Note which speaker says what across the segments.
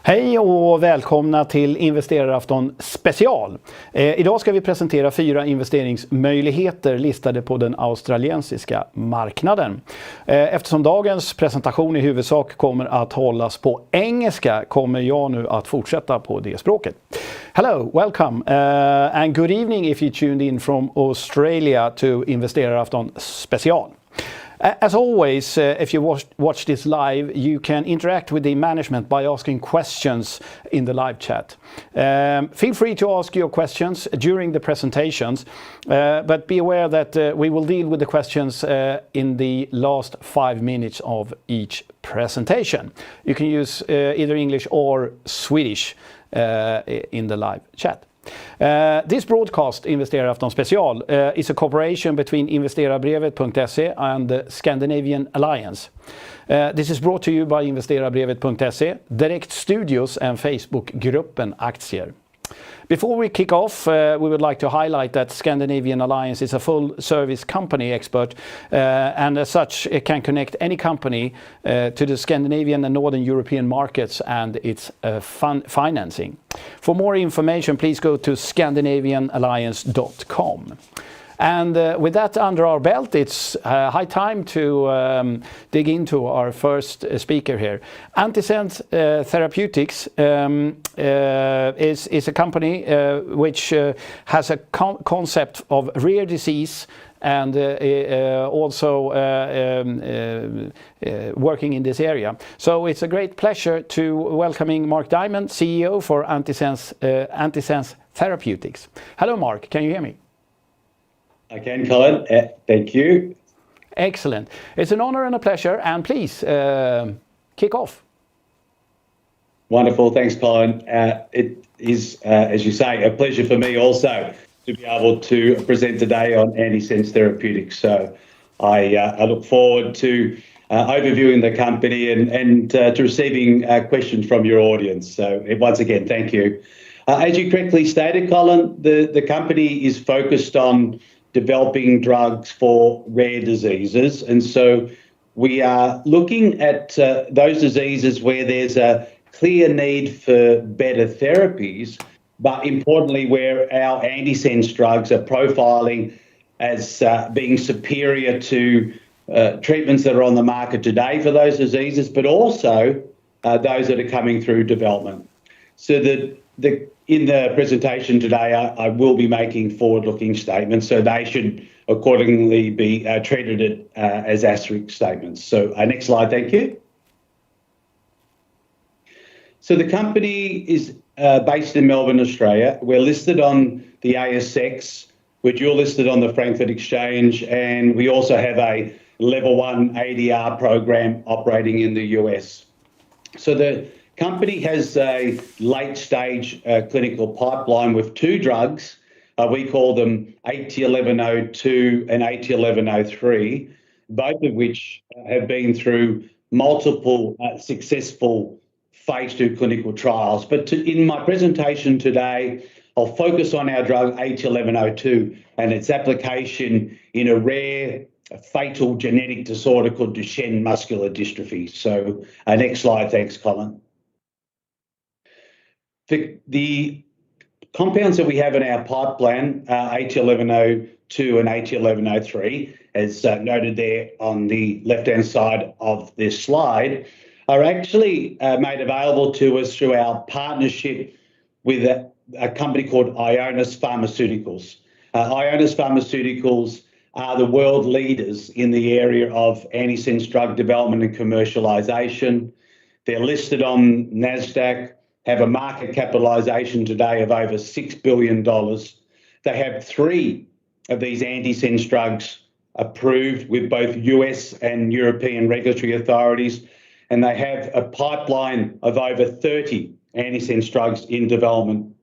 Speaker 1: Hej och välkomna till Investerarafton Special. Idag ska vi presentera 4 investeringsmöjligheter listade på den australiensiska marknaden. Eftersom dagens presentation i huvudsak kommer att hållas på engelska kommer jag nu att fortsätta på det språket. Hello, welcome and good evening if you tuned in from Australia to Investerarafton Special. As always, if you watch this live, you can interact with the management by asking questions in the live chat. Feel free to ask your questions during the presentations, but be aware that we will deal with the questions in the last 5 minutes of each presentation. You can use either English or Swedish in the live chat. This broadcast, Investerarafton Special, is a cooperation between Investerarafton.se and the Scandinavian Alliance. This is brought to you by Investerarafton.se, Direkt Studios and Facebook-gruppen Aktier. Before we kick off, we would like to highlight that Scandinavian Alliance is a full-service company expert and as such it can connect any company to the Scandinavian and Northern European markets and its financing. For more information, please go to scandinavianalliance.com. And with that under our belt, it's high time to dig into our first speaker here. Antisense Therapeutics is a company which has a concept of rare disease and also working in this area. So it's a great pleasure to welcoming Mark Diamond, CEO for Antisense Therapeutics. Hello Mark, can you hear me?
Speaker 2: I can, Colin. Thank you.
Speaker 1: Excellent. It's an honor and a pleasure, and please kick off.
Speaker 2: Wonderful. Thanks, Colin. It is, as you say, a pleasure for me also to be able to present today on Antisense Therapeutics. So I look forward to overviewing the company and to receiving questions from your audience. So once again, thank you. As you correctly stated, Colin, the company is focused on developing drugs for rare diseases. And so we are looking at those diseases where there's a clear need for better therapies, but importantly where our antisense drugs are profiling as being superior to treatments that are on the market today for those diseases, but also those that are coming through development. So in the presentation today, I will be making forward-looking statements, so they should accordingly be treated as asterisk statements. So next slide, thank you. So the company is based in Melbourne, Australia. We're listed on the ASX, we're dual listed on the Frankfurt Exchange, and we also have a level 1 ADR program operating in the US. So the company has a late-stage clinical pipeline with 2 drugs. We call them AT1102 and AT1103, both of which have been through multiple successful phase 2 clinical trials. But in my presentation today, I'll focus on our drug AT1102 and its application in a rare fatal genetic disorder called Duchenne muscular dystrophy. So next slide, thanks, Colin. The compounds that we have in our pipeline, AT1102 and AT1103, as noted there on the left-hand side of this slide, are actually made available to us through our partnership with a company called Ionis Pharmaceuticals. Ionis Pharmaceuticals are the world leaders in the area of antisense drug development and commercialization. They're listed on Nasdaq, have a market capitalization today of over $6 billion. They have 3 of these antisense drugs approved with both US and European regulatory authorities, and they have a pipeline of over 30 antisense drugs in development.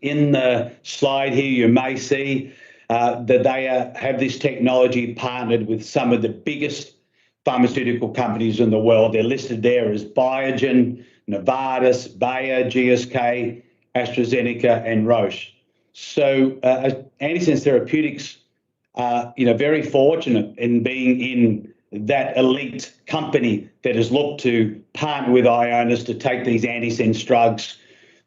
Speaker 2: In the slide here, you may see that they have this technology partnered with some of the biggest pharmaceutical companies in the world. They're listed there as Biogen, Novartis, Bayer, GSK, AstraZeneca, and Roche. So Antisense Therapeutics are very fortunate in being in that elite company that has looked to partner with Ionis to take these antisense drugs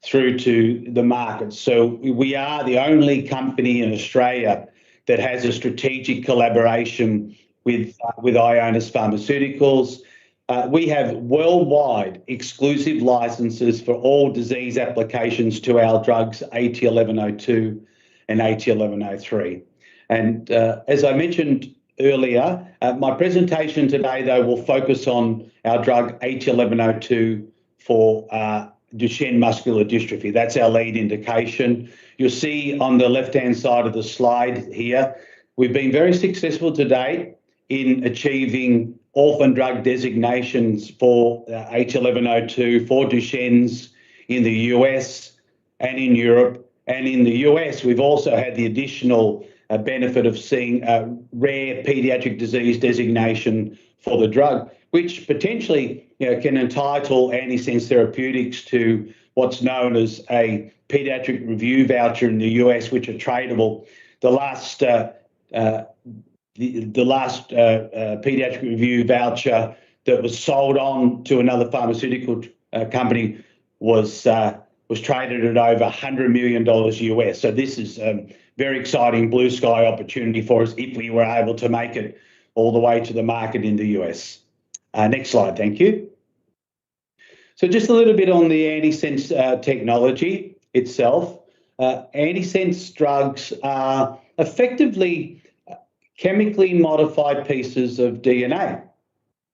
Speaker 2: through to the market. So we are the only company in Australia that has a strategic collaboration with Ionis Pharmaceuticals. We have worldwide exclusive licenses for all disease applications to our drugs AT1102 and AT1103. And as I mentioned earlier, my presentation today, though, will focus on our drug AT1102 for Duchenne muscular dystrophy. That's our lead indication. You'll see on the left-hand side of the slide here, we've been very successful to date in achieving orphan drug designations for AT1102 for Duchenne's in the US and in Europe. And in the US, we've also had the additional benefit of seeing a rare pediatric disease designation for the drug, which potentially can entitle Antisense Therapeutics to what's known as a pediatric review voucher in the US, which are tradable. The last pediatric review voucher that was sold on to another pharmaceutical company was traded at over $100 million US. So this is a very exciting blue sky opportunity for us if we were able to make it all the way to the market in the US. Next slide, thank you. So just a little bit on the antisense technology itself. Antisense drugs are effectively chemically modified pieces of DNA.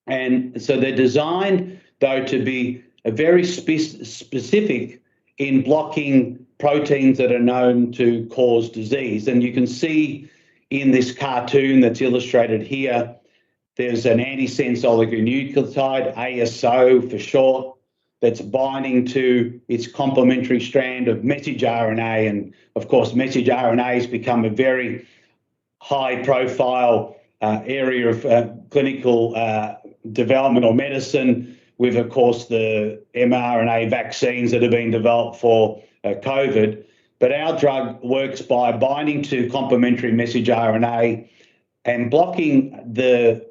Speaker 2: And so they're designed, though, to be very specific in blocking proteins that are known to cause disease. And you can see in this cartoon that's illustrated here, there's an antisense oligonucleotide, ASO for short, that's binding to its complementary strand of messenger RNA. And of course, messenger RNA has become a very high profile area of clinical development or medicine with, of course, the mRNA vaccines that have been developed for COVID. But our drug works by binding to complementary messenger RNA and blocking the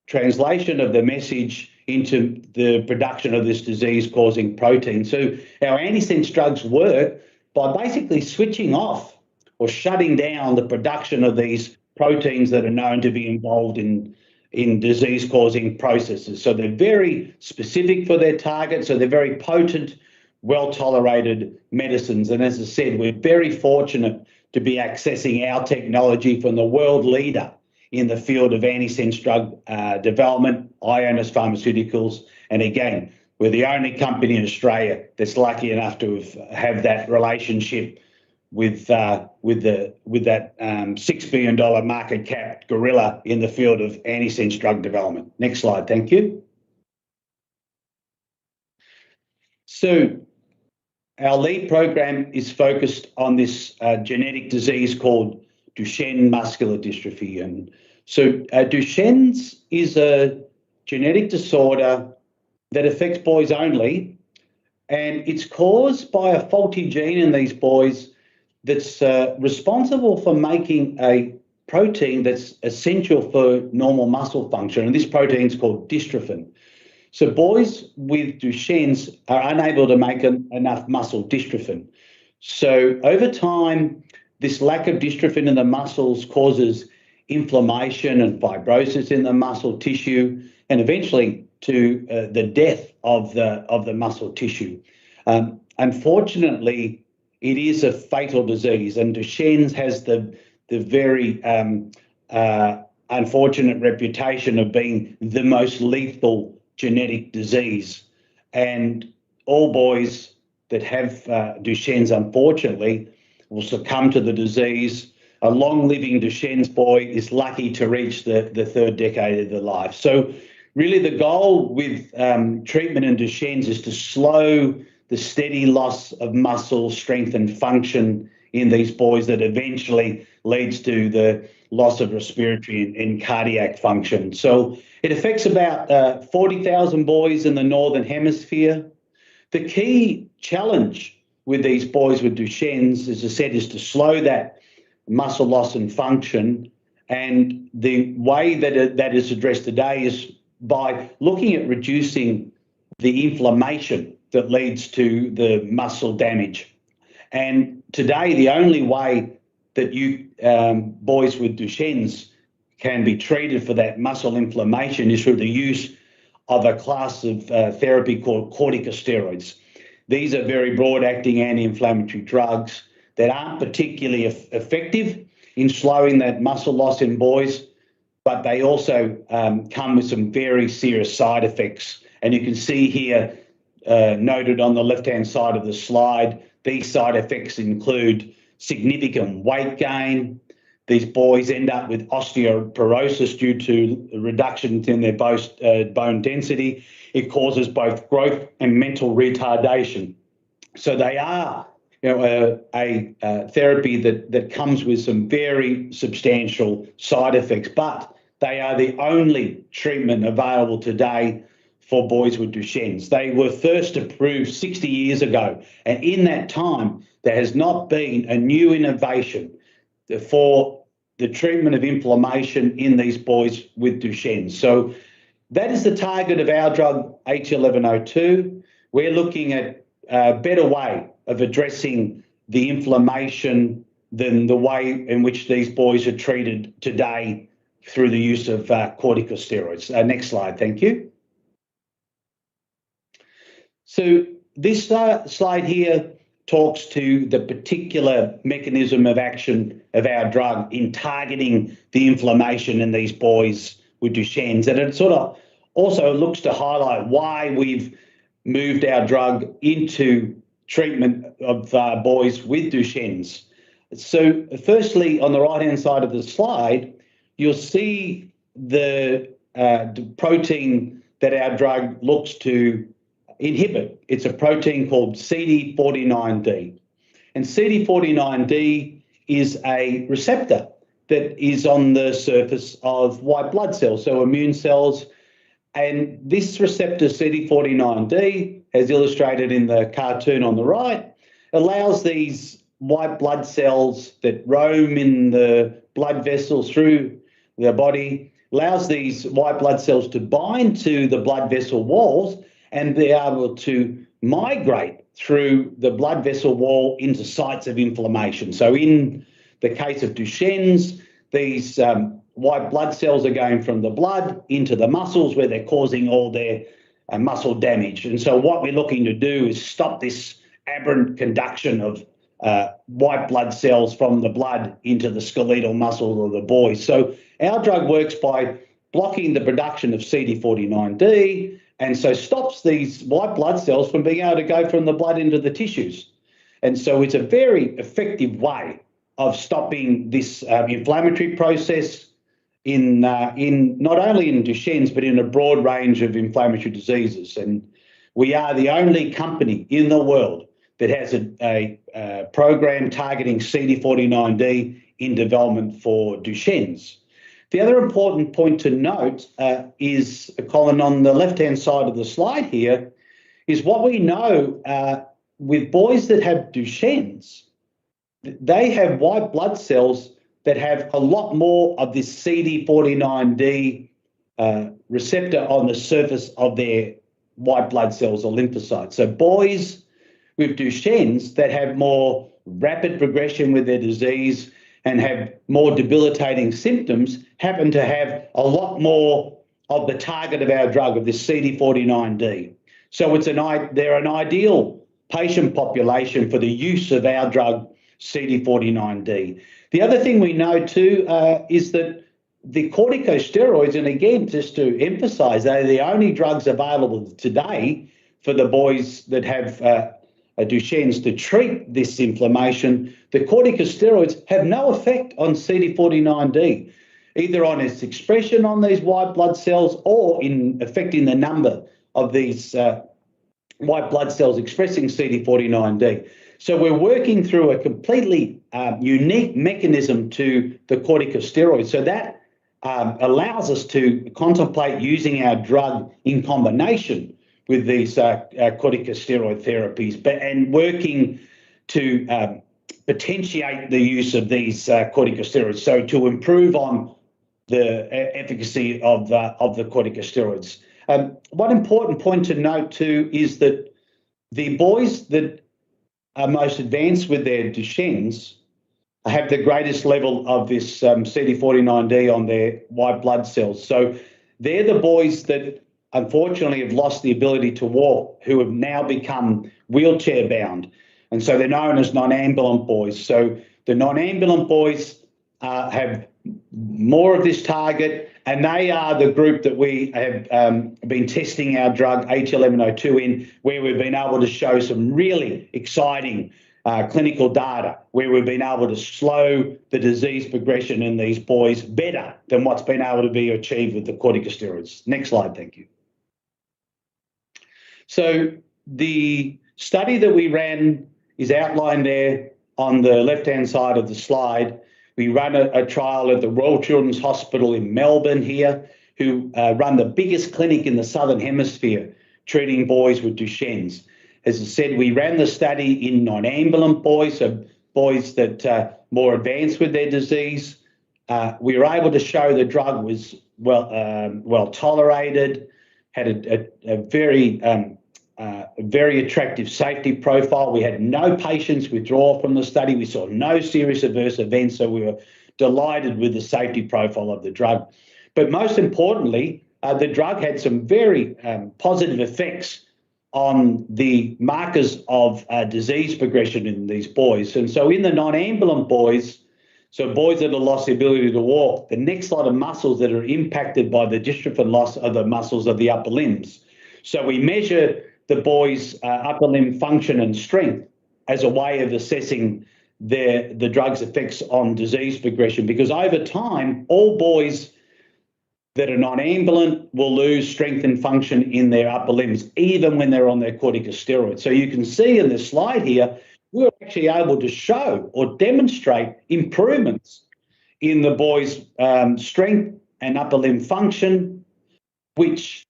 Speaker 2: translation of the message into the production of this disease-causing protein. So our antisense drugs work by basically switching off or shutting down the production of these proteins that are known to be involved in disease-causing processes. So they're very specific for their target, so they're very potent, well-tolerated medicines. And as I said, we're very fortunate to be accessing our technology from the world leader in the field of antisense drug development, Ionis Pharmaceuticals. And again, we're the only company in Australia that's lucky enough to have that relationship with that $6 billion market cap gorilla in the field of antisense drug development. Next slide, thank you. So our lead program is focused on this genetic disease called Duchenne muscular dystrophy. And so Duchenne's is a genetic disorder that affects boys only, and it's caused by a faulty gene in these boys that's responsible for making a protein that's essential for normal muscle function, and this protein is called dystrophin. So boys with Duchenne's are unable to make enough muscle dystrophin. So over time, this lack of dystrophin in the muscles causes inflammation and fibrosis in the muscle tissue, and eventually to the death of the muscle tissue. Unfortunately, it is a fatal disease, and Duchenne's has the very unfortunate reputation of being the most lethal genetic disease. And all boys that have Duchenne's, unfortunately, will succumb to the disease. A long-living Duchenne's boy is lucky to reach the third decade of their life. So really the goal with treatment in Duchenne's is to slow the steady loss of muscle strength and function in these boys that eventually leads to the loss of respiratory and cardiac function. So it affects about 40,000 boys in the Northern Hemisphere. The key challenge with these boys with Duchenne's, as I said, is to slow that muscle loss and function And the way that is addressed today is by looking at reducing the inflammation that leads to the muscle damage. And today, the only way that boys with Duchenne's can be treated for that muscle inflammation is through the use of a class of therapy called corticosteroids. These are very broad-acting anti-inflammatory drugs that aren't particularly effective in slowing that muscle loss in boys, but they also come with some very serious side effects. And you can see here, noted on the left-hand side of the slide, these side effects include significant weight gain. These boys end up with osteoporosis due to reductions in their bone density. It causes both growth and mental retardation. So they are a therapy that comes with some very substantial side effects, but they are the only treatment available today for boys with Duchenne's. They were first approved 60 years ago, and in that time, there has not been a new innovation for the treatment of inflammation in these boys with Duchenne's. So that is the target of our drug, H1102. We're looking at a better way of addressing the inflammation than the way in which these boys are treated today through the use of corticosteroids. Next slide, thank you. So this slide here talks to the particular mechanism of action of our drug in targeting the inflammation in these boys with Duchenne's. And it sort of also looks to highlight why we've moved our drug into treatment of boys with Duchenne's. So firstly, on the right-hand side of the slide, you'll see the protein that our drug looks to inhibit. It's a protein called CD49D. And CD49D is a receptor that is on the surface of white blood cells, so immune cells. And this receptor, CD49D, as illustrated in the cartoon on the right, allows these white blood cells that roam in the blood vessels through the body, allows these white blood cells to bind to the blood vessel walls and be able to migrate through the blood vessel wall into sites of inflammation. So in the case of Duchenne's, these white blood cells are going from the blood into the muscles where they're causing all their muscle damage. And so what we're looking to do is stop this aberrant conduction of white blood cells from the blood into the skeletal muscle of the boy. So our drug works by blocking the production of CD49D, and so stops these white blood cells from being able to go from the blood into the tissues. And so it's a very effective way of stopping this inflammatory process in not only in Duchenne's, but in a broad range of inflammatory diseases. And we are the only company in the world that has a program targeting CD49D in development for Duchenne's. The other important point to note is, Colin, on the left-hand side of the slide here, is what we know with boys that have Duchenne's, they have white blood cells that have a lot more of this CD49D receptor on the surface of their white blood cells or lymphocytes. So boys with Duchenne's that have more rapid progression with their disease and have more debilitating symptoms happen to have a lot more of the target of our drug, of this CD49D. So they're an ideal patient population for the use of our drug, CD49D. The other thing we know too is that the corticosteroids, and again, just to emphasize, they're the only drugs available today for the boys that have Duchenne's to treat this inflammation. The corticosteroids have no effect on CD49D, either on its expression on these white blood cells or in affecting the number of these white blood cells expressing CD49D. So we're working through a completely unique mechanism to the corticosteroids. So that allows us to contemplate using our drug in combination with these corticosteroid therapies, and working to potentiate the use of these corticosteroids, so to improve on efficacy of the corticosteroids. One important point to note too is that the boys that are most advanced with their Duchenne's have the greatest level of this CD49D on their white blood cells. So they're the boys that unfortunately have lost the ability to walk, who have now become wheelchair bound. And so they're known as non-ambulant boys. So the non-ambulant boys have more of this target, and they are the group that we have been testing our drug AT1102 in, where we've been able to show some really exciting clinical data, where we've been able to slow the disease progression in these boys better than what's been able to be achieved with the corticosteroids. Next slide, thank you. So the study that we ran is outlined there on the left-hand side of the slide. We run a trial at the Royal Children's Hospital in Melbourne here, who run the biggest clinic in the Southern Hemisphere treating boys with Duchenne's. As I said, we ran the study in non-ambulant boys, so boys that more advanced with their disease. We were able to show the drug was well tolerated, had a very attractive safety profile. We had no patients withdraw from the study. We saw no serious adverse events, so we were delighted with the safety profile of the drug. But most importantly, the drug had some very positive effects on the markers of disease progression in these boys. And so in the non-ambulant boys, so boys that have lost the ability to walk, the next lot of muscles that are impacted by the dystrophin loss are the muscles of the upper limbs. So we measure the boys' upper limb function and strength as a way of assessing the drug's effects on disease progression, because over time, all boys that are non-ambulant will lose strength and function in their upper limbs, even when they're on their corticosteroids. So you can see in this slide here, we're actually able to show or demonstrate improvements in the boys' strength and upper limb function, which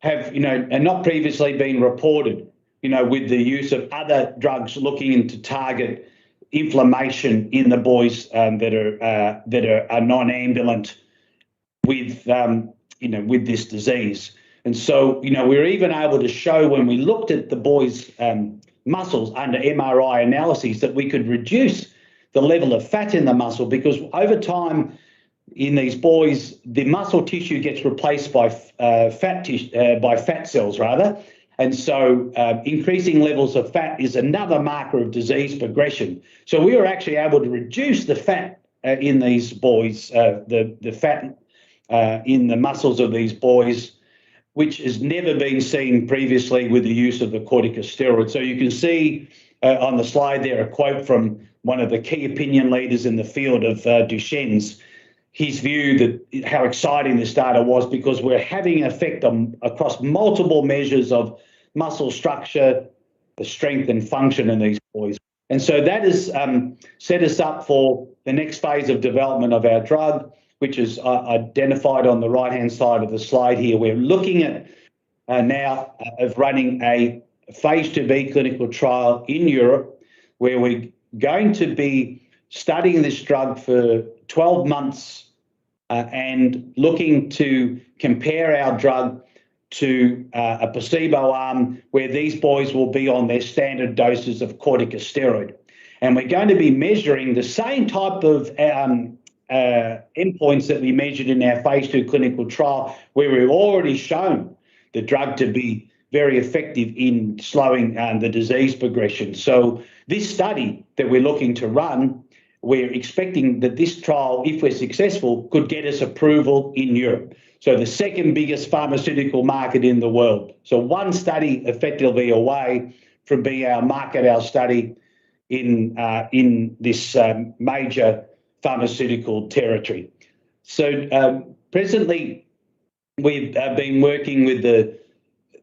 Speaker 2: have, not previously been reported, with the use of other drugs looking to target inflammation in the boys that are non-ambulant with this disease. And so, we're even able to show, when we looked at the boys' muscles under MRI analyses, that we could reduce the level of fat in the muscle, because over time in these boys, the muscle tissue gets replaced by fat cells rather. And so increasing levels of fat is another marker of disease progression. So we were actually able to reduce the fat in these boys, the fat in the muscles of these boys, which has never been seen previously with the use of the corticosteroid. So you can see on the slide there a quote from one of the key opinion leaders in the field of Duchenne's. His view that how exciting this data was, because we're having an effect across multiple measures of muscle structure, the strength and function in these boys. And so that has set us up for the next phase of development of our drug, which is identified on the right-hand side of the slide here. We're looking at now of running a phase 2B clinical trial in Europe, where we're going to be studying this drug for 12 months and looking to compare our drug to a placebo arm, where these boys will be on their standard doses of corticosteroid. And we're going to be measuring the same type of endpoints that we measured in our phase 2 clinical trial, where we've already shown the drug to be very effective in slowing the disease progression. So this study that we're looking to run, we're expecting that this trial, if we're successful, could get us approval in Europe. So the second biggest pharmaceutical market in the world. So one study effectively away from being our market, our study in this major pharmaceutical territory. So presently, we've been working with the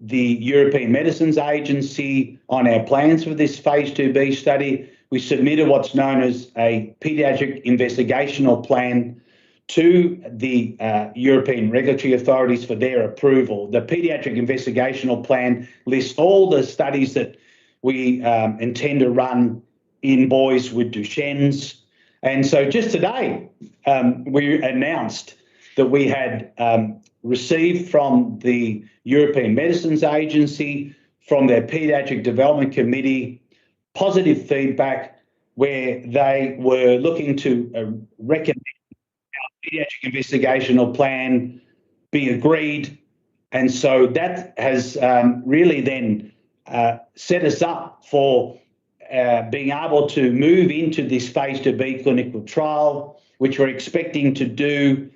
Speaker 2: European Medicines Agency on our plans for this phase 2B study. We submitted what's known as a Pediatric Investigational Plan to the European regulatory authorities for their approval. The Pediatric Investigational Plan lists all the studies that we intend to run in boys with Duchenne's. And so just today, we announced that we had received from the European Medicines Agency, from their Pediatric Development Committee, positive feedback where they were looking to recommend our Pediatric Investigational Plan be agreed. And so that has really then set us up for being able to move into this phase 2B clinical trial, which we're expecting to do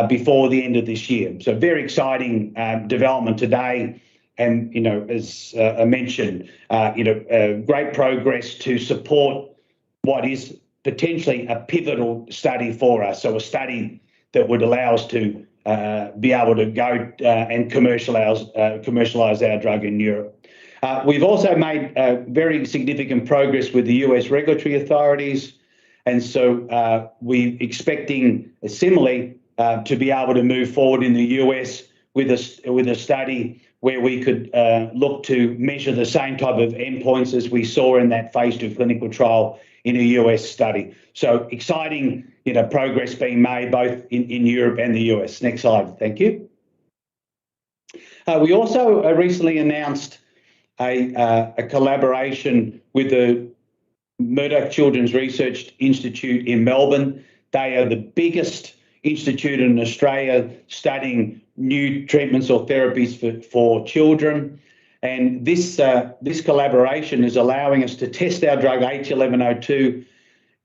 Speaker 2: before the end of this year. So very exciting development today. And, as I mentioned, great progress to support what is potentially a pivotal study for us. So a study that would allow us to be able to go and commercialize our drug in Europe. We've also made very significant progress with the US regulatory authorities. And so we're expecting similarly to be able to move forward in the US with a study where we could look to measure the same type of endpoints as we saw in that phase 2 clinical trial in a US study. So exciting, progress being made both in Europe and the US. Next slide, thank you. We also recently announced a collaboration with the Murdoch Children's Research Institute in Melbourne. They are the biggest institute in Australia studying new treatments or therapies for children. And this collaboration is allowing us to test our drug AT1102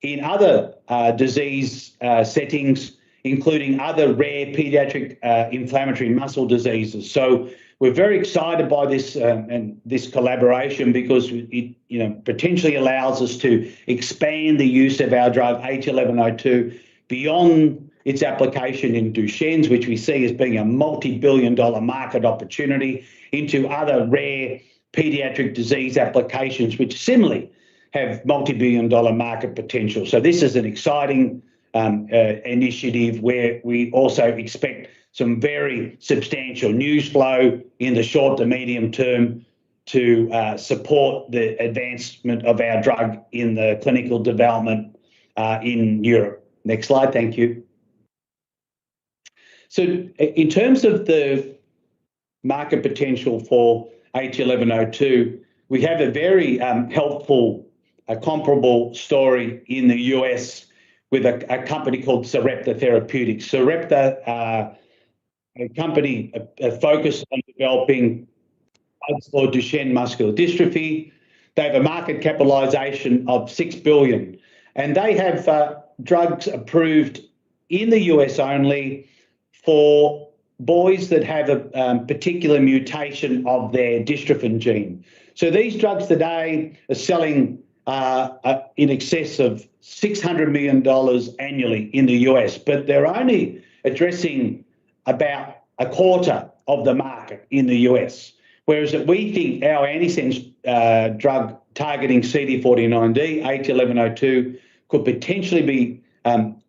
Speaker 2: in other disease settings, including other rare pediatric inflammatory muscle diseases. So we're very excited by this collaboration because it potentially allows us to expand the use of our drug AT1102 beyond its application in Duchenne's, which we see as being a multi-billion-dollar market opportunity, into other rare pediatric disease applications, which similarly have multi-billion-dollar market potential. So this is an exciting initiative where we also expect some very substantial news flow in the short to medium term to support the advancement of our drug in the clinical development in Europe. Next slide, thank you. So in terms of the market potential for AT1102, we have a very helpful, comparable story in the US with a company called Surrepta Therapeutics. Surrepta, a company focused on developing drugs for Duchenne muscular dystrophy. They have a market capitalization of $6 billion, and they have drugs approved in the US only for boys that have a particular mutation of their dystrophin gene. So these drugs today are selling in excess of $600 million annually in the US, but they're only addressing about a quarter of the market in the US. Whereas we think our antisense drug targeting CD49D, AT1102, could potentially be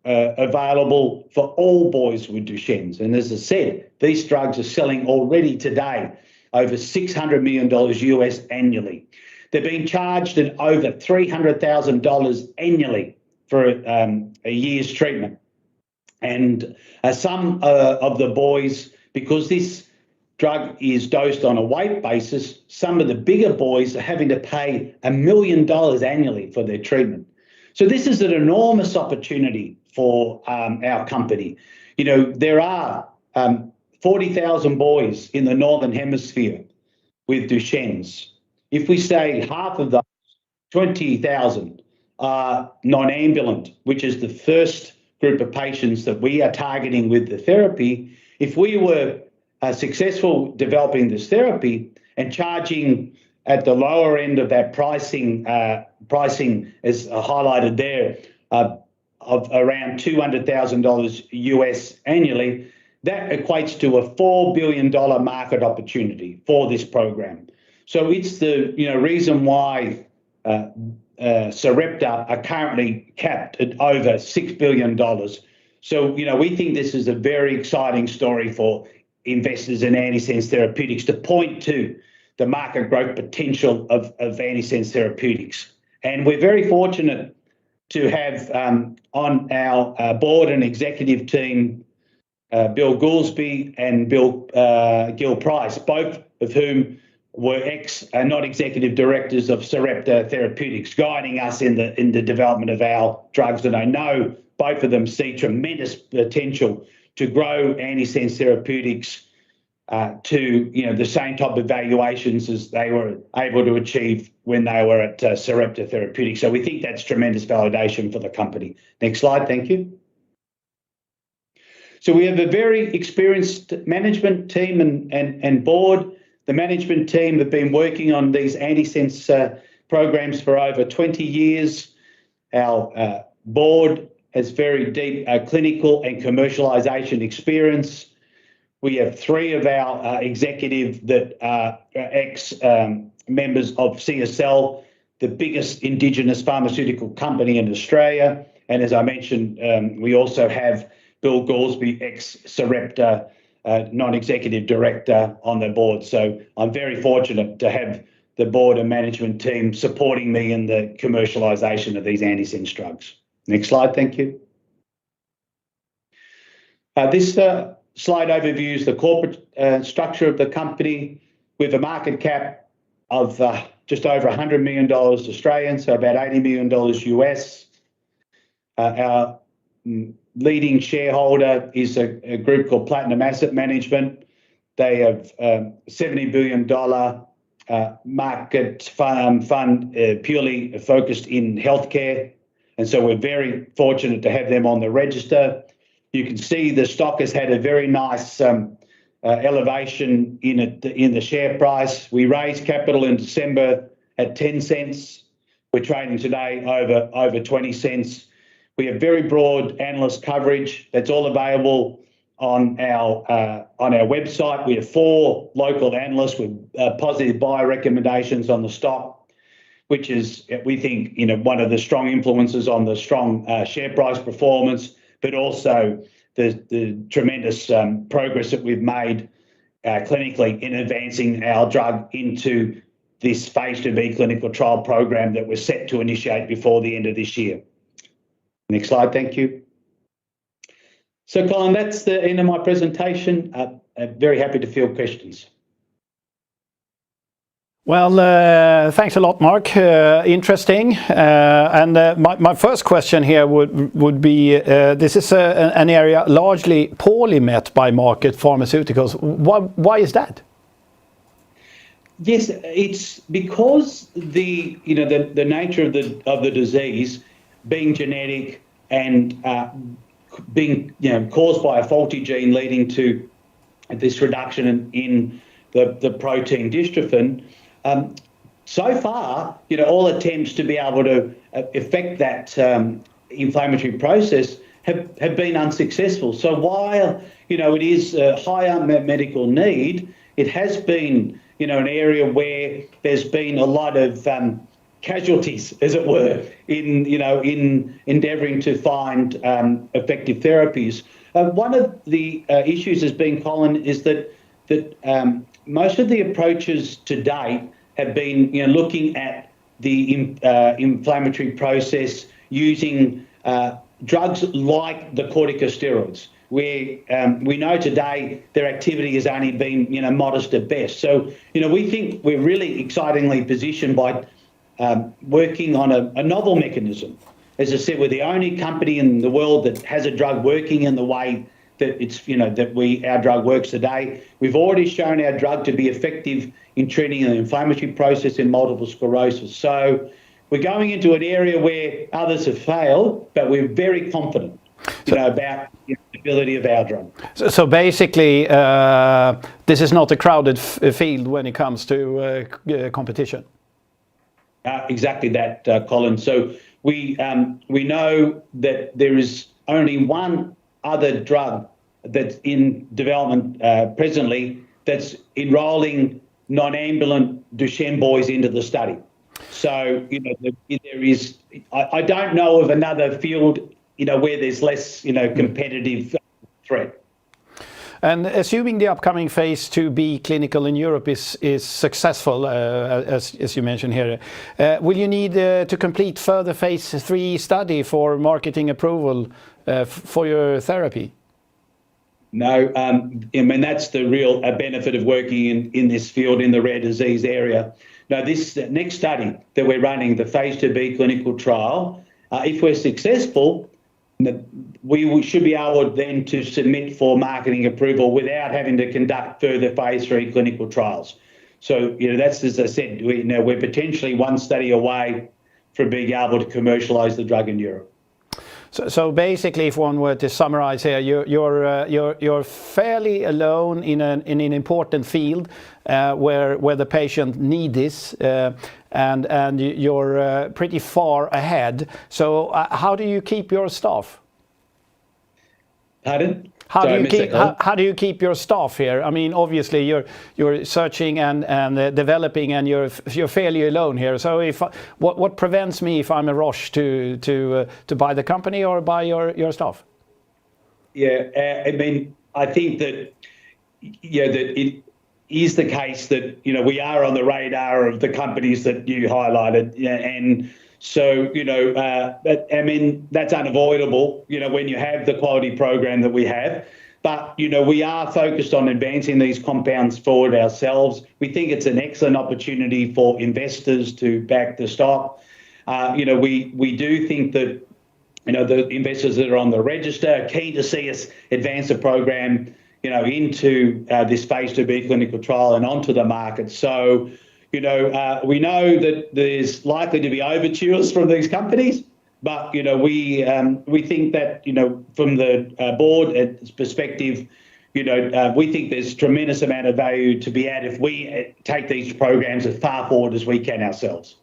Speaker 2: available for all boys with Duchenne's. And as I said, these drugs are selling already today over $600 million US annually. They're being charged at over $300,000 annually for a year's treatment. And some of the boys, because this drug is dosed on a weight basis, some of the bigger boys are having to pay $1 million annually for their treatment. So this is an enormous opportunity for our company. There are 40,000 boys in the Northern Hemisphere with Duchenne's. If we say half of those, 20,000 are non-ambulant, which is the first group of patients that we are targeting with the therapy. If we were successful developing this therapy and charging at the lower end of that pricing as highlighted there, of around $200,000 US annually, that equates to a $4 billion market opportunity for this program. So it's the reason why Surrepta are currently capped at over $6 billion. So we think this is a very exciting story for investors in Antisense Therapeutics to point to the market growth potential of Antisense Therapeutics. And we're very fortunate to have on our board and executive team Bill Goolsby and Gil Price, both of whom were non-executive directors of Surrepta Therapeutics, guiding us in the development of our drugs. And I know both of them see tremendous potential to grow Antisense Therapeutics to the same type of valuations as they were able to achieve when they were at Surrepta Therapeutics. So we think that's tremendous validation for the company. Next slide, thank you. So we have a very experienced management team and board. The management team have been working on these antisense programs for over 20 years. Our board has very deep clinical and commercialization experience. We have 3 of our executives that are ex-members of CSL, the biggest Indigenous pharmaceutical company in Australia. And as I mentioned, we also have Bill Goolsby, ex-Surrepta non-executive director on the board. So I'm very fortunate to have the board and management team supporting me in the commercialization of these antisense drugs. Next slide, thank you. This slide overviews the corporate structure of the company with a market cap of just over $100 million Australian, so about $80 million US. Our leading shareholder is a group called Platinum Asset Management. They have $70 billion market fund purely focused in healthcare. And so we're very fortunate to have them on the register. You can see the stock has had a very nice elevation in the share price. We raised capital in December at 10 cents. We're trading today over 20 cents. We have very broad analyst coverage. That's all available on our website. We have 4 local analysts with positive buy recommendations on the stock, which is, we think, one of the strong influences on the strong share price performance, but also the tremendous progress that we've made clinically in advancing our drug into this phase 2B clinical trial program that we're set to initiate before the end of this year. Next slide, thank you. So, Colin, that's the end of my presentation. I'm very happy to field questions.
Speaker 1: Well, thanks a lot, Mark. Interesting. And my first question here would be, this is an area largely poorly met by market pharmaceuticals. Why is that? Yes,
Speaker 2: it's because the nature of the disease being genetic and being caused by a faulty gene leading to this reduction in the protein dystrophin. So far, all attempts to be able to affect that inflammatory process have been unsuccessful. So while it is a high unmet medical need, it has been an area where there's been a lot of casualties, as it were, in endeavouring to find effective therapies. One of the issues has been, Colin, is that most of the approaches to date have been looking at the inflammatory process using drugs like the corticosteroids, where we know today their activity has only been modest at best. So we think we're really excitingly positioned by working on a novel mechanism. As I said, we're the only company in the world that has a drug working in the way that it's our drug works today. We've already shown our drug to be effective in treating the inflammatory process in multiple sclerosis. So we're going into an area where others have failed, but we're very confident about the ability of our drug. So basically, this is not a crowded field when it comes to competition. Exactly that, Colin. So we know that there is only one other drug that's in development presently that's enrolling non-ambulant Duchenne boys into the study. So there is. I don't know of another field where there's less competitive threat. And assuming the upcoming phase 2B clinical in Europe is successful, as you mentioned here, will you need to complete further phase 3 study for marketing approval for your therapy? No, I mean, that's the real benefit of working in this field in the rare disease area. Now, this next study that we're running, the phase 2B clinical trial, if we're successful, we should be able then to submit for marketing approval without having to conduct further phase 3 clinical trials. So, that's, as I said, we're potentially one study away from being able to commercialise the drug in Europe.
Speaker 1: So basically, if one were to summarize here, you're fairly alone in an important field where the patient need this, and you're pretty far ahead. So how do you keep your staff?
Speaker 2: Pardon?
Speaker 1: How do you keep your staff here? I mean, obviously you're searching and developing, and you're fairly alone here. So what prevents me, if I'm a Roche, to buy the company or buy your staff?
Speaker 2: Yeah, I mean, I think that that it is the case that we are on the radar of the companies that you highlighted, and so but I mean, that's unavoidable when you have the quality program that we have. But we are focused on advancing these compounds forward ourselves. We think it's an excellent opportunity for investors to back the stock. We do think that the investors that are on the register are keen to see us advance the program into this phase 2B clinical trial and onto the market. So we know that there's likely to be overtures from these companies, but we think that from the board perspective, we think there's tremendous amount of value to be had if we take these programs as far forward as we can ourselves.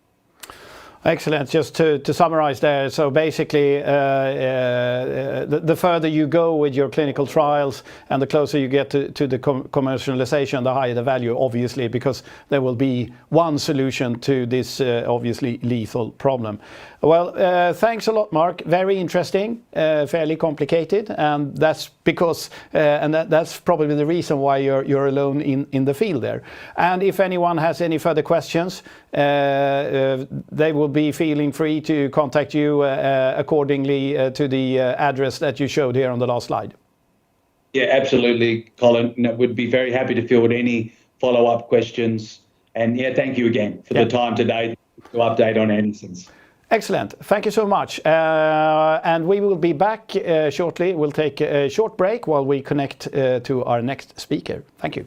Speaker 1: Excellent. Just to summarize there, so basically the further you go with your clinical trials and the closer you get to the commercialization, the higher the value, obviously, because there will be one solution to this obviously lethal problem. Well, thanks a lot, Mark. Very interesting, fairly complicated, and that's because that's probably the reason why you're alone in the field there. And if anyone has any further questions, they will be feeling free to contact you accordingly to the address that you showed here on the last slide.
Speaker 2: Yeah, absolutely, Colin. Would be very happy to field any follow-up questions. And yeah, thank you again for the time today to update on Antisense.
Speaker 1: Excellent. Thank you so much. And we will be back shortly. We'll take a short break while we connect to our next speaker. Thank you.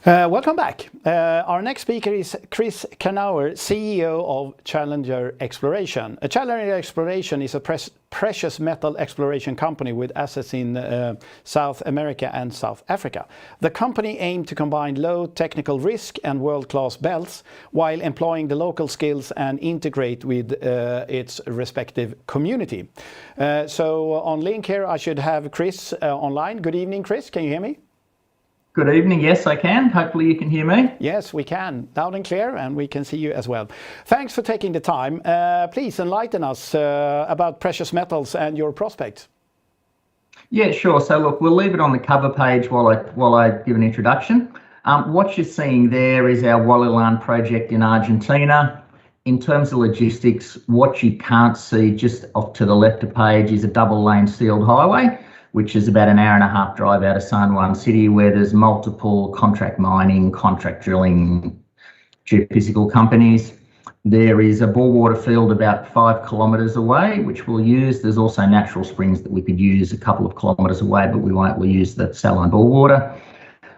Speaker 1: Welcome back. Our next speaker is Chris Knauer, CEO of Challenger Exploration. Challenger Exploration is a precious metal exploration company with assets in South America and South Africa. The company aims to combine low technical risk and world-class belts while employing the local skills and integrate with its respective community. So on link here, I should have Chris online. Good evening, Chris. Can you hear me?
Speaker 3: Good evening. Yes, I can. Hopefully you can hear me.
Speaker 1: Yes, we can. Loud and clear, and we can see you as well. Thanks for taking the time. Please enlighten us about precious metals and your prospects.
Speaker 3: Yeah, sure. So look, we'll leave it on the cover page while I give an introduction. What you're seeing there is our Hualilan project in Argentina. In terms of logistics, what you can't see just off to the left of the page is a double-lane sealed highway, which is about an hour-and-a-half drive out of San Juan City, where there's multiple contract mining, contract drilling, geophysical companies. There is a bore water field about 5 kilometres away, which we'll use. There's also natural springs that we could use a couple of kilometres away, but we'll use the saline bore water.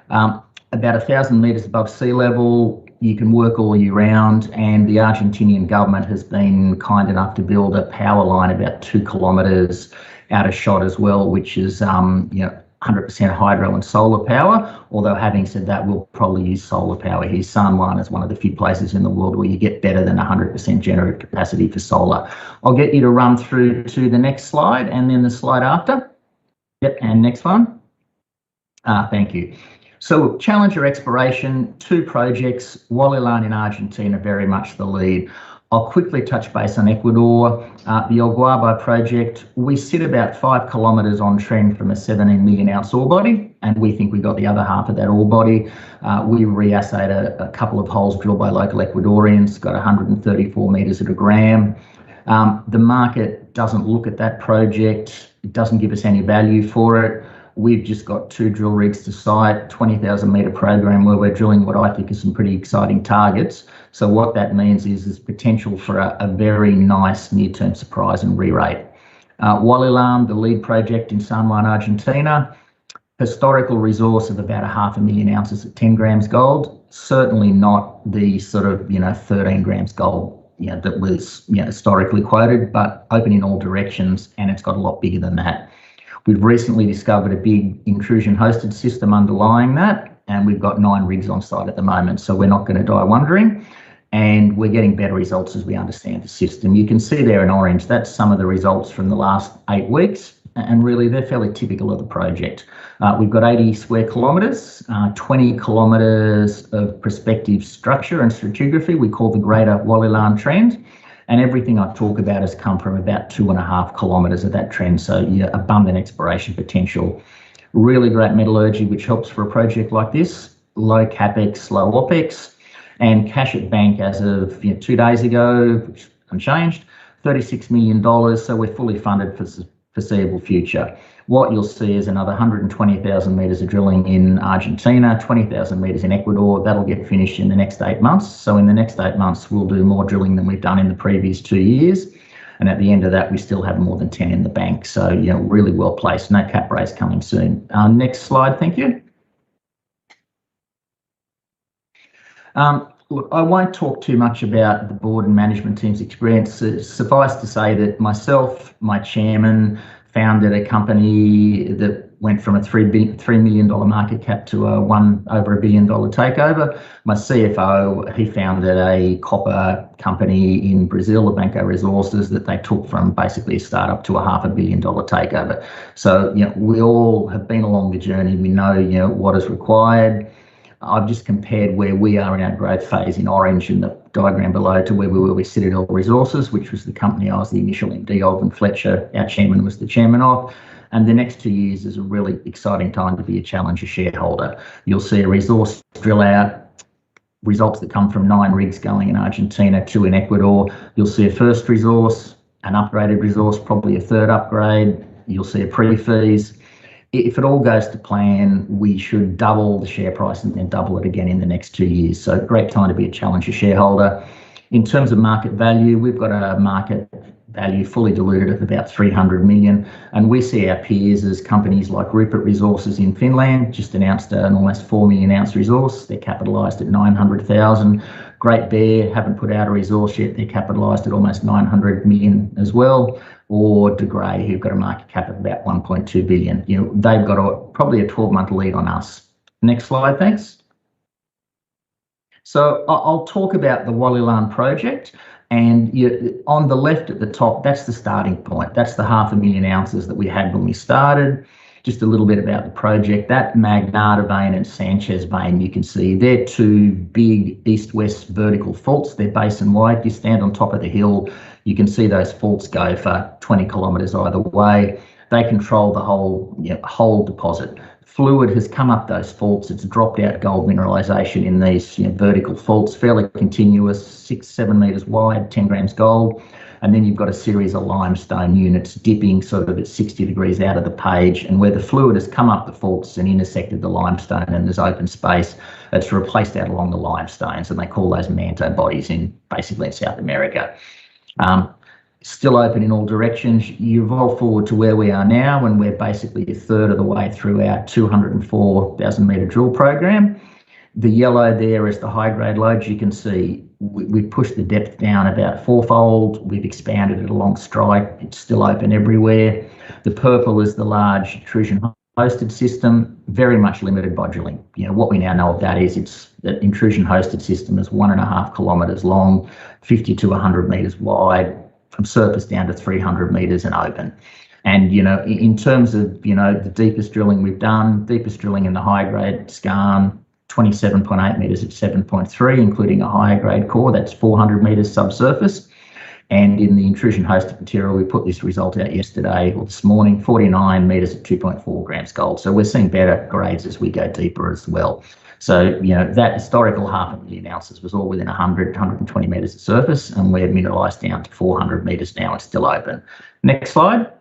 Speaker 3: About 1,000 metres above sea level, you can work all year round, and the Argentinian government has been kind enough to build a power line about 2 kilometres out of shot as well, which is 100% hydro and solar power. Although having said that, we'll probably use solar power here. San Juan is one of the few places in the world where you get better than 100% generative capacity for solar. I'll get you to run through to the next slide and then the slide after. Yep, and next one. Thank you. So Challenger Exploration, 2 projects, Hualilan in Argentina, very much the lead. I'll quickly touch base on Ecuador. The El Guabo project, we sit about 5 kilometres on trend from a 17 million ounce ore body, and we think we got the other half of that ore body. We re-assayed a couple of holes drilled by local Ecuadorians, got 134 metres at a gram. The market doesn't look at that project. It doesn't give us any value for it. We've just got 2 drill rigs to site, 20,000 metre program where we're drilling what I think is some pretty exciting targets. So what that means is there's potential for a very nice near-term surprise and re-rate. Hualilan, the lead project in San Juan, Argentina, historical resource of about 500,000 ounces at 10 grams gold. Certainly not the sort of 13 grams gold that was historically quoted, but open in all directions, and it's got a lot bigger than that. We've recently discovered a big intrusion hosted system underlying that, and we've got 9 rigs on site at the moment, so we're not going to die wondering, and we're getting better results as we understand the system. You can see there in orange, that's some of the results from the last 8 weeks, and really they're fairly typical of the project. We've got 80 square kilometres, 20 kilometres of prospective structure and stratigraphy we call the Greater Hualilan Trend. And everything I talk about has come from about 2.5 kilometres of that trend. So abundant exploration potential. Really great metallurgy, which helps for a project like this. Low capex, low opex, and cash at bank as of 2 days ago, which is unchanged, $36 million. So we're fully funded for the foreseeable future. What you'll see is another 120,000 metres of drilling in Argentina, 20,000 metres in Ecuador. That'll get finished in the next 8 months. So in the next 8 months, we'll do more drilling than we've done in the previous 2 years. And at the end of that, we still have more than 10 in the bank. So, really well placed. No cap raise coming soon. Next slide, thank you. Look, I won't talk too much about the board and management team's experience. Suffice to say that myself, my chairman, founded a company that went from a $3 million market cap to over $1 billion takeover. My CFO, he founded a copper company in Brazil, Banco Resources, that they took from basically a startup to a $500 million takeover. So, we all have been along the journey. We know, what is required. I've just compared where we are in our growth phase in orange in the diagram below to where we were with Citadel Resources, which was the company I was the initial MD of, and Fletcher, our chairman, was the chairman of. And the next 2 years is a really exciting time to be a Challenger shareholder. You'll see a resource drill out, results that come from 9 rigs going in Argentina, 2 in Ecuador. You'll see a first resource, an upgraded resource, probably a third upgrade. You'll see a pre-fees. If it all goes to plan, we should double the share price and then double it again in the next 2 years. So great time to be a Challenger shareholder. In terms of market value, we've got a market value, fully diluted of about 300 million. And we see our peers as companies like Rupert Resources in Finland, just announced an almost 4 million ounce resource. They're capitalised at 900,000. Great Bear haven't put out a resource yet. They're capitalised at almost 900 million as well. Or De Grey, who've got a market cap of about 1.2 billion. You know, they've got probably a 12-month lead on us. Next slide, thanks. So I'll talk about the Wallilan project, and on the left at the top, that's the starting point. That's the 500,000 ounces that we had when we started. Just a little bit about the project. That Magnata vein and Sanchez vein, you can see they're two big east-west vertical faults. They're basin-wide. You stand on top of the hill, you can see those faults go for 20 kilometres either way. They control the whole deposit. Fluid has come up those faults. It's dropped out gold mineralisation in these vertical faults, fairly continuous, 6-7 metres wide, 10 grams gold. And then you've got a series of limestone units dipping sort of at 60 degrees out of the page, and where the fluid has come up the faults and intersected the limestone and there's open space, it's replaced out along the limestones, and they call those manto bodies basically in South America. Still open in all directions. You evolve forward to where we are now, and we're basically a third of the way through our 204,000 metre drill program. The yellow there is the high-grade lodes. You can see we've pushed the depth down about fourfold. We've expanded it along strike. It's still open everywhere. The purple is the large intrusion hosted system, very much limited by drilling. What we now know of that is it's that intrusion hosted system is 1.5 kilometres long, 50 to 100 metres wide, from surface down to 300 metres and open. And, in terms of, the deepest drilling we've done, deepest drilling in the high-grade skarn, 27.8 metres at 7.3, including a higher grade core, that's 400 metres subsurface. And in the intrusion hosted material, we put this result out yesterday or this morning, 49 metres at 2.4 grams gold. So we're seeing better grades as we go deeper as well. So, that historical 500,000 ounces was all within 100, 120 metres at surface, and we're mineralised down to 400 metres now. It's still open. Next slide.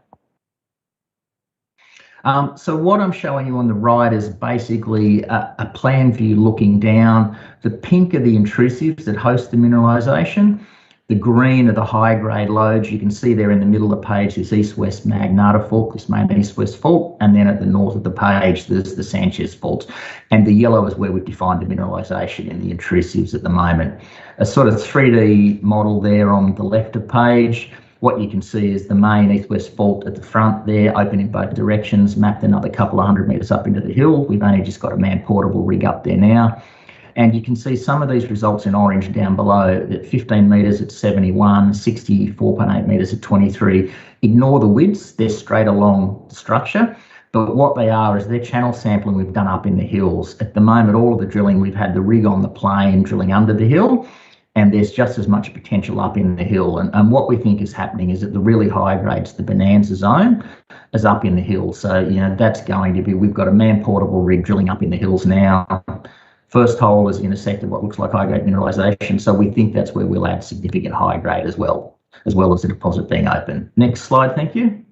Speaker 3: So what I'm showing you on the right is basically a plan view looking down. The pink are the intrusives that host the mineralisation. The green are the high-grade lodes. You can see there in the middle of the page, this east-west Magnata fault, this main east-west fault, and then at the north of the page, there's the Sanchez fault. And the yellow is where we've defined the mineralisation in the intrusives at the moment. A sort of 3D model there on the left of page. What you can see is the main east-west fault at the front there, open in both directions, mapped another couple of 100 metres up into the hill. We've only just got a man-portable rig up there now. And you can see some of these results in orange down below, at 15 metres at 71, 64.8 metres at 23. Ignore the widths, they're straight along the structure. But what they are is they're channel sampling we've done up in the hills. At the moment, all of the drilling, we've had the rig on the plane drilling under the hill, and there's just as much potential up in the hill. And what we think is happening is that the really high grades, the bonanza zone, is up in the hill. So, that's going to be, we've got a man-portable rig drilling up in the hills now. First hole has intersected what looks like high-grade mineralisation, so we think that's where we'll add significant high-grade as well as the deposit being open. Next slide, thank you.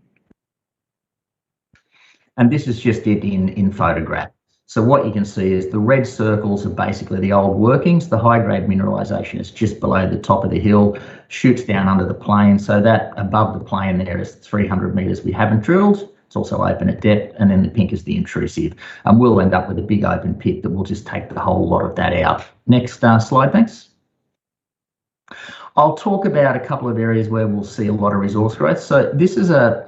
Speaker 3: And this is just it in photograph. So what you can see is the red circles are basically the old workings. The high-grade mineralisation is just below the top of the hill, shoots down under the plain. So that above the plain there is 300 metres we haven't drilled. It's also open at depth, and then the pink is the intrusive. And we'll end up with a big open pit that will just take the whole lot of that out. Next slide, thanks. I'll talk about a couple of areas where we'll see a lot of resource growth. So this is a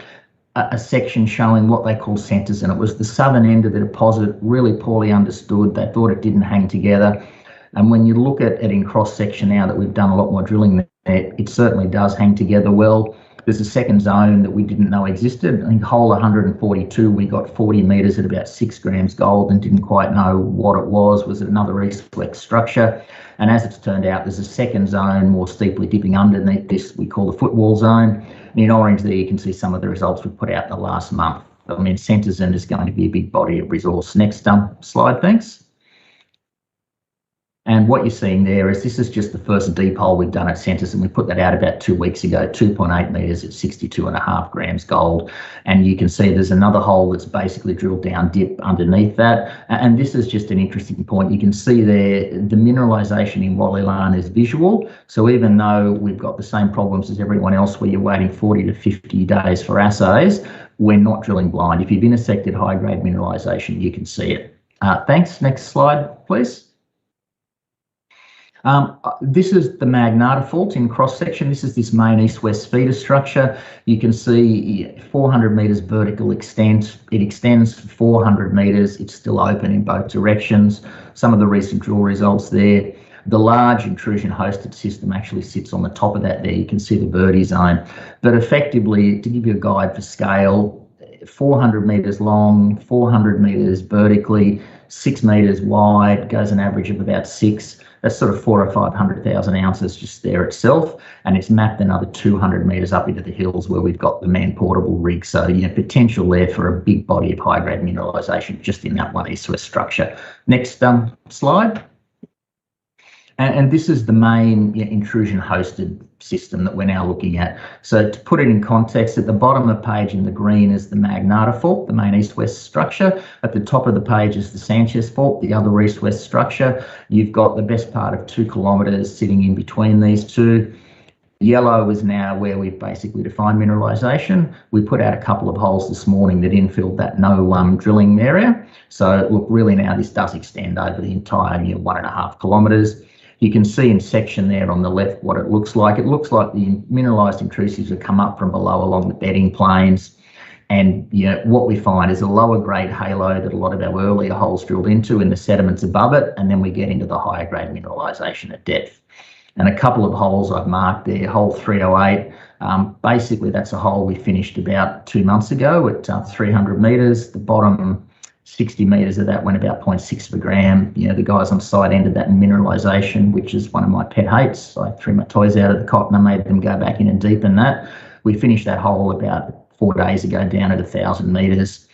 Speaker 3: section showing what they call centres, and it was the southern end of the deposit, really poorly understood. They thought it didn't hang together. And when you look at it in cross-section now that we've done a lot more drilling there, it certainly does hang together well. There's a second zone that we didn't know existed. I think hole 142, we got 40 metres at about 6 grams gold and didn't quite know what it was. Was it another east-west structure? And as it's turned out, there's a second zone more steeply dipping underneath this we call the footwall zone. And in orange there, you can see some of the results we've put out in the last month. I mean, Centerton is going to be a big body of resource. Next slide, thanks. And And what you're seeing there is this is just the first deep hole we've done at Centres, and we put that out about 2 weeks ago, 2.8 metres at 62.5 grams gold. And you can see there's another hole that's basically drilled down dip underneath that. And this is just an interesting point. You can see there the mineralisation in Wallilan is visual. So even though we've got the same problems as everyone else where you're waiting 40 to 50 days for assays, we're not drilling blind. If you've intersected high-grade mineralisation, you can see it. Thanks. Next slide, please. This is the Magnata fault in cross-section. This is this main east-west feeder structure. You can see 400 metres vertical extent. It extends 400 metres. It's still open in both directions. Some of the recent drill results there. The large intrusion-hosted system actually sits on the top of that there. You can see the Verde zone. But effectively, to give you a guide for scale, 400 metres long, 400 metres vertically, 6 metres wide, goes an average of about 6. That's sort of 400,000 or 500,000 ounces just there itself, and it's mapped another 200 metres up into the hills where we've got the man-portable rig. So, potential there for a big body of high-grade mineralisation just in that one east-west structure. Next slide. And this is the main intrusion-hosted system that we're now looking at. So to put it in context, at the bottom of the page in the green is the Magnata fault, the main east-west structure. At the top of the page is the Sanchez fault, the other east-west structure. You've got the best part of 2 kilometres sitting in between these two. Yellow is now where we've basically defined mineralisation. We put out a couple of holes this morning that infilled that no drilling area. So look, really now this does extend over the entire 1.5 kilometres. You can see in section there on the left what it looks like. It looks like the mineralised intrusives have come up from below along the bedding planes. And what we find is a lower grade halo that a lot of our earlier holes drilled into in the sediments above it, and then we get into the higher grade mineralisation at depth. And a couple of holes I've marked there, hole 308, basically that's a hole we finished about 2 months ago at 300 metres. The bottom 60 metres of that went about 0.6 per gram. The guys on site ended that in mineralisation, which is one of my pet hates. I threw my toys out of the cot and I made them go back in and deepen that. We finished that hole about 4 days ago down at 1,000 metres.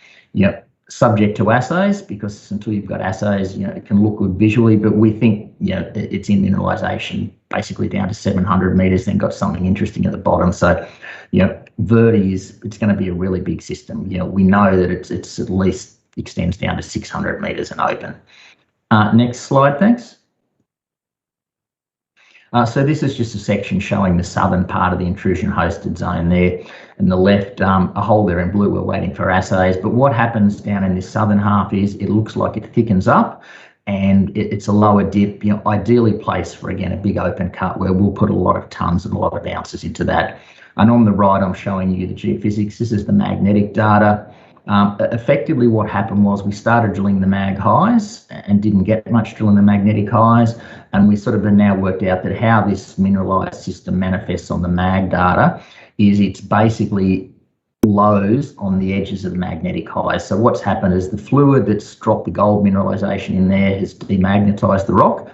Speaker 3: Subject to assays, because until you've got assays, it can look good visually, but we think, it's in mineralisation basically down to 700 metres, then got something interesting at the bottom. So, Verde it's going to be a really big system. We know that it's at least extends down to 600 metres and open. Next slide, thanks. So this is just a section showing the southern part of the intrusion-hosted zone there. And the left, a hole there in blue, we're waiting for assays. But what happens down in this southern half is it looks like it thickens up and it's a lower dip, ideally placed for, again, a big open cut where we'll put a lot of tonnes and a lot of ounces into that. And on the right, I'm showing you the geophysics. This is the magnetic data. Effectively what happened was we started drilling the mag highs and didn't get much drilling the magnetic highs, and we sort of have now worked out that how this mineralised system manifests on the mag data is it's basically lows on the edges of the magnetic highs. So what's happened is the fluid that's dropped the gold mineralisation in there has demagnetised the rock,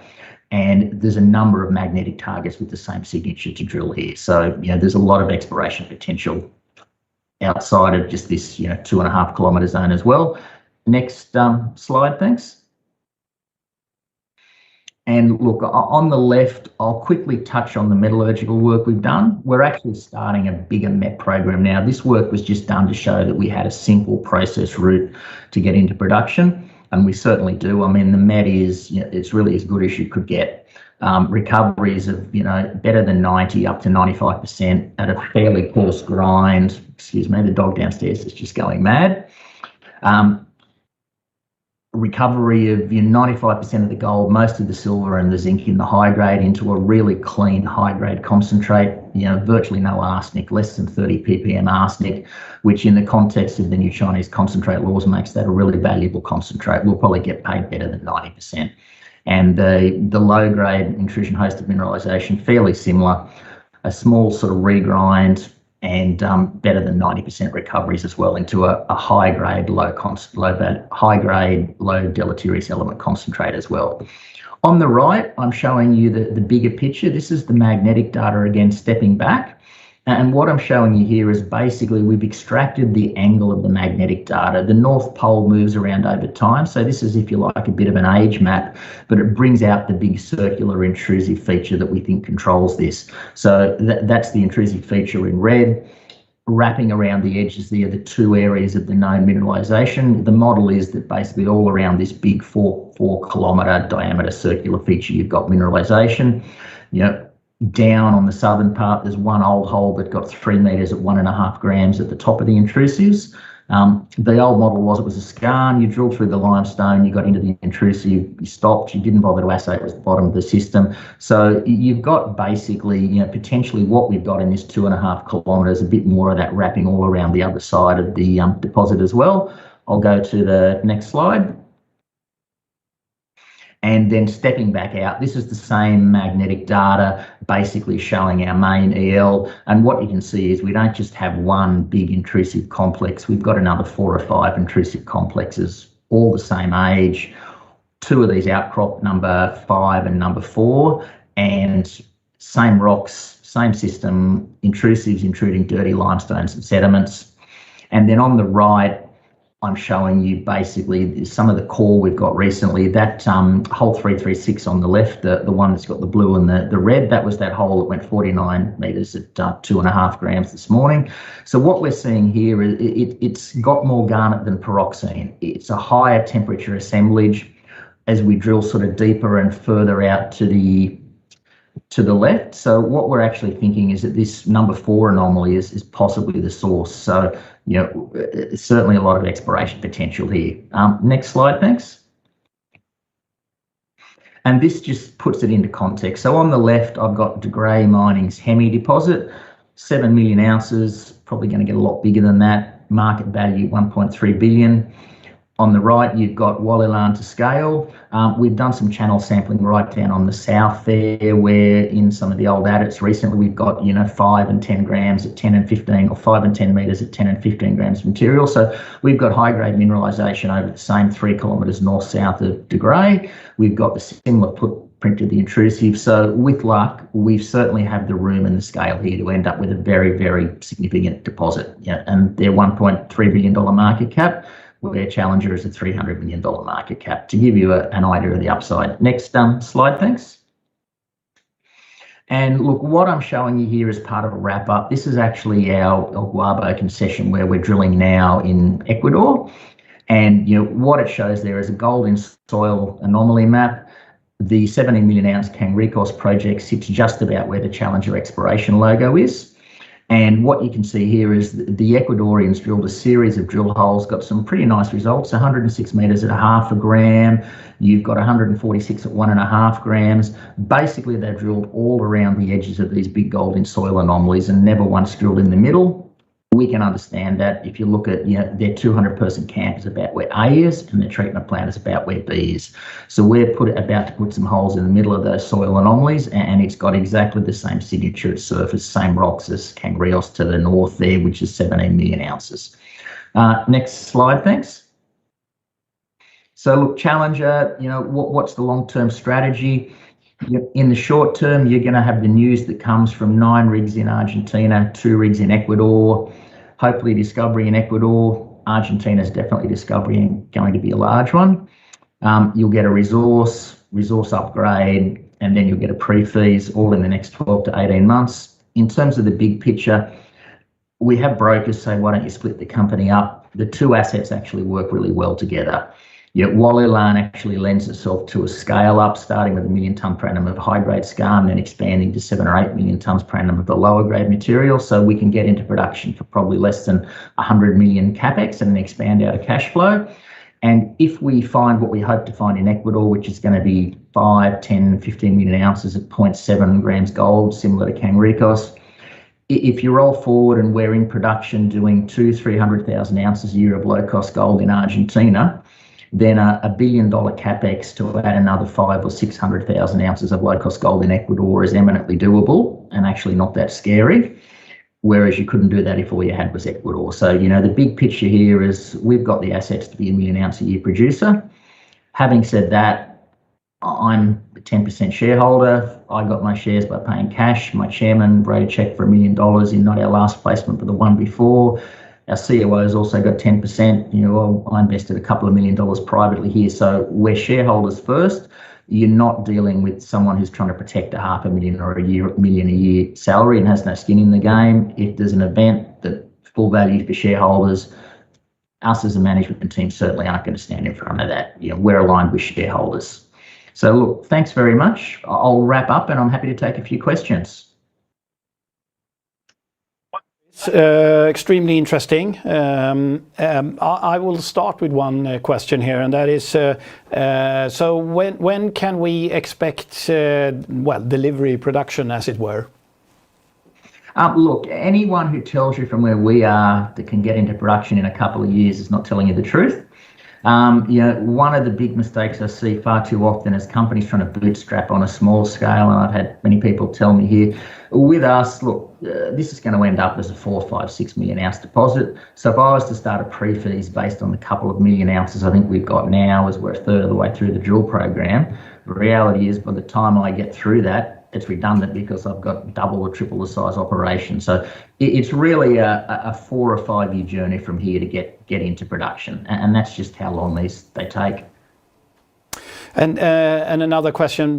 Speaker 3: and there's a number of magnetic targets with the same signature to drill here. So there's a lot of exploration potential outside of just this 2.5 kilometre zone as well. Next slide, thanks. And look, on the left, I'll quickly touch on the metallurgical work we've done. We're actually starting a bigger MET program now. This work was just done to show that we had a simple process route to get into production, and we certainly do. I mean, the MET is, it's really as good as you could get. Recoveries of, better than 90 up to 95% at a fairly coarse grind. Excuse me, the dog downstairs is just going mad. Recovery of 95% of the gold, most of the silver and the zinc in the high grade into a really clean high grade concentrate, virtually no arsenic, less than 30 ppm arsenic, which in the context of the new Chinese concentrate laws makes that a really valuable concentrate. We'll probably get paid better than 90%. And the low grade intrusion hosted mineralisation, fairly similar, a small sort of regrind and better than 90% recoveries as well into a high grade, low deleterious element concentrate as well. On the right, I'm showing you the bigger picture. This is the magnetic data again, stepping back. And what I'm showing you here is basically we've extracted the angle of the magnetic data. The North Pole moves around over time. So this is, if you like, a bit of an age map, but it brings out the big circular intrusive feature that we think controls this. So that's the intrusive feature in red. Wrapping around the edges there are the two areas of the known mineralization. The model is that basically all around this big 4 kilometre diameter circular feature, you've got mineralization. Down on the southern part, there's one old hole that got 3 meters at 1.5 grams at the top of the intrusives. The old model was it was a skarn. You drilled through the limestone, you got into the intrusive, you stopped, you didn't bother to assay it was the bottom of the system. So you've got basically, potentially what we've got in this 2.5 kilometres, a bit more of that wrapping all around the other side of the deposit as well. I'll go to the next slide. And then stepping back out, this is the same magnetic data basically showing our main EL. And what you can see is we don't just have one big intrusive complex. We've got another 4 or 5 intrusive complexes, all the same age. 2 of these outcrop, number 5 and number 4, and same rocks, same system, intrusives intruding dirty limestones and sediments. And then on the right, I'm showing you basically some of the core we've got recently. That hole 336 on the left, the one that's got the blue and the red, that was that hole that went 49 meters at 2.5 grams this morning. So what we're seeing here is it's got more garnet than pyroxene. It's a higher temperature assemblage as we drill sort of deeper and further out to the left. So what we're actually thinking is that this number 4 anomaly is possibly the source. So, certainly a lot of exploration potential here. Next slide, thanks. And this just puts it into context. So on the left, I've got De Grey Mining's Hemi deposit, 7 million ounces, probably going to get a lot bigger than that. Market value, 1.3 billion. On the right, you've got Wallilan to scale. We've done some channel sampling right down on the south there, where in some of the old adits recently, we've got, 5 and 10 grams at 10 and 15, or 5 and 10 meters at 10 and 15 grams of material. So we've got high grade mineralization over the same 3 kilometers north-south of De Grey. We've got the similar footprint to the intrusive. So with luck, we certainly have the room and the scale here to end up with a very, very significant deposit. And they're $1.3 billion market cap, where Challenger is a $300 million market cap, to give you an idea of the upside. Next slide, thanks. And look, what I'm showing you here is part of a wrap up. This is actually our Guabo Concession, where we're drilling now in Ecuador. And what it shows there is a gold in soil anomaly map. The 17 million ounce Cangricos project sits just about where the Challenger exploration logo is. And what you can see here is the Ecuadorians drilled a series of drill holes, got some pretty nice results, 106 meters at 0.5 gram. You've got 146 at 1.5 grams. Basically, they've drilled all around the edges of these big gold in soil anomalies and never once drilled in the middle. We can understand that. If you look at, their 200-person camp is about where A is, and their treatment plant is about where B is. So we're about to put some holes in the middle of those soil anomalies, and it's got exactly the same signature at surface, same rocks as Cangricos to the north there, which is 17 million ounces. Next slide, thanks. So look, Challenger, what's the long-term strategy? In the short term, you're going to have the news that comes from 9 rigs in Argentina, 2 rigs in Ecuador, hopefully discovery in Ecuador. Argentina's definitely discovery and going to be a large one. You'll get a resource upgrade, and then you'll get a pre-feas all in the next 12 to 18 months. In terms of the big picture, we have brokers say, why don't you split the company up? The 2 assets actually work really well together. Wallilan actually lends itself to a scale up, starting with 1 million tonne per annum of high grade skarn, and then expanding to 7 or 8 million tonnes per annum of the lower grade material. So we can get into production for probably less than 100 million capex and then expand out of cash flow. And if we find what we hope to find in Ecuador, which is going to be 5, 10, 15 million ounces at 0.7 grams gold, similar to Cangricos, if you roll forward and we're in production doing 200,000-300,000 ounces a year of low cost gold in Argentina, then a $1 billion capex to add another 500,000 or 600,000 ounces of low-cost gold in Ecuador is eminently doable and actually not that scary, whereas you couldn't do that if all you had was Ecuador. So, the big picture here is we've got the assets to be a 1 million ounce a year producer. Having said that, I'm a 10% shareholder. I got my shares by paying cash. My chairman wrote a check for $1 million in not our last placement, but the one before. Our COO's also got 10%. I invested a couple of $1 million privately here. So we're shareholders first. You're not dealing with someone who's trying to protect a $500,000 or $1 million a year salary and has no skin in the game. If there's an event that full value for shareholders, us as a management team certainly aren't going to stand in front of that. We're aligned with shareholders. So look, thanks very much. I'll wrap up and I'm happy to take a few questions.
Speaker 1: It's extremely interesting. I will start with one question here, and that is, so when can we expect, delivery production, as it were?
Speaker 3: Look, anyone who tells you from where we are that can get into production in a couple of years is not telling you the truth. One of the big mistakes I see far too often is companies trying to bootstrap on a small scale, and I've had many people tell me here, with us, look, this is going to end up as a 4, 5, 6 million ounce deposit. So if I was to start a pre-feas based on the couple of million ounces I think we've got now, as we're a third of the way through the drill program, the reality is by the time I get through that, it's redundant because I've got double or triple the size operation. So it's really a 4 or 5 year journey from here to get into production, and that's just how long they take.
Speaker 1: And another question,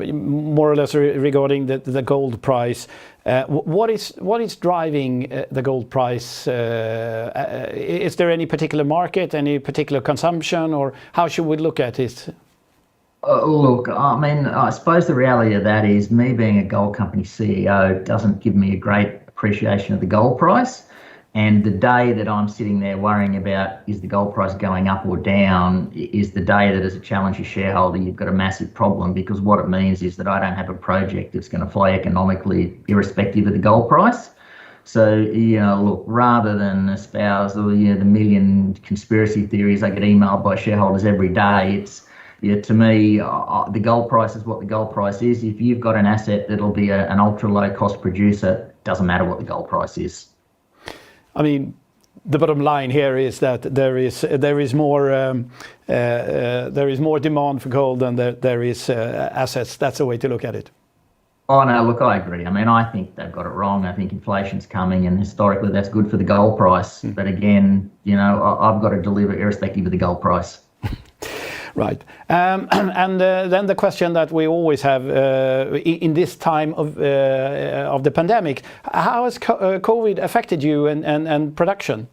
Speaker 1: more or less regarding the gold price. What is driving the gold price? Is there any particular market, any particular consumption, or how should we look at it?
Speaker 3: Look, I mean, I suppose the reality of that is me being a gold company CEO doesn't give me a great appreciation of the gold price. And the day that I'm sitting there worrying about is the gold price going up or down is the day that as a Challenger shareholder, you've got a massive problem, because what it means is that I don't have a project that's going to fly economically irrespective of the gold price. So, look, rather than espouse the million conspiracy theories I get emailed by shareholders every day, to me, the gold price is what the gold price is. If you've got an asset that'll be an ultra low cost producer, doesn't matter what the gold price is.
Speaker 1: I mean, the bottom line here is that there is more demand for gold than there is assets. That's the way to look at it.
Speaker 3: Oh no, look, I agree. I mean, I think they've got it wrong. I think inflation's coming, and historically that's good for the gold price. But again, I've got to deliver irrespective of the gold price.
Speaker 1: Right. And then the question that we always have in this time of the pandemic, how has COVID affected you and production?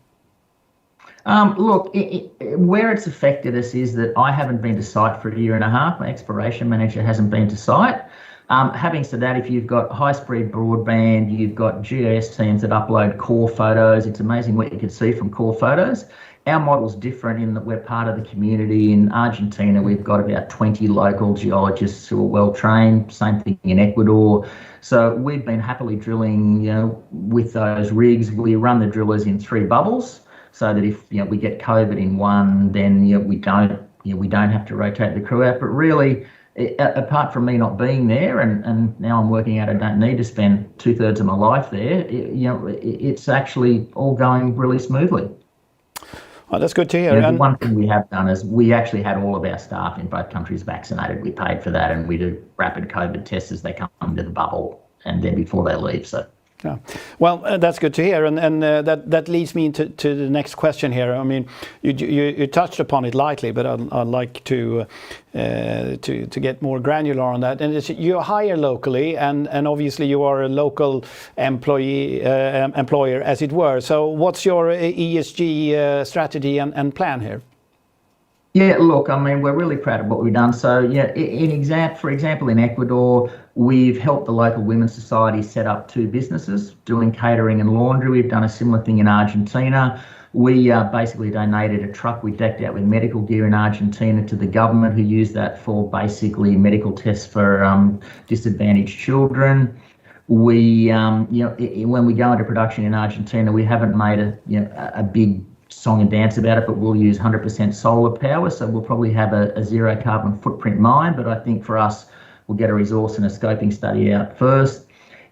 Speaker 3: Look, where it's affected us is that I haven't been to site for a year and a half. My exploration manager hasn't been to site. Having said that, if you've got high-speed broadband, you've got GIS teams that upload core photos. It's amazing what you can see from core photos. Our model's different in that we're part of the community. In Argentina, we've got about 20 local geologists who are well trained. Same thing in Ecuador. So we've been happily drilling, with those rigs. We run the drillers in 3 bubbles, so that if we get COVID in one, then we don't have to rotate the crew out. But really, apart from me not being there, and now I'm working out I don't need to spend 2/3 of my life there, it's actually all going really smoothly.
Speaker 1: Oh, that's good to hear.
Speaker 3: The one thing we have done is we actually had all of our staff in both countries vaccinated. We paid for that, and we do rapid COVID tests as they come into the bubble and then before they leave. So.
Speaker 1: Yeah. Well, that's good to hear, and that leads me to the next question here. I mean, you touched upon it lightly, but I'd like to get more granular on that. And you hire locally, and obviously you are a local employer, as it were. So, what's your ESG strategy and plan here?
Speaker 3: Yeah, look, I mean, we're really proud of what we've done. So, for example, in Ecuador, we've helped the local women's society set up 2 businesses doing catering and laundry. We've done a similar thing in Argentina. We basically donated a truck we decked out with medical gear in Argentina to the government, who used that for basically medical tests for disadvantaged children. We, when we go into production in Argentina, we haven't made a big song and dance about it, but we'll use 100% solar power, so we'll probably have a zero carbon footprint mine. But I think for us, we'll get a resource and a scoping study out first.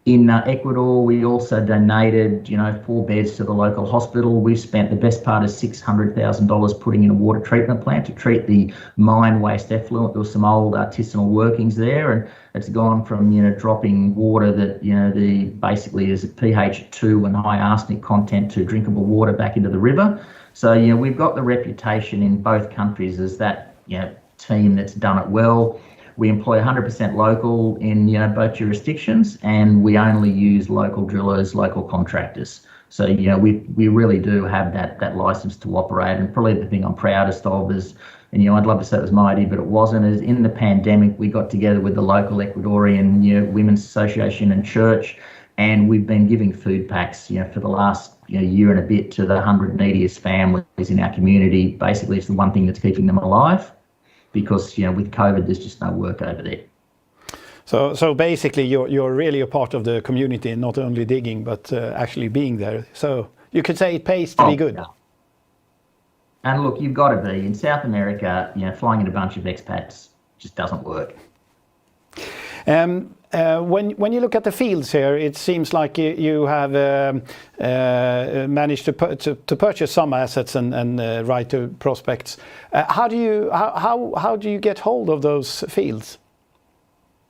Speaker 3: In Ecuador, we also donated, 4 beds to the local hospital. We've spent the best part of $600,000 putting in a water treatment plant to treat the mine waste effluent. There was some old artisanal workings there, and it's gone from, dropping water that, basically is a pH 2 and high arsenic content to drinkable water back into the river. So, we've got the reputation in both countries as that, team that's done it well. We employ 100% local in both jurisdictions, and we only use local drillers, local contractors. So we really do have that license to operate. And probably the thing I'm proudest of is, and I'd love to say it was my idea, but it wasn't, is in the pandemic we got together with the local Ecuadorian Women's Association and church, and we've been giving food packs for the last year and a bit to the 100 neediest families in our community. Basically, it's the one thing that's keeping them alive, because with COVID there's just no work over there.
Speaker 1: So basically you're really a part of the community, and not only digging but actually being there. So you could say it pays to be good. Yeah.
Speaker 3: And look, you've got to be in South America. Flying in a bunch of expats just doesn't work.
Speaker 1: When you look at the fields here, it seems like you have managed to purchase some assets and right to prospects. How do you get hold of those fields?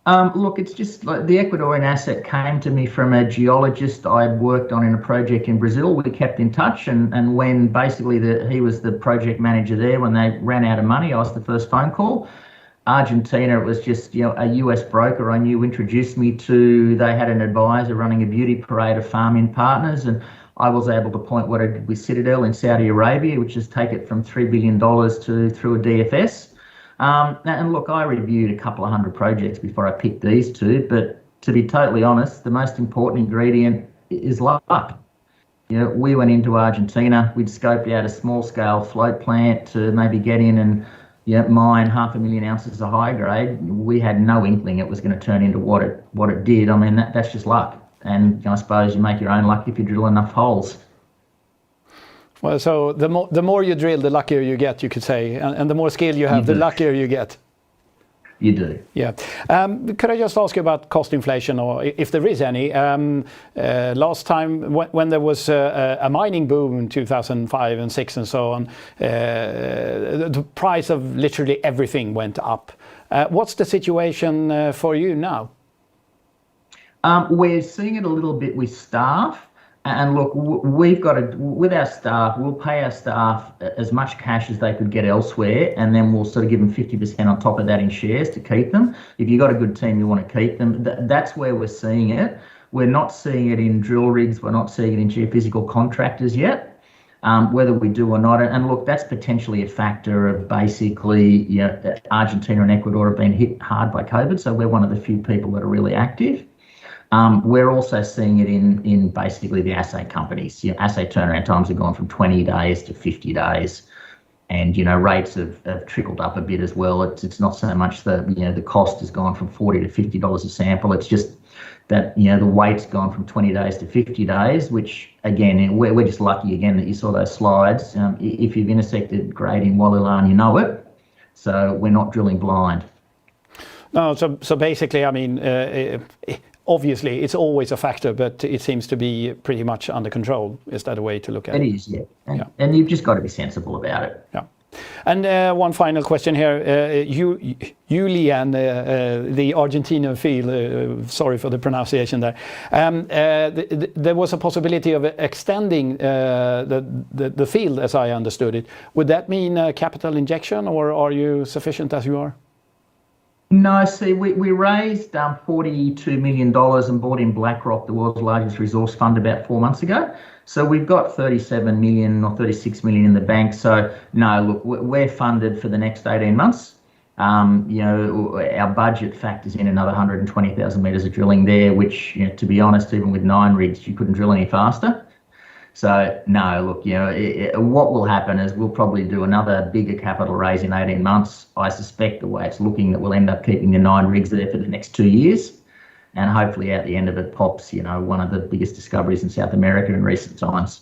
Speaker 3: Look, it's just like the Ecuadorian asset came to me from a geologist I'd worked on in a project in Brazil. We kept in touch, and when basically he was the project manager there, when they ran out of money, I was the first phone call. Argentina, it was just a US broker I knew introduced me to. They had an advisor running a beauty parade of farming partners, and I was able to point what I did with Citadel in Saudi Arabia, which is take it from $3 billion through a DFS. And look, I reviewed a couple of hundred projects before I picked these two, but to be totally honest, the most important ingredient is luck. We went into Argentina, we'd scoped out a small scale float plant to maybe get in and mine 500,000 ounces of high grade. We had no inkling it was going to turn into what it did. I mean, that's just luck. And I suppose you make your own luck if you drill enough holes.
Speaker 1: Well, so the more you drill, the luckier you get, you could say, and the more skill you have, the luckier you get.
Speaker 3: You do.
Speaker 1: Yeah. Could I just ask you about cost inflation, or if there is any? Last time when there was a mining boom in 2005 and 6 and so on, the price of literally everything went up. What's the situation for you now?
Speaker 3: We're seeing it a little bit with staff. And look, we've got to, with our staff, we'll pay our staff as much cash as they could get elsewhere, and then we'll sort of give them 50% on top of that in shares to keep them. If you've got a good team, you want to keep them. That's where we're seeing it. We're not seeing it in drill rigs. We're not seeing it in geophysical contractors yet, whether we do or not. And look, that's potentially a factor of basically, Argentina and Ecuador have been hit hard by COVID, so we're one of the few people that are really active. We're also seeing it in basically the assay companies. Assay turnaround times have gone from 20 days to 50 days, and rates have trickled up a bit as well. It's not so much the cost has gone from $40 to $50 a sample. It's just that the weight's gone from 20 days to 50 days, which again we're just lucky again that you saw those slides. If you've intersected grade in Walilan, you know it. So we're not drilling blind.
Speaker 1: No, so basically, I mean. Obviously, it's always a factor, but it seems to be pretty much under control. Is that a way to look at it?
Speaker 3: It is, yeah. And you've just got to be sensible about it.
Speaker 1: Yeah. And one final question here. Julian, the Argentinian field, sorry for the pronunciation there. There was a possibility of extending the field, as I understood it. Would that mean a capital injection, or are you sufficient as you are?
Speaker 3: No, see, we raised $42 million and bought in BlackRock, the world's largest resource fund, about 4 months ago. So we've got 37 million or 36 million in the bank. So no, look, we're funded for the next 18 months. Our budget factors in another 120,000 metres of drilling there, which, to be honest, even with 9 rigs, you couldn't drill any faster. So no, look, what will happen is we'll probably do another bigger capital raise in 18 months. I suspect the way it's looking that we'll end up keeping the 9 rigs there for the next 2 years. And hopefully at the end of it pops, one of the biggest discoveries in South America in recent times.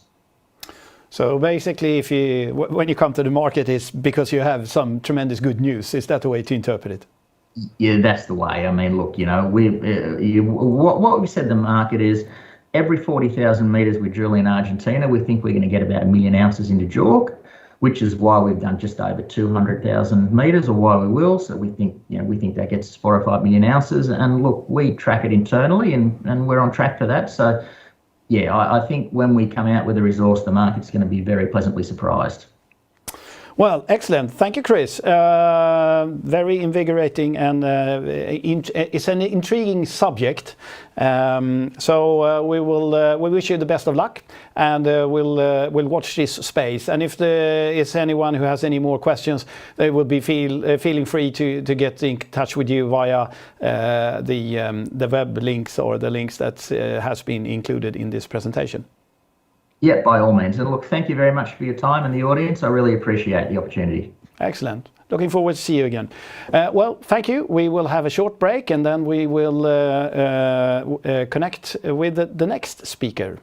Speaker 1: So basically, when you come to the market, it's because you have some tremendous good news. Is that the way to interpret it?
Speaker 3: Yeah, that's the way. I mean, look, what we said the market is every 40,000 meters we drill in Argentina, we think we're going to get about 1,000,000 ounces into JORC, which is why we've done just over 200,000 meters, or why we will. So we think that gets us 4 or 5 million ounces. And look, we track it internally, and we're on track for that. So yeah, I think when we come out with a resource, the market's going to be very pleasantly surprised.
Speaker 1: Well, excellent. Thank you, Chris. Very invigorating, and it's an intriguing subject. We wish you the best of luck, and we'll watch this space. And if there is anyone who has any more questions, they will be feeling free to get in touch with you via the web links or the links that has been included in this presentation.
Speaker 3: Yeah, by all means. And look, thank you very much for your time and the audience. I really appreciate the opportunity.
Speaker 1: Excellent. Looking forward to see you again. Well, thank you. We will have a short break, and then we will connect with the next speaker.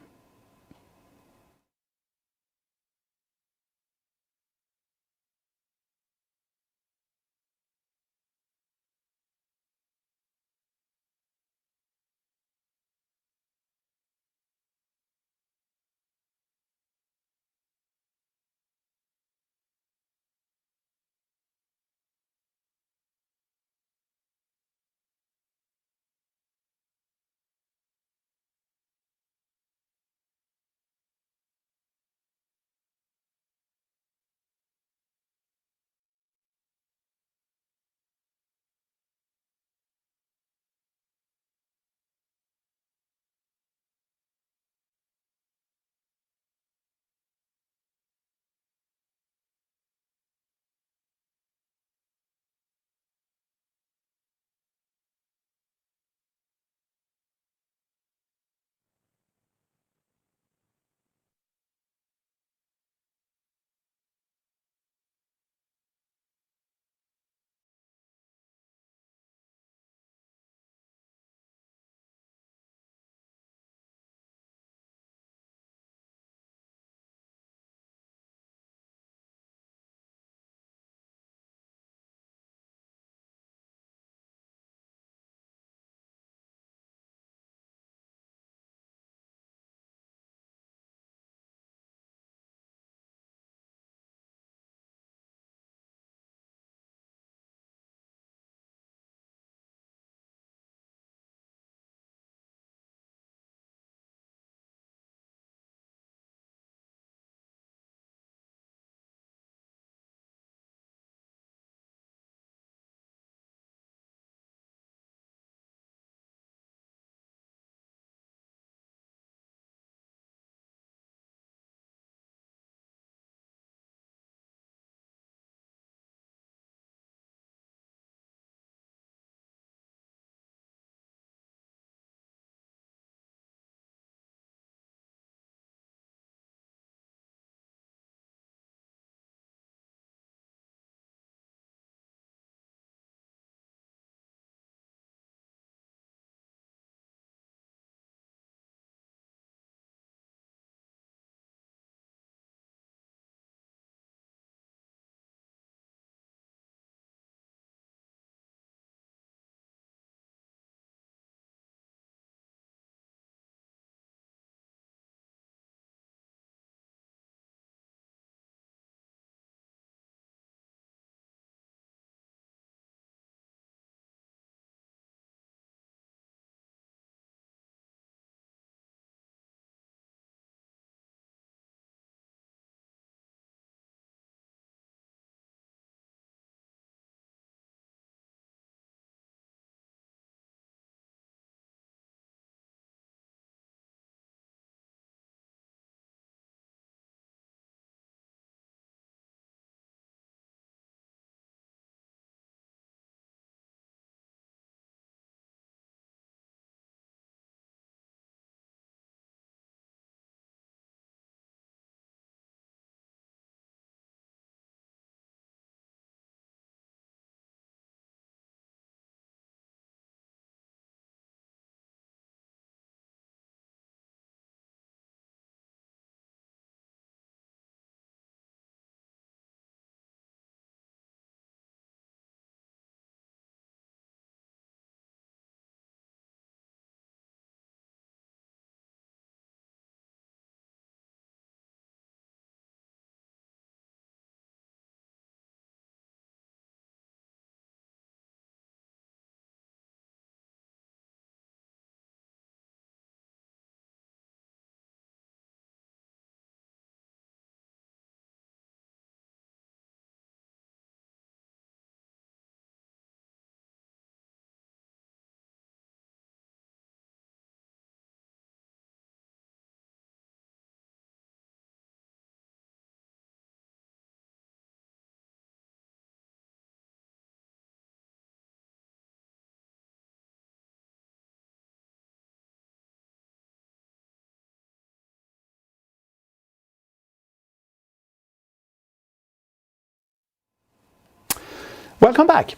Speaker 1: Welcome back.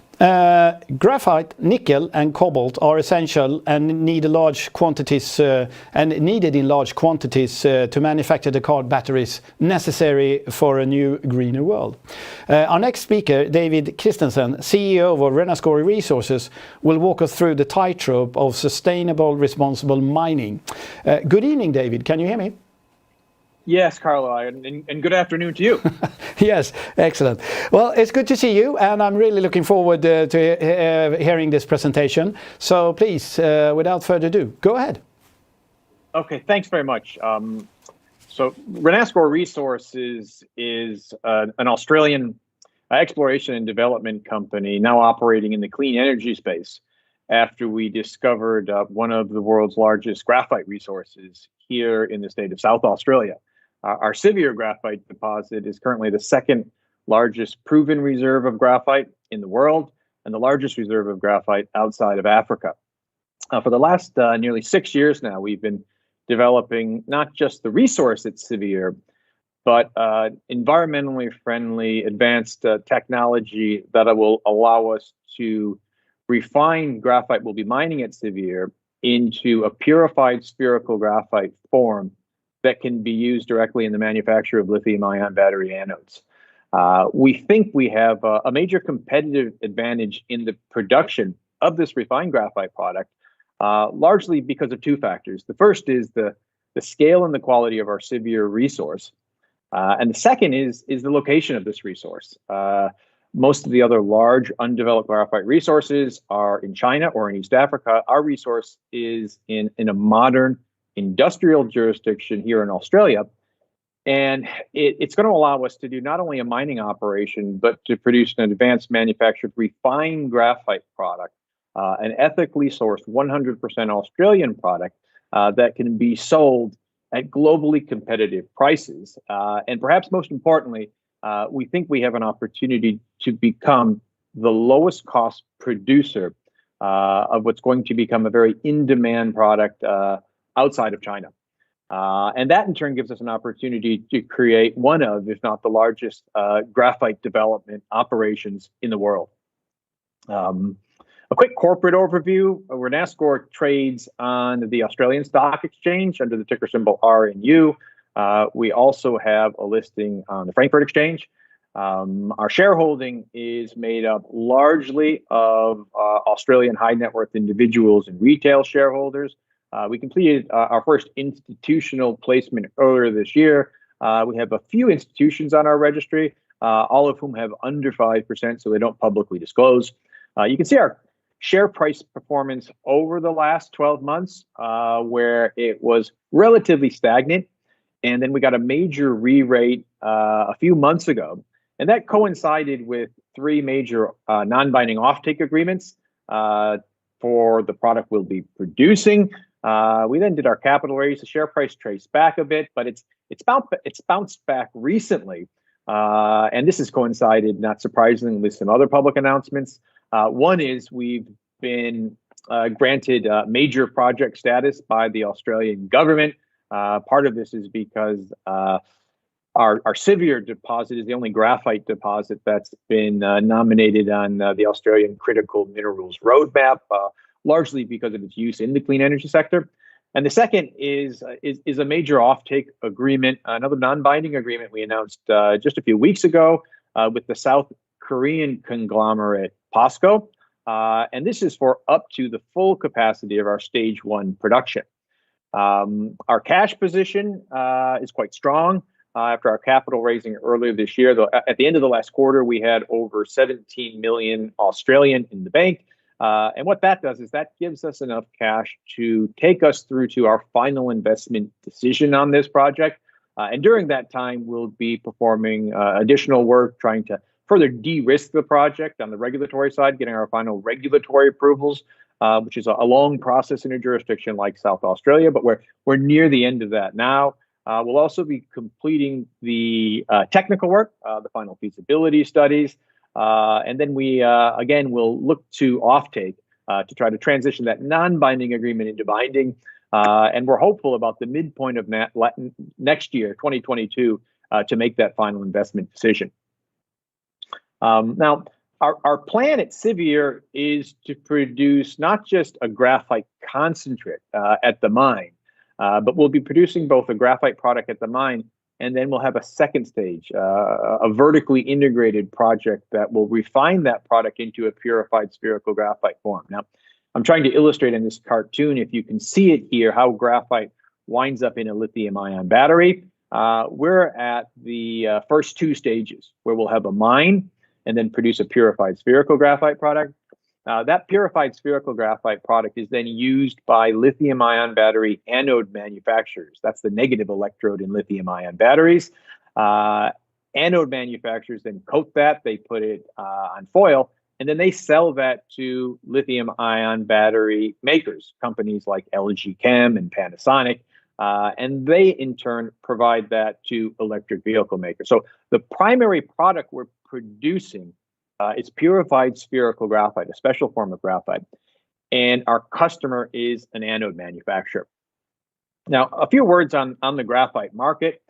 Speaker 1: Graphite, nickel, and cobalt are essential and needed in large quantities to manufacture the car batteries necessary for a new, greener world. Our next speaker, David Christensen, CEO of Nascor Resources, will walk us through the tightrope of sustainable, responsible mining. Good evening, David. Can you hear me?
Speaker 4: Yes, Carlo, and good afternoon to you.
Speaker 1: Yes, excellent. Well, it's good to see you, and I'm really looking forward to hearing this presentation. So please, without further ado, go ahead.
Speaker 4: Okay, thanks very much. So Nascor Resources is an Australian exploration and development company now operating in the clean energy space after we discovered one of the world's largest graphite resources here in the state of South Australia. Our Sevier graphite deposit is currently the second largest proven reserve of graphite in the world and the largest reserve of graphite outside of Africa. For the last nearly 6 years now, we've been developing not just the resource at Sevier, but environmentally friendly advanced technology that will allow us to refine graphite we'll be mining at Sevier into a purified spherical graphite form that can be used directly in the manufacture of lithium-ion battery anodes. We think we have a major competitive advantage in the production of this refined graphite product, largely because of two factors. The first is the scale and the quality of our Sevier resource, and the second is the location of this resource. Most of the other large undeveloped graphite resources are in China or in East Africa. Our resource is in a modern industrial jurisdiction here in Australia, and it's going to allow us to do not only a mining operation, but to produce an advanced manufactured refined graphite product, an ethically sourced 100% Australian product that can be sold at globally competitive prices. And perhaps most importantly, we think we have an opportunity to become the lowest cost producer of what's going to become a very in-demand product outside of China. And that in turn gives us an opportunity to create one of, if not the largest, graphite development operations in the world. A quick corporate overview, where Nascor trades on the Australian Stock Exchange under the ticker symbol RNU. We also have a listing on the Frankfurt Exchange. Our shareholding is made up largely of Australian high net worth individuals and retail shareholders. We completed our first institutional placement earlier this year. We have a few institutions on our registry, all of whom have under 5%, so they don't publicly disclose. You can see our share price performance over the last 12 months, where it was relatively stagnant. And then we got a major re-rate a few months ago. And that coincided with three major non-binding offtake agreements for the product we'll be producing. We then did our capital raise. The share price traced back a bit, but it's bounced back recently. And this has coincided, not surprisingly, with some other public announcements. One is we've been granted major project status by the Australian government. Part of this is because our Sevier deposit is the only graphite deposit that's been nominated on the Australian Critical Minerals Roadmap, largely because of its use in the clean energy sector. And the second is a major offtake agreement, another non-binding agreement we announced just a few weeks ago with the South Korean conglomerate POSCO. And this is for up to the full capacity of our stage 1 production. Our cash position is quite strong after our capital raising earlier this year. Though at the end of the last quarter, we had over 17 million Australian in the bank. And what that does is that gives us enough cash to take us through to our final investment decision on this project. And during that time, we'll be performing additional work, trying to further de-risk the project on the regulatory side, getting our final regulatory approvals, which is a long process in a jurisdiction like South Australia, but we're near the end of that now. We'll also be completing the technical work, the final feasibility studies, and then we, again, will look to offtake to try to transition that non-binding agreement into binding. And we're hopeful about the midpoint of next year, 2022, to make that final investment decision. Now, our plan at Sivier is to produce not just a graphite concentrate at the mine, but we'll be producing both a graphite product at the mine, and then we'll have a second stage, a vertically integrated project that will refine that product into a purified spherical graphite form. Now, I'm trying to illustrate in this cartoon, if you can see it here, how graphite winds up in a lithium-ion battery. We're at the first two stages, where we'll have a mine and then produce a purified spherical graphite product. That purified spherical graphite product is then used by lithium-ion battery anode manufacturers. That's the negative electrode in lithium-ion batteries. Anode manufacturers then coat that, they put it on foil, and then they sell that to lithium-ion battery makers, companies like LG Chem and Panasonic, and they in turn provide that to electric vehicle makers. So the primary product we're producing is purified spherical graphite, a special form of graphite, and our customer is an anode manufacturer. Now, a few words on the graphite market.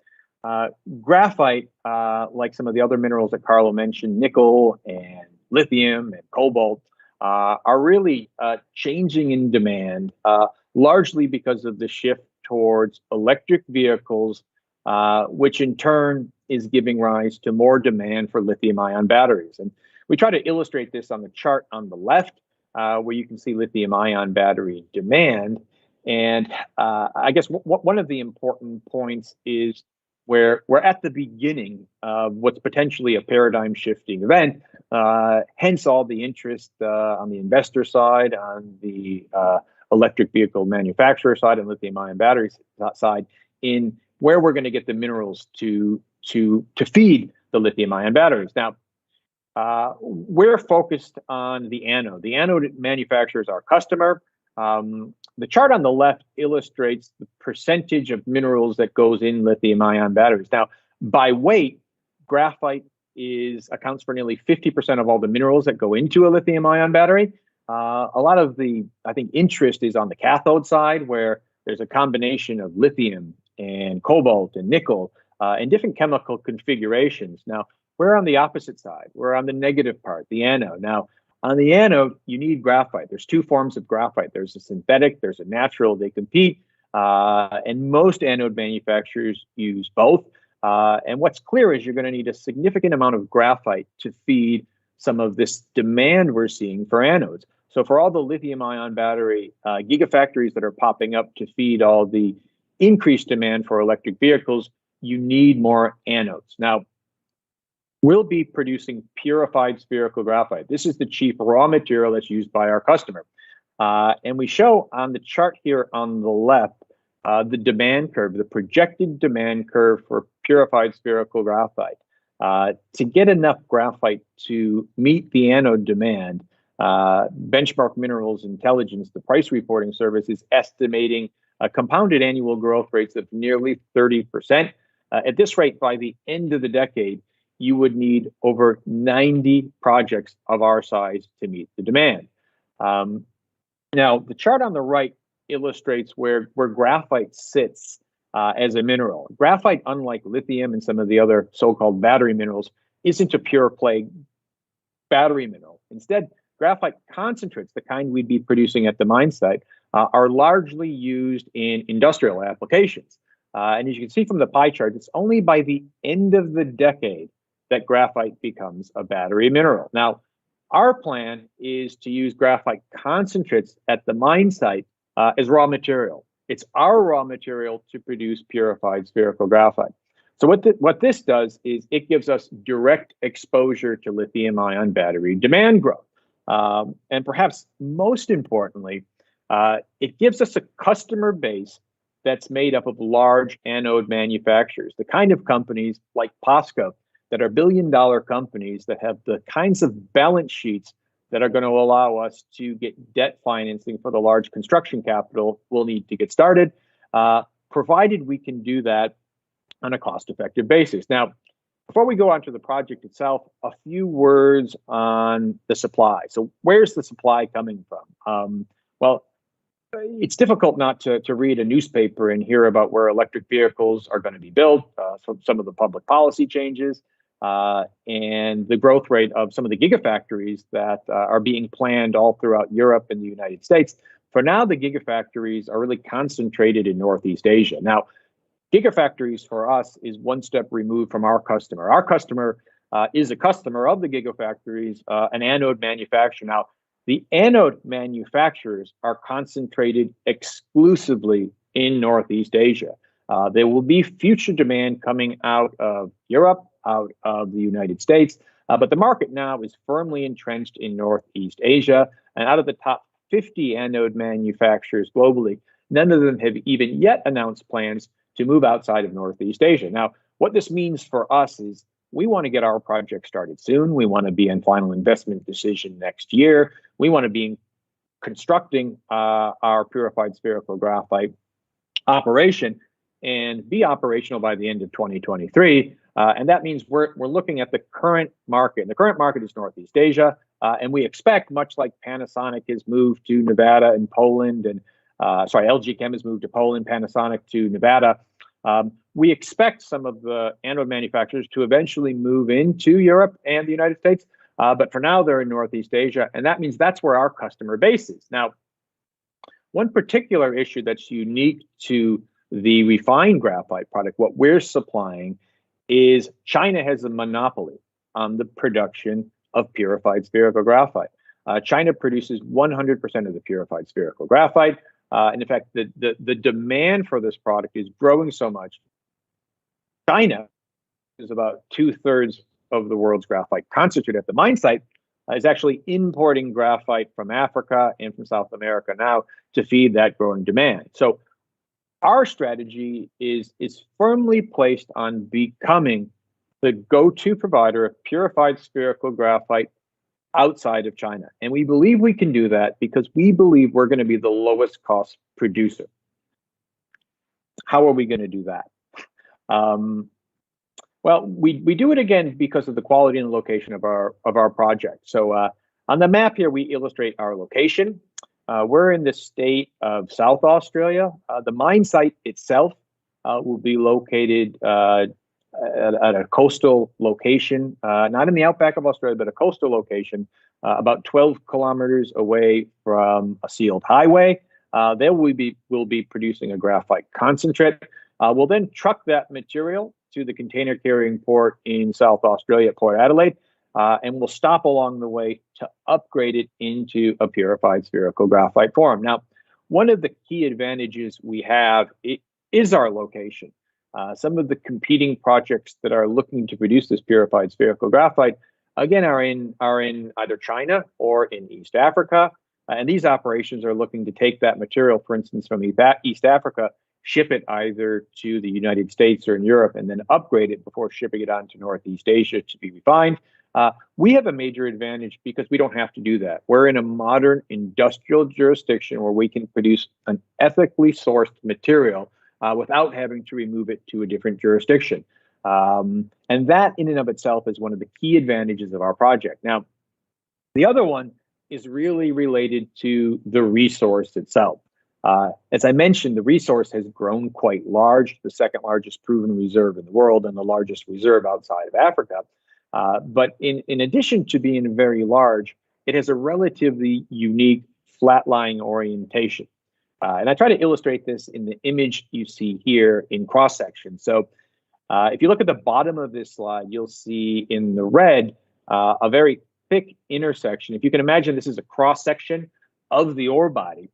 Speaker 4: Graphite, like some of the other minerals that Carlo mentioned, nickel and lithium and cobalt, are really changing in demand, largely because of the shift towards electric vehicles, which in turn is giving rise to more demand for lithium-ion batteries. And we try to illustrate this on the chart on the left, where you can see lithium-ion battery demand. And I guess one of the important points is where we're at the beginning of what's potentially a paradigm-shifting event, hence all the interest on the investor side, on the electric vehicle manufacturer side, and lithium-ion batteries side, in where we're going to get the minerals to feed the lithium-ion batteries. Now, we're focused on the anode. The anode manufacturer is our customer. The chart on the left illustrates the percentage of minerals that goes in lithium-ion batteries. Now, by weight, graphite accounts for nearly 50% of all the minerals that go into a lithium-ion battery. A lot of the, I think, interest is on the cathode side, where there's a combination of lithium and cobalt and nickel and different chemical configurations. Now, we're on the opposite side. We're on the negative part, the anode. Now, on the anode, you need graphite. There's two forms of graphite. There's a synthetic, there's a natural. They compete, and most anode manufacturers use both. And what's clear is you're going to need a significant amount of graphite to feed some of this demand we're seeing for anodes. So for all the lithium-ion battery gigafactories that are popping up to feed all the increased demand for electric vehicles, you need more anodes. Now, we'll be producing purified spherical graphite. This is the chief raw material that's used by our customer. And we show on the chart here on the left the demand curve, the projected demand curve for purified spherical graphite. To get enough graphite to meet the anode demand, Benchmark Minerals Intelligence, the price reporting service, is estimating compounded annual growth rates of nearly 30%. At this rate, by the end of the decade, you would need over 90 projects of our size to meet the demand. Now, the chart on the right illustrates where graphite sits as a mineral. Graphite, unlike lithium and some of the other so-called battery minerals, isn't a pure play battery mineral. Instead, graphite concentrates, the kind we'd be producing at the mine site, are largely used in industrial applications. And as you can see from the pie chart, it's only by the end of the decade that graphite becomes a battery mineral. Now, our plan is to use graphite concentrates at the mine site as raw material. It's our raw material to produce purified spherical graphite. So what this does is it gives us direct exposure to lithium-ion battery demand growth. And perhaps most importantly, it gives us a customer base that's made up of large anode manufacturers, the kind of companies like POSCO that are billion-dollar companies that have the kinds of balance sheets that are going to allow us to get debt financing for the large construction capital we'll need to get started, provided we can do that on a cost-effective basis. Now, before we go on to the project itself, a few words on the supply. So where's the supply coming from? Well, it's difficult not to read a newspaper and hear about where electric vehicles are going to be built, some of the public policy changes. and the growth rate of some of the gigafactories that are being planned all throughout Europe and the United States. For now, the gigafactories are really concentrated in Northeast Asia. Now, gigafactories for us is one step removed from our customer. Our customer is a customer of the gigafactories, an anode manufacturer. Now, the anode manufacturers are concentrated exclusively in Northeast Asia. There will be future demand coming out of Europe, out of the United States, but the market now is firmly entrenched in Northeast Asia. And out of the top 50 anode manufacturers globally, none of them have even yet announced plans to move outside of Northeast Asia. Now, what this means for us is we want to get our project started soon. We want to be in final investment decision next year. We want to be constructing our purified spherical graphite operation and be operational by the end of 2023. And that means we're looking at the current market. And the current market is Northeast Asia. And we expect, much like Panasonic has moved to Nevada and Poland, and LG Chem has moved to Poland, Panasonic to Nevada. We expect some of the anode manufacturers to eventually move into Europe and the United States. But for now, they're in Northeast Asia. And that means that's where our customer base is. Now, one particular issue that's unique to the refined graphite product, what we're supplying, is China has a monopoly on the production of purified spherical graphite. China produces 100% of the purified spherical graphite. And in fact, the demand for this product is growing so much. China is about 2/3 of the world's graphite concentrate at the mine site, is actually importing graphite from Africa and from South America now to feed that growing demand. So our strategy is firmly placed on becoming the go-to provider of purified spherical graphite outside of China. And we believe we can do that because we believe we're going to be the lowest cost producer. How are we going to do that? Well, we do it again because of the quality and the location of our project. So on the map here, we illustrate our location. We're in the state of South Australia. The mine site itself will be located at a coastal location, not in the outback of Australia, but a coastal location, about 12 kilometers away from a sealed highway. There we'll be producing a graphite concentrate. We'll then truck that material to the container carrying port in South Australia, Port Adelaide, and we'll stop along the way to upgrade it into a purified spherical graphite form. Now, one of the key advantages we have is our location. Some of the competing projects that are looking to produce this purified spherical graphite, again, are in either China or in East Africa. And these operations are looking to take that material, for instance, from East Africa, ship it either to the United States or in Europe, and then upgrade it before shipping it on to Northeast Asia to be refined. We have a major advantage because we don't have to do that. We're in a modern industrial jurisdiction where we can produce an ethically sourced material without having to remove it to a different jurisdiction. And that in and of itself is one of the key advantages of our project. Now, the other one is really related to the resource itself. As I mentioned, the resource has grown quite large, the second largest proven reserve in the world and the largest reserve outside of Africa. But in addition to being very large, it has a relatively unique flat-lying orientation. And I try to illustrate this in the image you see here in cross-section. So if you look at the bottom of this slide, you'll see in the red a very thick intersection. If you can imagine, this is a cross-section of the ore body.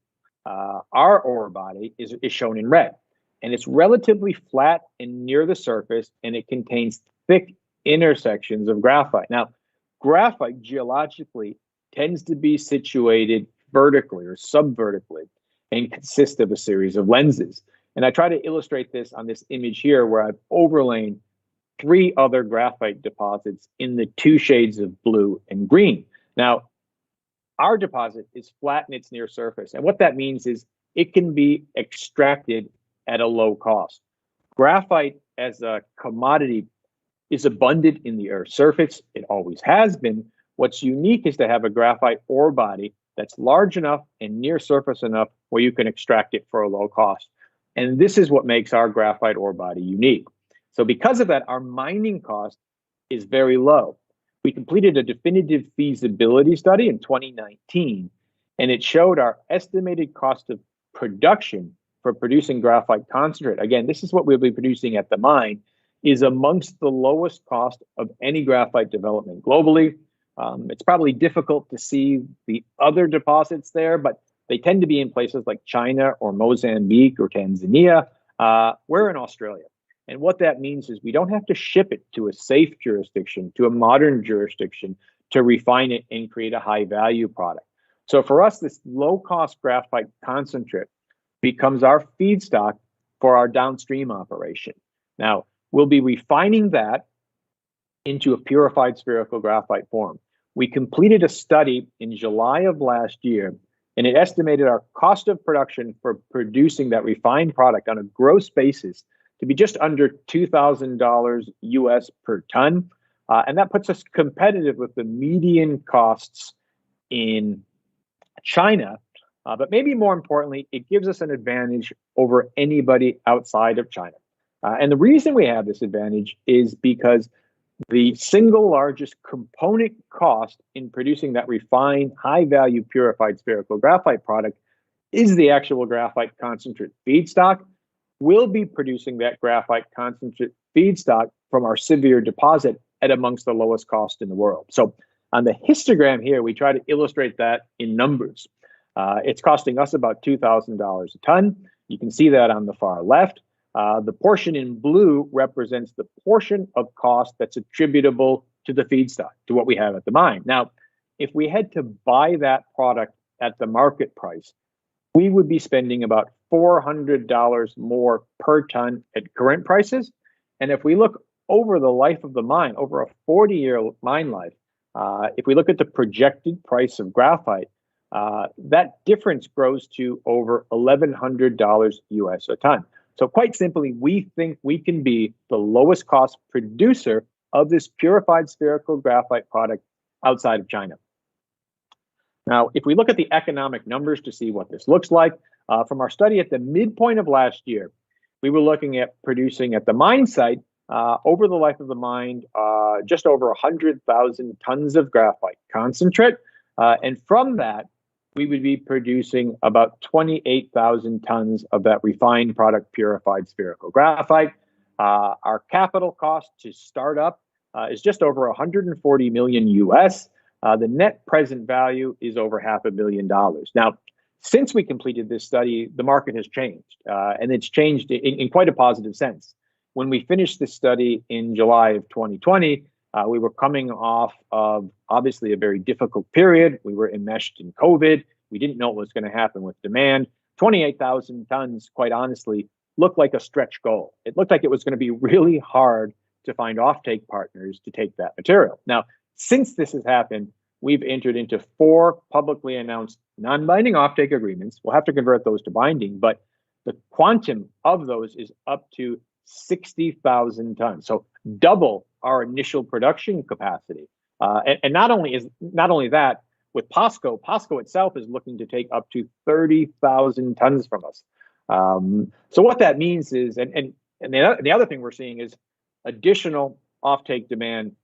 Speaker 4: Our ore body is shown in red, and it's relatively flat and near the surface, and it contains thick intersections of graphite. Now, graphite geologically tends to be situated vertically or subvertically and consists of a series of lenses. And I try to illustrate this on this image here where I've overlain 3 other graphite deposits in the 2 shades of blue and green. Now, our deposit is flat in its near surface. And what that means is it can be extracted at a low cost. Graphite as a commodity is abundant in the Earth's surface. It always has been. What's unique is to have a graphite ore body that's large enough and near surface enough where you can extract it for a low cost. And this is what makes our graphite ore body unique. So because of that, our mining cost is very low. We completed a definitive feasibility study in 2019, and it showed our estimated cost of production for producing graphite concentrate. Again, this is what we'll be producing at the mine, is amongst the lowest cost of any graphite development globally. It's probably difficult to see the other deposits there, but they tend to be in places like China or Mozambique or Tanzania. We're in Australia. And what that means is we don't have to ship it to a safe jurisdiction, to a modern jurisdiction, to refine it and create a high value product. So for us, this low cost graphite concentrate becomes our feedstock for our downstream operation. Now, we'll be refining that into a purified spherical graphite form. We completed a study in July of last year, and it estimated our cost of production for producing that refined product on a gross basis to be just under $2,000 US per ton. And that puts us competitive with the median costs in China. But maybe more importantly, it gives us an advantage over anybody outside of China. And the reason we have this advantage is because the single largest component cost in producing that refined, high-value purified spherical graphite product is the actual graphite concentrate feedstock. We'll be producing that graphite concentrate feedstock from our Sivir deposit at amongst the lowest cost in the world. So on the histogram here, we try to illustrate that in numbers. It's costing us about $2,000 a ton. You can see that on the far left. The portion in blue represents the portion of cost that's attributable to the feedstock, to what we have at the mine. Now, if we had to buy that product at the market price, we would be spending about $400 more per ton at current prices. And if we look over the life of the mine, over a 40-year mine life, if we look at the projected price of graphite, that difference grows to over $1,100 US a ton. So quite simply, we think we can be the lowest cost producer of this purified spherical graphite product outside of China. Now, if we look at the economic numbers to see what this looks like, from our study at the midpoint of last year, we were looking at producing at the mine site, over the life of the mine, just over 100,000 tons of graphite concentrate. And from that, we would be producing about 28,000 tons of that refined product, purified spherical graphite. Our capital cost to start up is just over 140 million US. The net present value is over $500 million. Now, since we completed this study, the market has changed, and it's changed in quite a positive sense. When we finished this study in July of 2020, we were coming off of obviously a very difficult period. We were enmeshed in COVID. We didn't know what was going to happen with demand. 28,000 tons, quite honestly, looked like a stretch goal. It looked like it was going to be really hard to find offtake partners to take that material. Now, since this has happened, we've entered into 4 publicly announced non-binding offtake agreements. We'll have to convert those to binding, but the quantum of those is up to 60,000 tons. So double our initial production capacity. And not only that, with POSCO itself is looking to take up to 30,000 tons from us. So what that means is, and the other thing we're seeing is additional offtake demand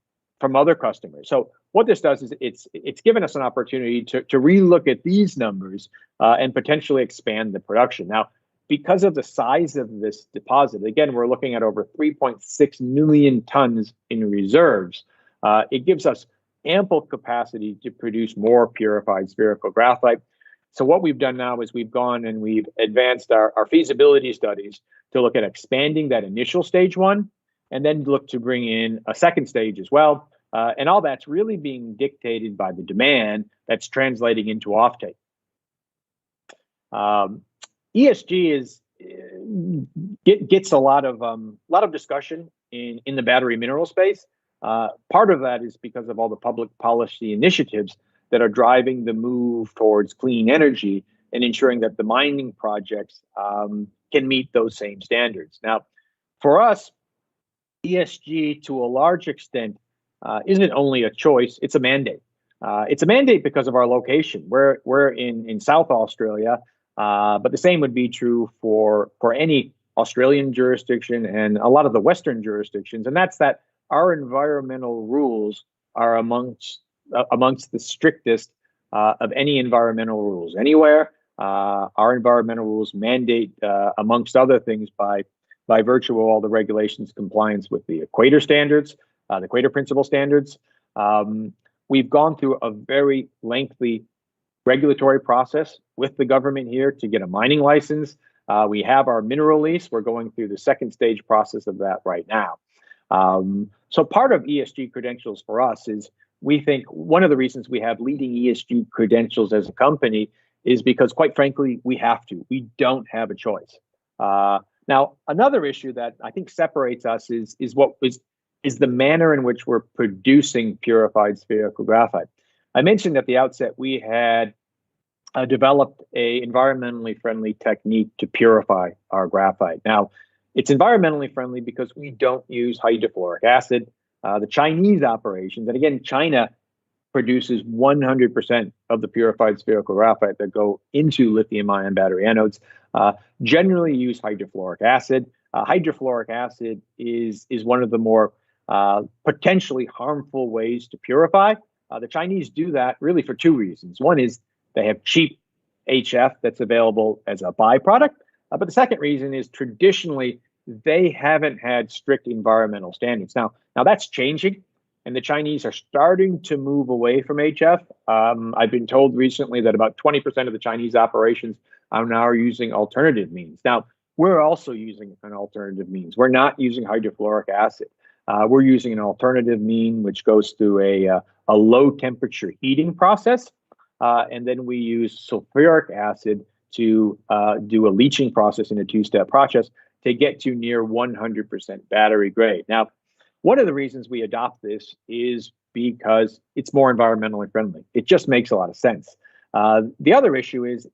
Speaker 4: from other customers. So what this does is it's given us an opportunity to relook at these numbers and potentially expand the production. Now, because of the size of this deposit, again, we're looking at over 3.6 million tons in reserves. It gives us ample capacity to produce more purified spherical graphite. So what we've done now is we've gone and we've advanced our feasibility studies to look at expanding that initial stage 1, and then look to bring in a second stage as well. And all that's really being dictated by the demand that's translating into offtake. ESG gets a lot of discussion in the battery mineral space. Part of that is because of all the public policy initiatives that are driving the move towards clean energy and ensuring that the mining projects can meet those same standards. Now, for us, ESG to a large extent isn't only a choice, it's a mandate. It's a mandate because of our location. We're in South Australia, but the same would be true for any Australian jurisdiction and a lot of the Western jurisdictions, and that's that our environmental rules are amongst the strictest of any environmental rules anywhere. Our environmental rules mandate, amongst other things, by virtue of all the regulations, compliance with the Equator standards, the Equator Principle standards. We've gone through a very lengthy regulatory process with the government here to get a mining license. We have our mineral lease. We're going through the second stage process of that right now. So part of ESG credentials for us is, we think one of the reasons we have leading ESG credentials as a company is because, quite frankly, we have to. We don't have a choice. Now, another issue that I think separates us is the manner in which we're producing purified spherical graphite. I mentioned at the outset we had developed a environmentally friendly technique to purify our graphite. Now, it's environmentally friendly because we don't use hydrofluoric acid. The Chinese operations, and again, China produces 100% of the purified spherical graphite that go into lithium-ion battery anodes, generally use hydrofluoric acid. Hydrofluoric acid is one of the more potentially harmful ways to purify. The Chinese do that really for two reasons. One is they have cheap HF that's available as a byproduct. But the second reason is, traditionally, they haven't had strict environmental standards. Now that's changing, and the Chinese are starting to move away from HF. I've been told recently that about 20% of the Chinese operations are now using alternative means. Now, we're also using an alternative means. We're not using hydrofluoric acid. We're using an alternative mean which goes through a low temperature heating process, and then we use sulfuric acid to do a leaching process in a two-step process to get to near 100% battery grade. Now, one of the reasons we adopt this is because it's more environmentally friendly. It just makes a lot of sense. The other issue is,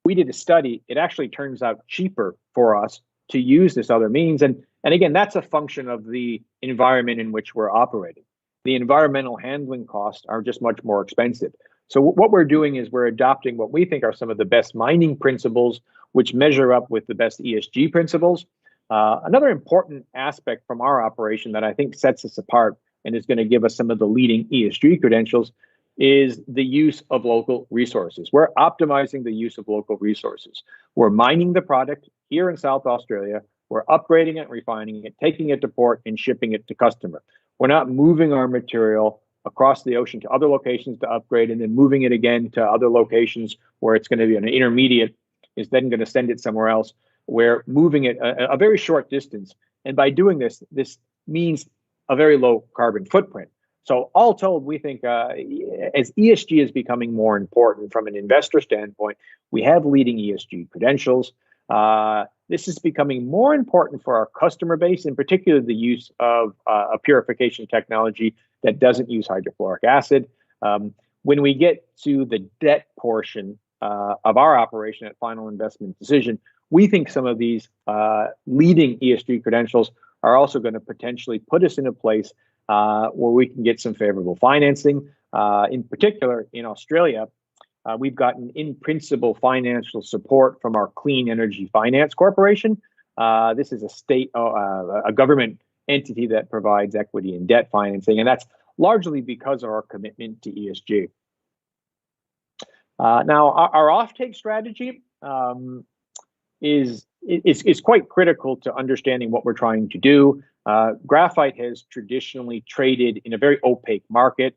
Speaker 4: we did a study. It actually turns out cheaper for us to use this other means. And again, that's a function of the environment in which we're operating. The environmental handling costs are just much more expensive. So what we're doing is we're adopting what we think are some of the best mining principles, which measure up with the best ESG principles. Another important aspect from our operation that I think sets us apart and is going to give us some of the leading ESG credentials is the use of local resources. We're optimizing the use of local resources. We're mining the product here in South Australia. We're upgrading it, refining it, taking it to port, and shipping it to customer. We're not moving our material across the ocean to other locations to upgrade and then moving it again to other locations where it's going to be an intermediate, is then going to send it somewhere else. We're moving it a very short distance. And by doing this, this means a very low carbon footprint. So all told, we think as ESG is becoming more important from an investor standpoint, we have leading ESG credentials. This is becoming more important for our customer base, in particular the use of a purification technology that doesn't use hydrofluoric acid. When we get to the debt portion of our operation at final investment decision, we think some of these leading ESG credentials are also going to potentially put us in a place where we can get some favorable financing. In particular, in Australia, we've gotten in-principle financial support from our Clean Energy Finance Corporation. This is a government entity that provides equity and debt financing, and that's largely because of our commitment to ESG. Now, our offtake strategy is quite critical to understanding what we're trying to do. Graphite has traditionally traded in a very opaque market.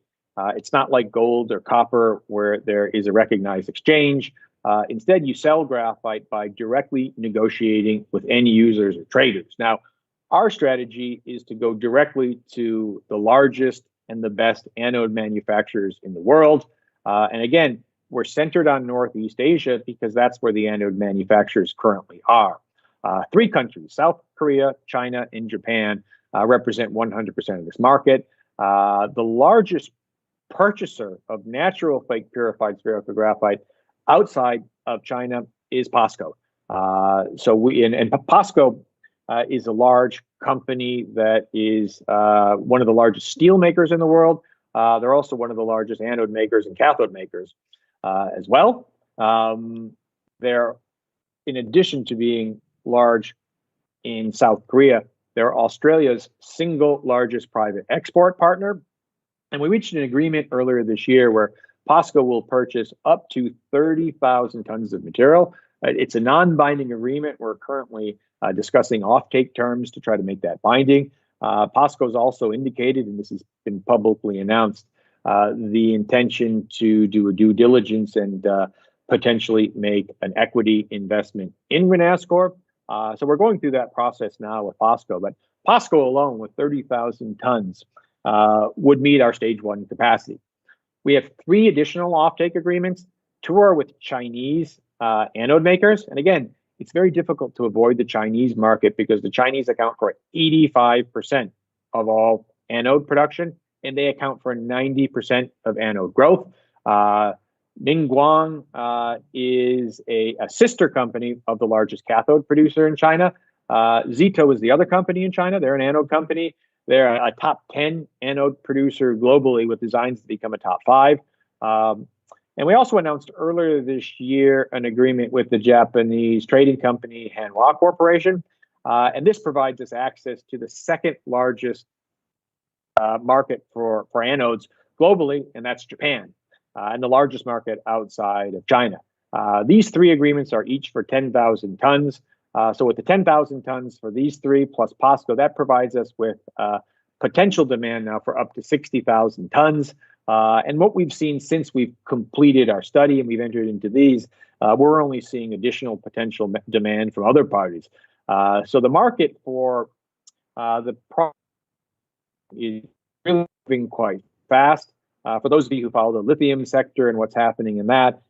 Speaker 4: It's not like gold or copper where there is a recognized exchange. Instead, you sell graphite by directly negotiating with end users or traders. Now, our strategy is to go directly to the largest and the best anode manufacturers in the world. And again, we're centered on Northeast Asia because that's where the anode manufacturers currently are. 3 countries, South Korea, China, and Japan, represent 100% of this market. The largest purchaser of natural flake purified spherical graphite outside of China is POSCO. And POSCO is a large company that is one of the largest steel makers in the world. They're also one of the largest anode makers and cathode makers as well. They're, in addition to being large in South Korea, They're Australia's single largest private export partner. And we reached an agreement earlier this year where POSCO will purchase up to 30,000 tons of material. It's a non-binding agreement. We're currently discussing offtake terms to try to make that binding. POSCO's also indicated, and this has been publicly announced, the intention to do a due diligence and potentially make an equity investment in Renascor. So we're going through that process now with POSCO, but POSCO alone with 30,000 tons would meet our stage 1 capacity. We have 3 additional offtake agreements. 2 are with Chinese anode makers. And again, it's very difficult to avoid the Chinese market because the Chinese account for 85% of all anode production, and they account for 90% of anode growth. Ningguang is a sister company of the largest cathode producer in China. Zito is the other company in China. They're an anode company. They're a top 10 anode producer globally with designs to become a top 5. And we also announced earlier this year an agreement with the Japanese trading company Hanwha Corporation. And this provides us access to the second largest market for anodes globally, and that's Japan, and the largest market outside of China. These 3 agreements are each for 10,000 tons. So with the 10,000 tons for these 3 plus POSCO, that provides us with potential demand now for up to 60,000 tons. And what we've seen since we've completed our study and we've entered into these, we're only seeing additional potential demand from other parties. So the market for the product is really moving quite fast. For those of you who follow the lithium sector and what's happening in that,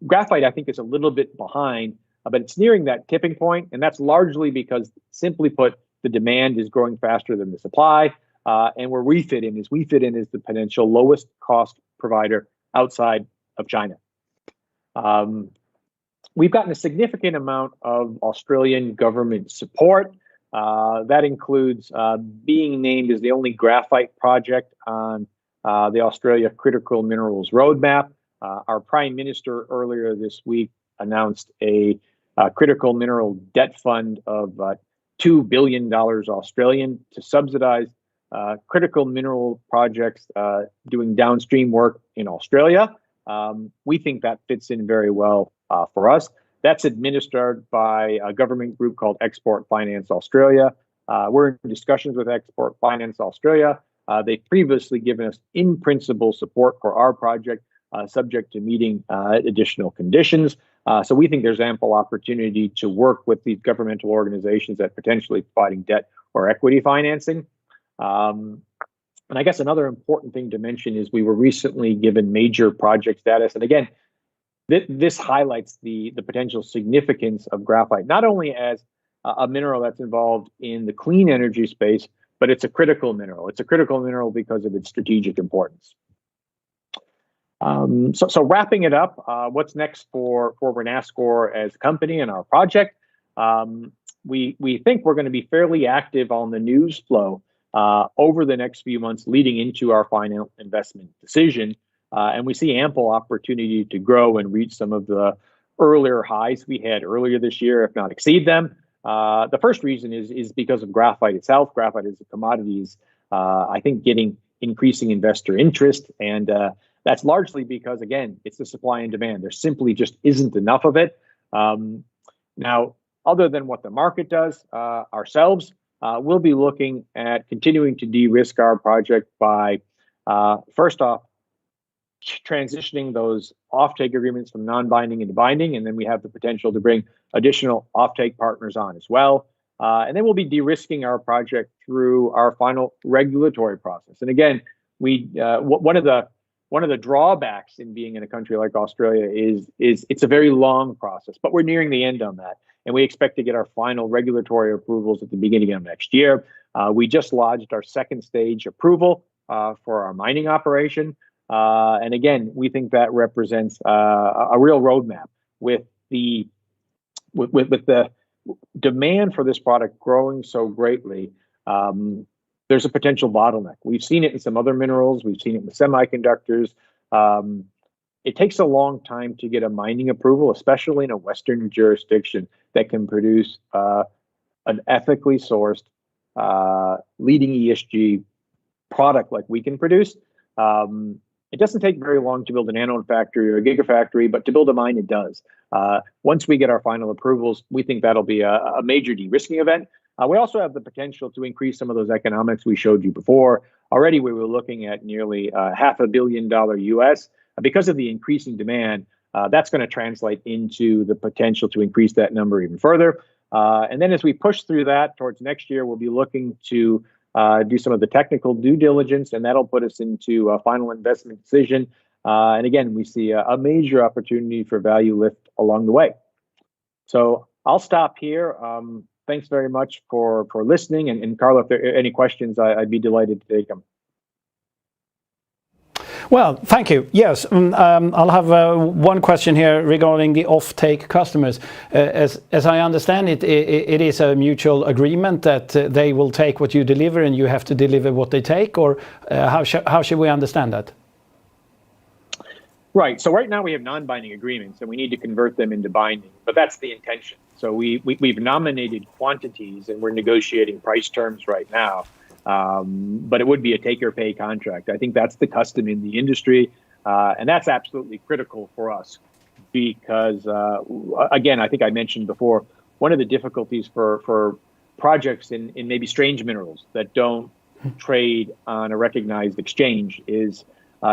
Speaker 4: graphite, I think, is a little bit behind, but it's nearing that tipping point, and that's largely because, simply put, the demand is growing faster than the supply, and where we fit in is the potential lowest cost provider outside of China. We've gotten a significant amount of Australian government support. That includes being named as the only graphite project on the Australia Critical Minerals Roadmap. Our Prime Minister earlier this week announced a critical mineral debt fund of $2 billion Australian to subsidize critical mineral projects doing downstream work in Australia. We think that fits in very well for us. That's administered by a government group called Export Finance Australia. We're in discussions with Export Finance Australia. They've previously given us in-principle support for our project, subject to meeting additional conditions. So we think there's ample opportunity to work with these governmental organizations at potentially providing debt or equity financing. And I guess another important thing to mention is we were recently given major project status. And again, this highlights the potential significance of graphite, not only as a mineral that's involved in the clean energy space, but it's a critical mineral. It's a critical mineral because of its strategic importance. So wrapping it up, what's next for Renascor as a company and our project? We think we're going to be fairly active on the news flow over the next few months leading into our final investment decision. And we see ample opportunity to grow and reach some of the earlier highs we had earlier this year, if not exceed them. The first reason is because of graphite itself. Graphite as a commodity is, I think, getting increasing investor interest. And that's largely because, again, it's the supply and demand. There simply just isn't enough of it. Now, other than what the market does, ourselves, we'll be looking at continuing to de-risk our project by, first off, transitioning those offtake agreements from non-binding into binding, and then we have the potential to bring additional offtake partners on as well. And then we'll be de-risking our project through our final regulatory process. And again, one of the drawbacks in being in a country like Australia is it's a very long process, but we're nearing the end on that, and we expect to get our final regulatory approvals at the beginning of next year. We just lodged our second stage approval for our mining operation. And again, we think that represents a real roadmap with the demand for this product growing so greatly. There's a potential bottleneck. We've seen it in some other minerals. We've seen it with semiconductors. It takes a long time to get a mining approval, especially in a Western jurisdiction that can produce an ethically sourced, leading ESG product like we can produce, it doesn't take very long to build an anode factory or a gigafactory, but to build a mine, it does. Once we get our final approvals, we think that'll be a major de-risking event. We also have the potential to increase some of those economics we showed you before. Already, we were looking at nearly $500 million US. Because of the increasing demand, that's going to translate into the potential to increase that number even further. And then as we push through that towards next year, we'll be looking to do some of the technical due diligence, and that'll put us into a final investment decision. And again, we see a major opportunity for value lift along the way. So I'll stop here. Thanks very much for listening. And Carlo, if there are any questions, I'd be delighted to take them.
Speaker 1: Well, thank you. Yes, I'll have one question here regarding the off-take customers. As I understand it, it is a mutual agreement that they will take what you deliver and you have to deliver what they take, or how should we understand that?
Speaker 4: Right. So right now we have non-binding agreements and we need to convert them into binding, but that's the intention. So we've nominated quantities and we're negotiating price terms right now. But it would be a take or pay contract. I think that's the custom in the industry. And that's absolutely critical for us because, again, I think I mentioned before, one of the difficulties for projects in maybe strange minerals that don't trade on a recognized exchange is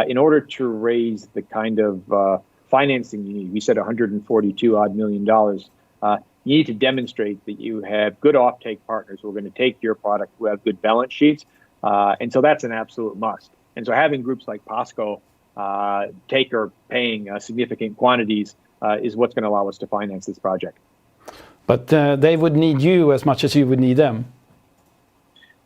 Speaker 4: in order to raise the kind of financing you need. We said $142 million. You need to demonstrate that you have good offtake partners who are going to take your product, who have good balance sheets. And so that's an absolute must. And so having groups like POSCO take or paying significant quantities is what's going to allow us to finance this project.
Speaker 1: But they would need you as much as you would need them.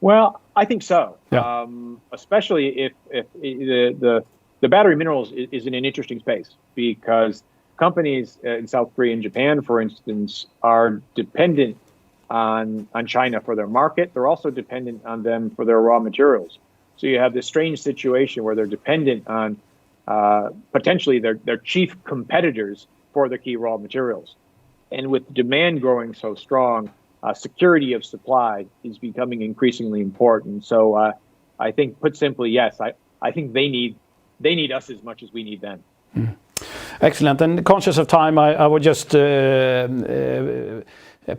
Speaker 4: Well, I think so.
Speaker 1: Yeah.
Speaker 4: Especially if the battery minerals is in an interesting space because companies in South Korea and Japan, for instance, are dependent on China for their market. They're also dependent on them for their raw materials. So you have this strange situation where they're dependent on potentially their chief competitors for the key raw materials. And with demand growing so strong, security of supply is becoming increasingly important. So I think, put simply, yes, I think they need us as much as we need them.
Speaker 1: Mm. Excellent. And conscious of time, I would just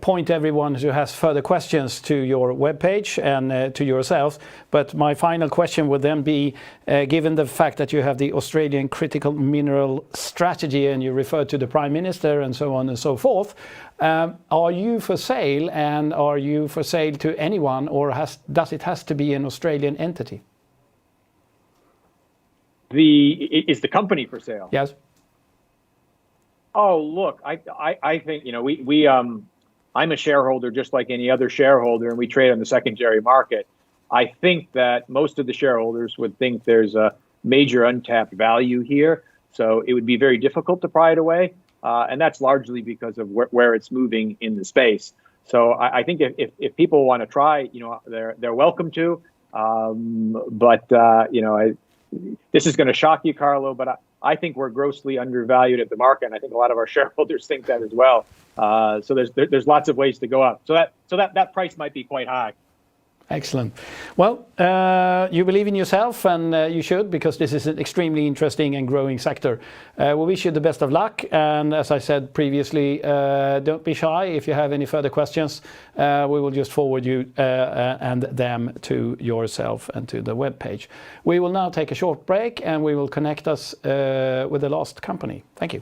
Speaker 1: point everyone who has further questions to your webpage and to yourself. But my final question would then be, given the fact that you have the Australian Critical Mineral Strategy and you refer to the Prime Minister and so on and so forth, are you for sale, and are you for sale to anyone, or does it has to be an Australian entity?
Speaker 4: Is the company for sale?
Speaker 1: Yes.
Speaker 4: Oh, look, I think, I'm a shareholder just like any other shareholder, and we trade on the secondary market. I think that most of the shareholders would think there's a major untapped value here. So it would be very difficult to pry it away. And that's largely because of where it's moving in the space. So I think if people want to try, they're welcome to. This is going to shock you, Carlo, but I think we're grossly undervalued at the market, and I think a lot of our shareholders think that as well. So there's lots of ways to go up. So that price might be quite high.
Speaker 1: Excellent. Well, you believe in yourself, and you should, because this is an extremely interesting and growing sector. We wish you the best of luck, and as I said previously, don't be shy. If you have any further questions, we will just forward you and them to yourself and to the webpage. We will now take a short break, and we will connect us with the last company. Thank you.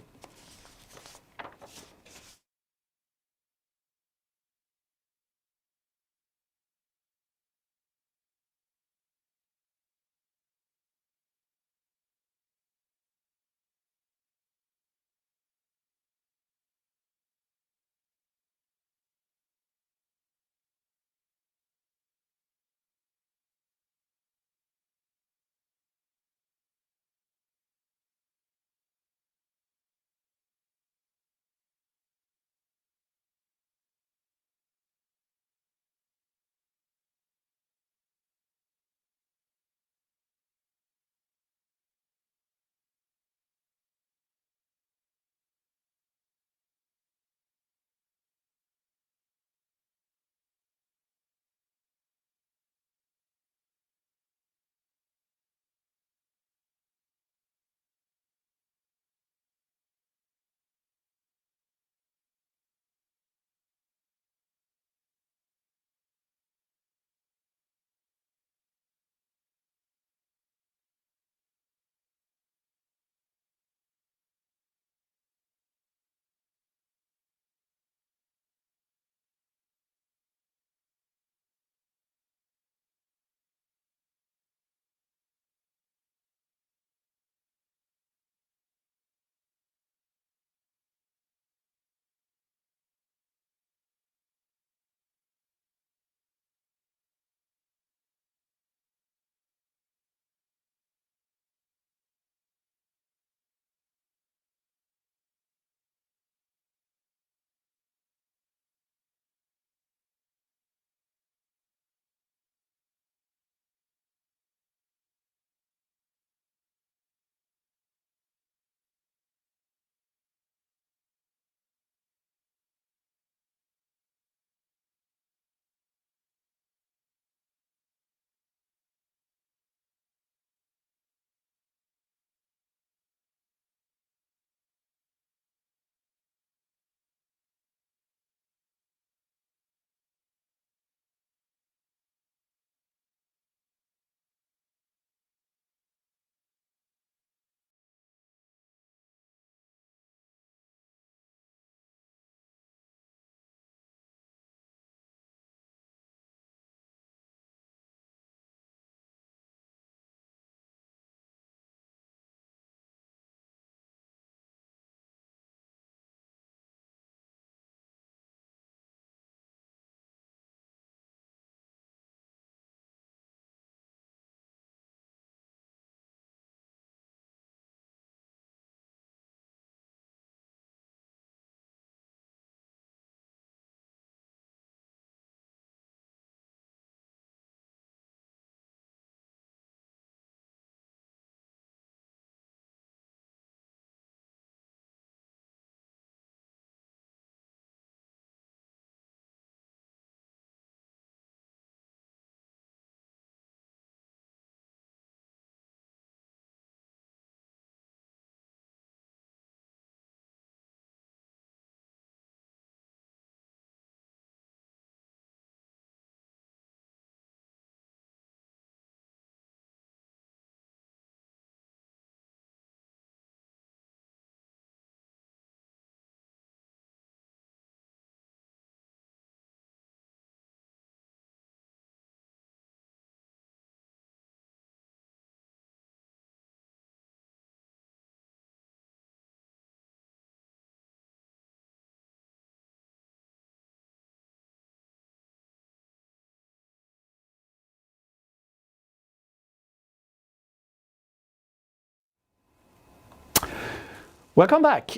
Speaker 1: Welcome back.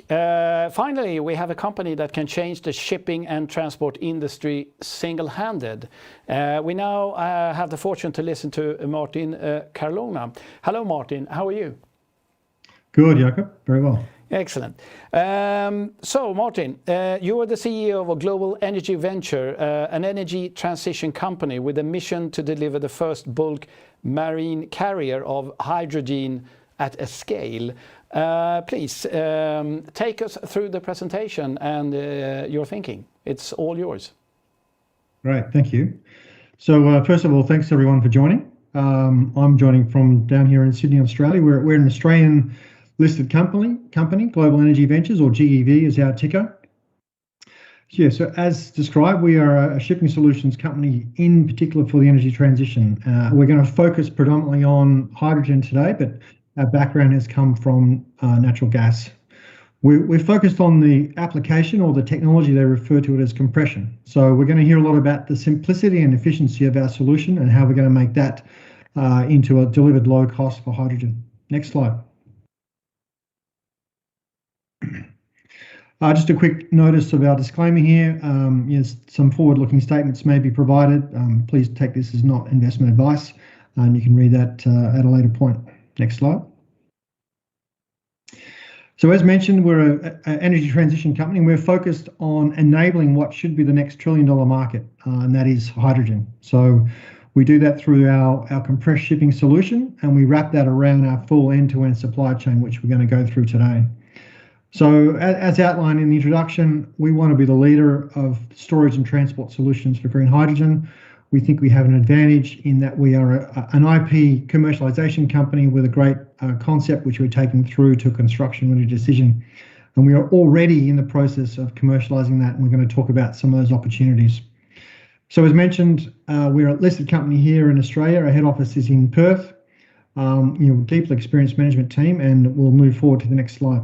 Speaker 1: Finally, we have a company that can change the shipping and transport industry single-handed. We now have the fortune to listen to Martin Carlona. Hello, Martin. How are you?
Speaker 5: Good, Jakob. Very well.
Speaker 1: Excellent. So, Martin, you are the CEO of a global energy venture, an energy transition company with a mission to deliver the first bulk marine carrier of hydrogen at a scale. Please take us through the presentation and your thinking. It's all yours.
Speaker 5: Great, thank you. So first of all, thanks everyone for joining. I'm joining from down here in Sydney, Australia. We're an Australian listed company, Global Energy Ventures, or GEV is our ticker. Yeah, so as described, we are a shipping solutions company in particular for the energy transition. We're going to focus predominantly on hydrogen today, but our background has come from natural gas. We're focused on the application or the technology, they refer to it as compression. So we're going to hear a lot about the simplicity and efficiency of our solution and how we're going to make that into a delivered low cost for hydrogen. Next slide. Just a quick notice of our disclaimer here. Yes, some forward-looking statements may be provided. Please take this as not investment advice, and you can read that at a later point. Next slide. So as mentioned, we're an energy transition company, and we're focused on enabling what should be the next $1 trillion market, and that is hydrogen. So we do that through our compressed shipping solution, and we wrap that around our full end-to-end supply chain, which we're going to go through today. So as outlined in the introduction, we want to be the leader of storage and transport solutions for green hydrogen. We think we have an advantage in that we are an IP commercialization company with a great concept which we're taking through to a construction-ready decision. And we are already in the process of commercializing that, and we're going to talk about some of those opportunities. So as mentioned, we're a listed company here in Australia. Our head office is in Perth. Deeply experienced management team, and we'll move forward to the next slide.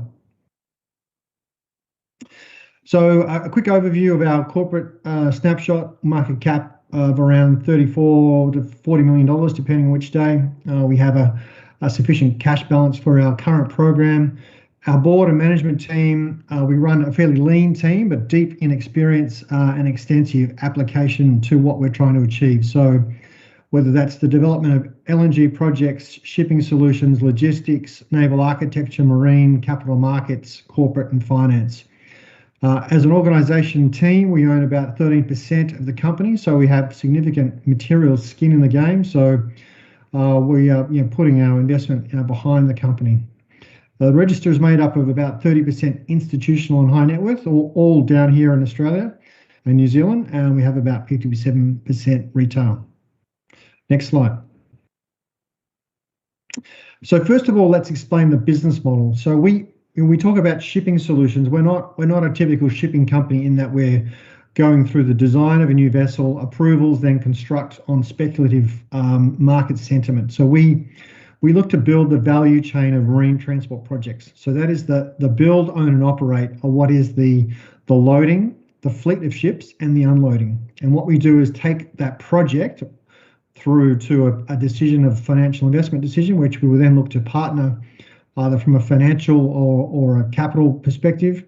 Speaker 5: So a quick overview of our corporate snapshot, market cap of around $34 to $40 million, depending on which day. We have a sufficient cash balance for our current program. Our board and management team, we run a fairly lean team, but deep in experience and extensive application to what we're trying to achieve. So whether that's the development of LNG projects, shipping solutions, logistics, naval architecture, marine, capital markets, corporate and finance. As an organisation team, we own about 13% of the company, so we have significant material skin in the game. So we are putting our investment behind the company. The register is made up of about 30% institutional and high net worth, all down here in Australia and New Zealand, and we have about 57% retail. Next slide. So first of all, let's explain the business model. So when we talk about shipping solutions, we're not a typical shipping company in that we're going through the design of a new vessel, approvals, then construct on speculative market sentiment. So we look to build the value chain of marine transport projects. So that is the build, own and operate of what is the loading, the fleet of ships and the unloading. And what we do is take that project through to a decision of financial investment decision, which we will then look to partner either from a financial or a capital perspective.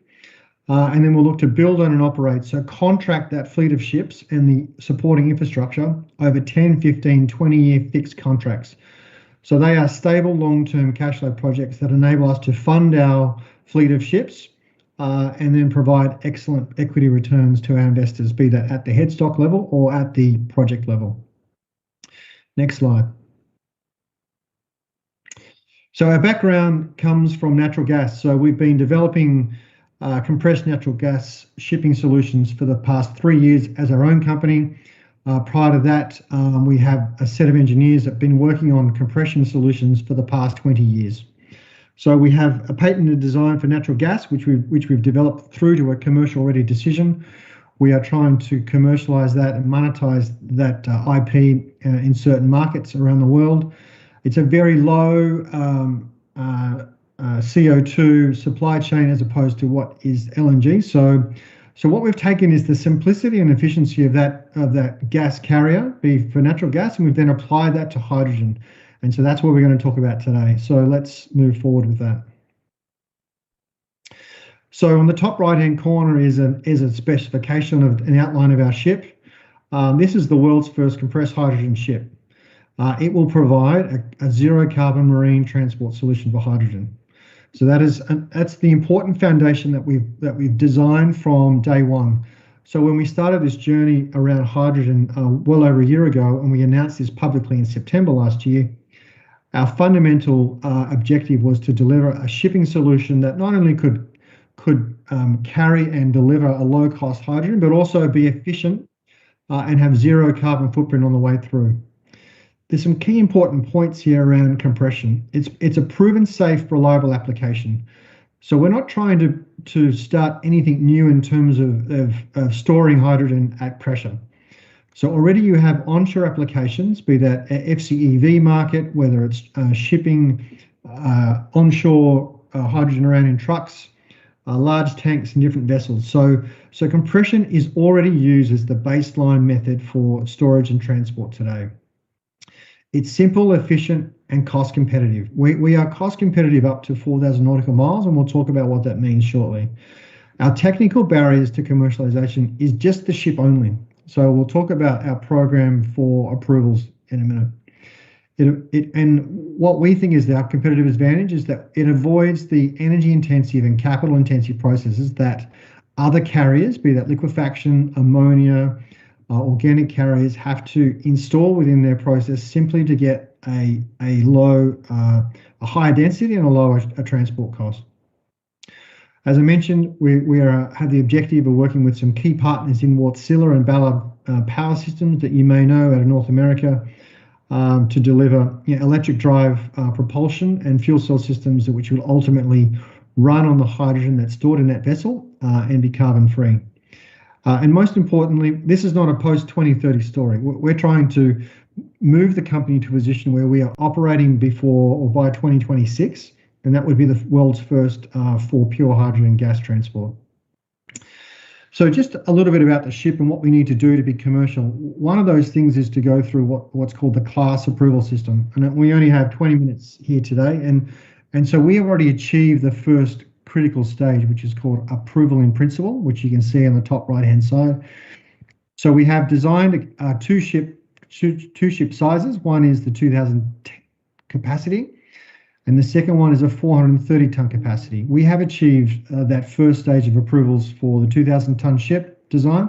Speaker 5: And then we'll look to build, own and operate. So contract that fleet of ships and the supporting infrastructure over 10, 15, 20-year fixed contracts. So they are stable, long-term cash flow projects that enable us to fund our fleet of ships and then provide excellent equity returns to our investors, be that at the headstock level or at the project level. Next slide. So our background comes from natural gas. So we've been developing compressed natural gas shipping solutions for the past 3 years as our own company. Prior to that, we have a set of engineers that have been working on compression solutions for the past 20 years. So we have a patented design for natural gas, which we've developed through to a commercial ready decision. We are trying to commercialize that and monetize that IP in certain markets around the world. It's a very low CO2 supply chain as opposed to what is LNG. So what we've taken is the simplicity and efficiency of that gas carrier, be for natural gas, and we've then applied that to hydrogen. And so that's what we're going to talk about today. So let's move forward with that. So on the top right-hand corner is a specification of an outline of our ship. This is the world's first compressed hydrogen ship. It will provide a zero carbon marine transport solution for hydrogen. So that's the important foundation that we've designed from day one. So when we started this journey around hydrogen well over a year ago, and we announced this publicly in September last year, our fundamental objective was to deliver a shipping solution that not only could carry and deliver a low-cost hydrogen, but also be efficient and have zero carbon footprint on the way through. There's some key important points here around compression. It's a proven, safe, reliable application. So we're not trying to start anything new in terms of storing hydrogen at pressure. So already you have onshore applications, be that FCEV market, whether it's shipping onshore hydrogen around in trucks, large tanks and different vessels. So compression is already used as the baseline method for storage and transport today. It's simple, efficient, and cost competitive. We are cost competitive up to 4,000 nautical miles, and we'll talk about what that means shortly. Our technical barriers to commercialization is just the ship only. So we'll talk about our program for approvals in a minute. And what we think is our competitive advantage is that it avoids the energy intensive and capital intensive processes that other carriers, be that liquefaction, ammonia, organic carriers, have to install within their process simply to get a higher density and a lower transport cost. As I mentioned, we have the objective of working with some key partners in Wärtsilä and Ballard power systems that you may know out of North America to deliver electric drive propulsion and fuel cell systems which will ultimately run on the hydrogen that's stored in that vessel and be carbon free. And most importantly, this is not a post-2030 story. We're trying to move the company to a position where we are operating before or by 2026, and that would be the world's first for pure hydrogen gas transport. So just a little bit about the ship and what we need to do to be commercial. One of those things is to go through what's called the class approval system. And we only have 20 minutes here today. And so we have already achieved the first critical stage, which is called approval in principle, which you can see on the top right-hand side. So we have designed two ship sizes. One is the 2,000 capacity, and the second one is a 430-ton capacity. We have achieved that first stage of approvals for the 2,000-ton ship design,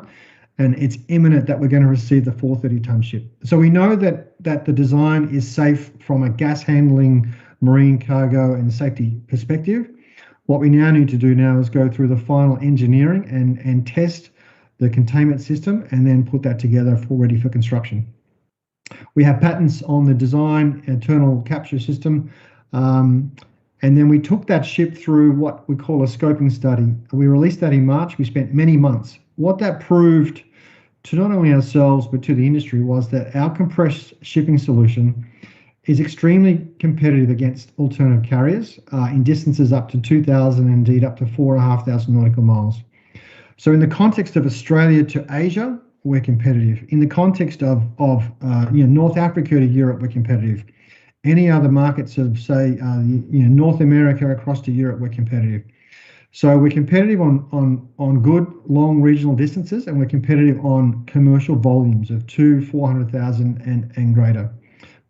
Speaker 5: and it's imminent that we're going to receive the 430-ton ship. So we know that the design is safe from a gas handling, marine cargo, and safety perspective. What we now need to do now is go through the final engineering and test the containment system and then put that together ready for construction. We have patents on the design, internal capture system, and then we took that ship through what we call a scoping study. We released that in March. We spent many months. What that proved to not only ourselves but to the industry was that our compressed shipping solution is extremely competitive against alternative carriers in distances up to 2,000, indeed up to 4,500 nautical miles. So in the context of Australia to Asia, we're competitive. In the context of North Africa to Europe, we're competitive. Any other markets of, say, North America across to Europe, we're competitive. So we're competitive on good long regional distances, and we're competitive on commercial volumes of 400,000 and greater.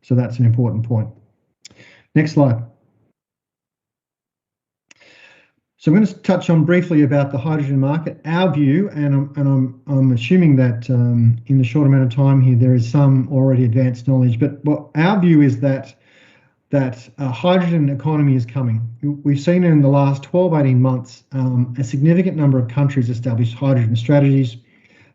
Speaker 5: So that's an important point. Next slide. So I'm going to touch on briefly about the hydrogen market. Our view, and I'm assuming that in the short amount of time here there is some already advanced knowledge, but our view is that hydrogen economy is coming. We've seen in the last 12-18 months a significant number of countries establish hydrogen strategies.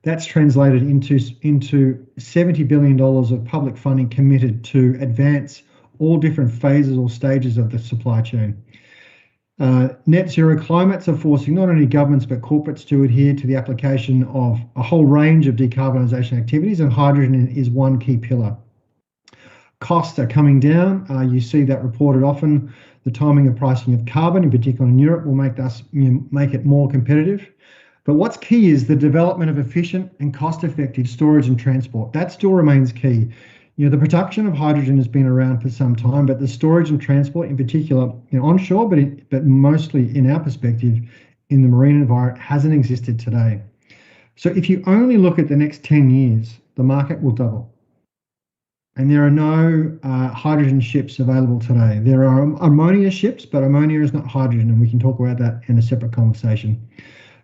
Speaker 5: That's translated into $70 billion of public funding committed to advance all different phases or stages of the supply chain. Net zero climates are forcing not only governments but corporates to adhere to the application of a whole range of decarbonisation activities, and hydrogen is one key pillar. Costs are coming down. You see that reported often. The timing of pricing of carbon, in particular in Europe, will make it more competitive. But what's key is the development of efficient and cost-effective storage and transport. That still remains key. The production of hydrogen has been around for some time, but the storage and transport, in particular, onshore, but mostly in our perspective, in the marine environment hasn't existed today. So if you only look at the next 10 years, the market will double. And there are no hydrogen ships available today. There are ammonia ships, but ammonia is not hydrogen, and we can talk about that in a separate conversation.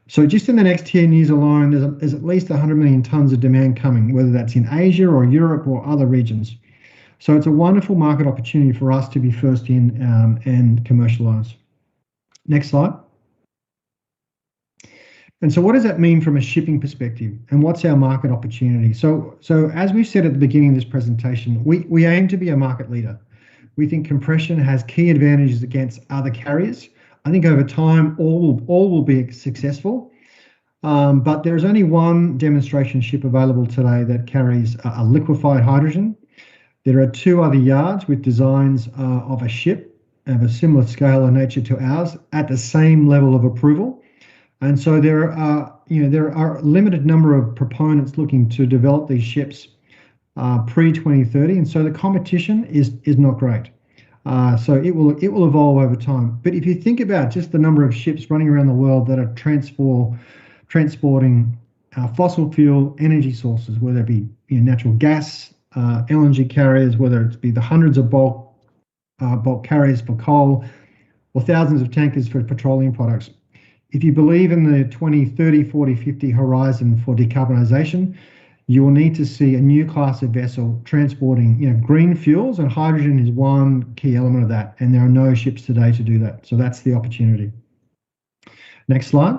Speaker 5: So just in the next 10 years alone, there's at least 100 million tons of demand coming, whether that's in Asia or Europe or other regions. So it's a wonderful market opportunity for us to be first in and commercialize. Next slide. And so what does that mean from a shipping perspective, and what's our market opportunity? So as we said at the beginning of this presentation, we aim to be a market leader. We think compression has key advantages against other carriers. I think over time, all will be successful, but there's only one demonstration ship available today that carries a liquefied hydrogen. There are 2 other yards with designs of a ship of a similar scale and nature to ours at the same level of approval. And so there are a limited number of proponents looking to develop these ships pre-2030, and so the competition is not great. So it will evolve over time. But if you think about just the number of ships running around the world that are transporting fossil fuel energy sources, whether it be natural gas, LNG carriers, whether it be the hundreds of bulk carriers for coal, or thousands of tankers for petroleum products. If you believe in the 2030, 40, 50 horizon for decarbonisation, you will need to see a new class of vessel transporting green fuels, and hydrogen is one key element of that, and there are no ships today to do that. So that's the opportunity. Next slide.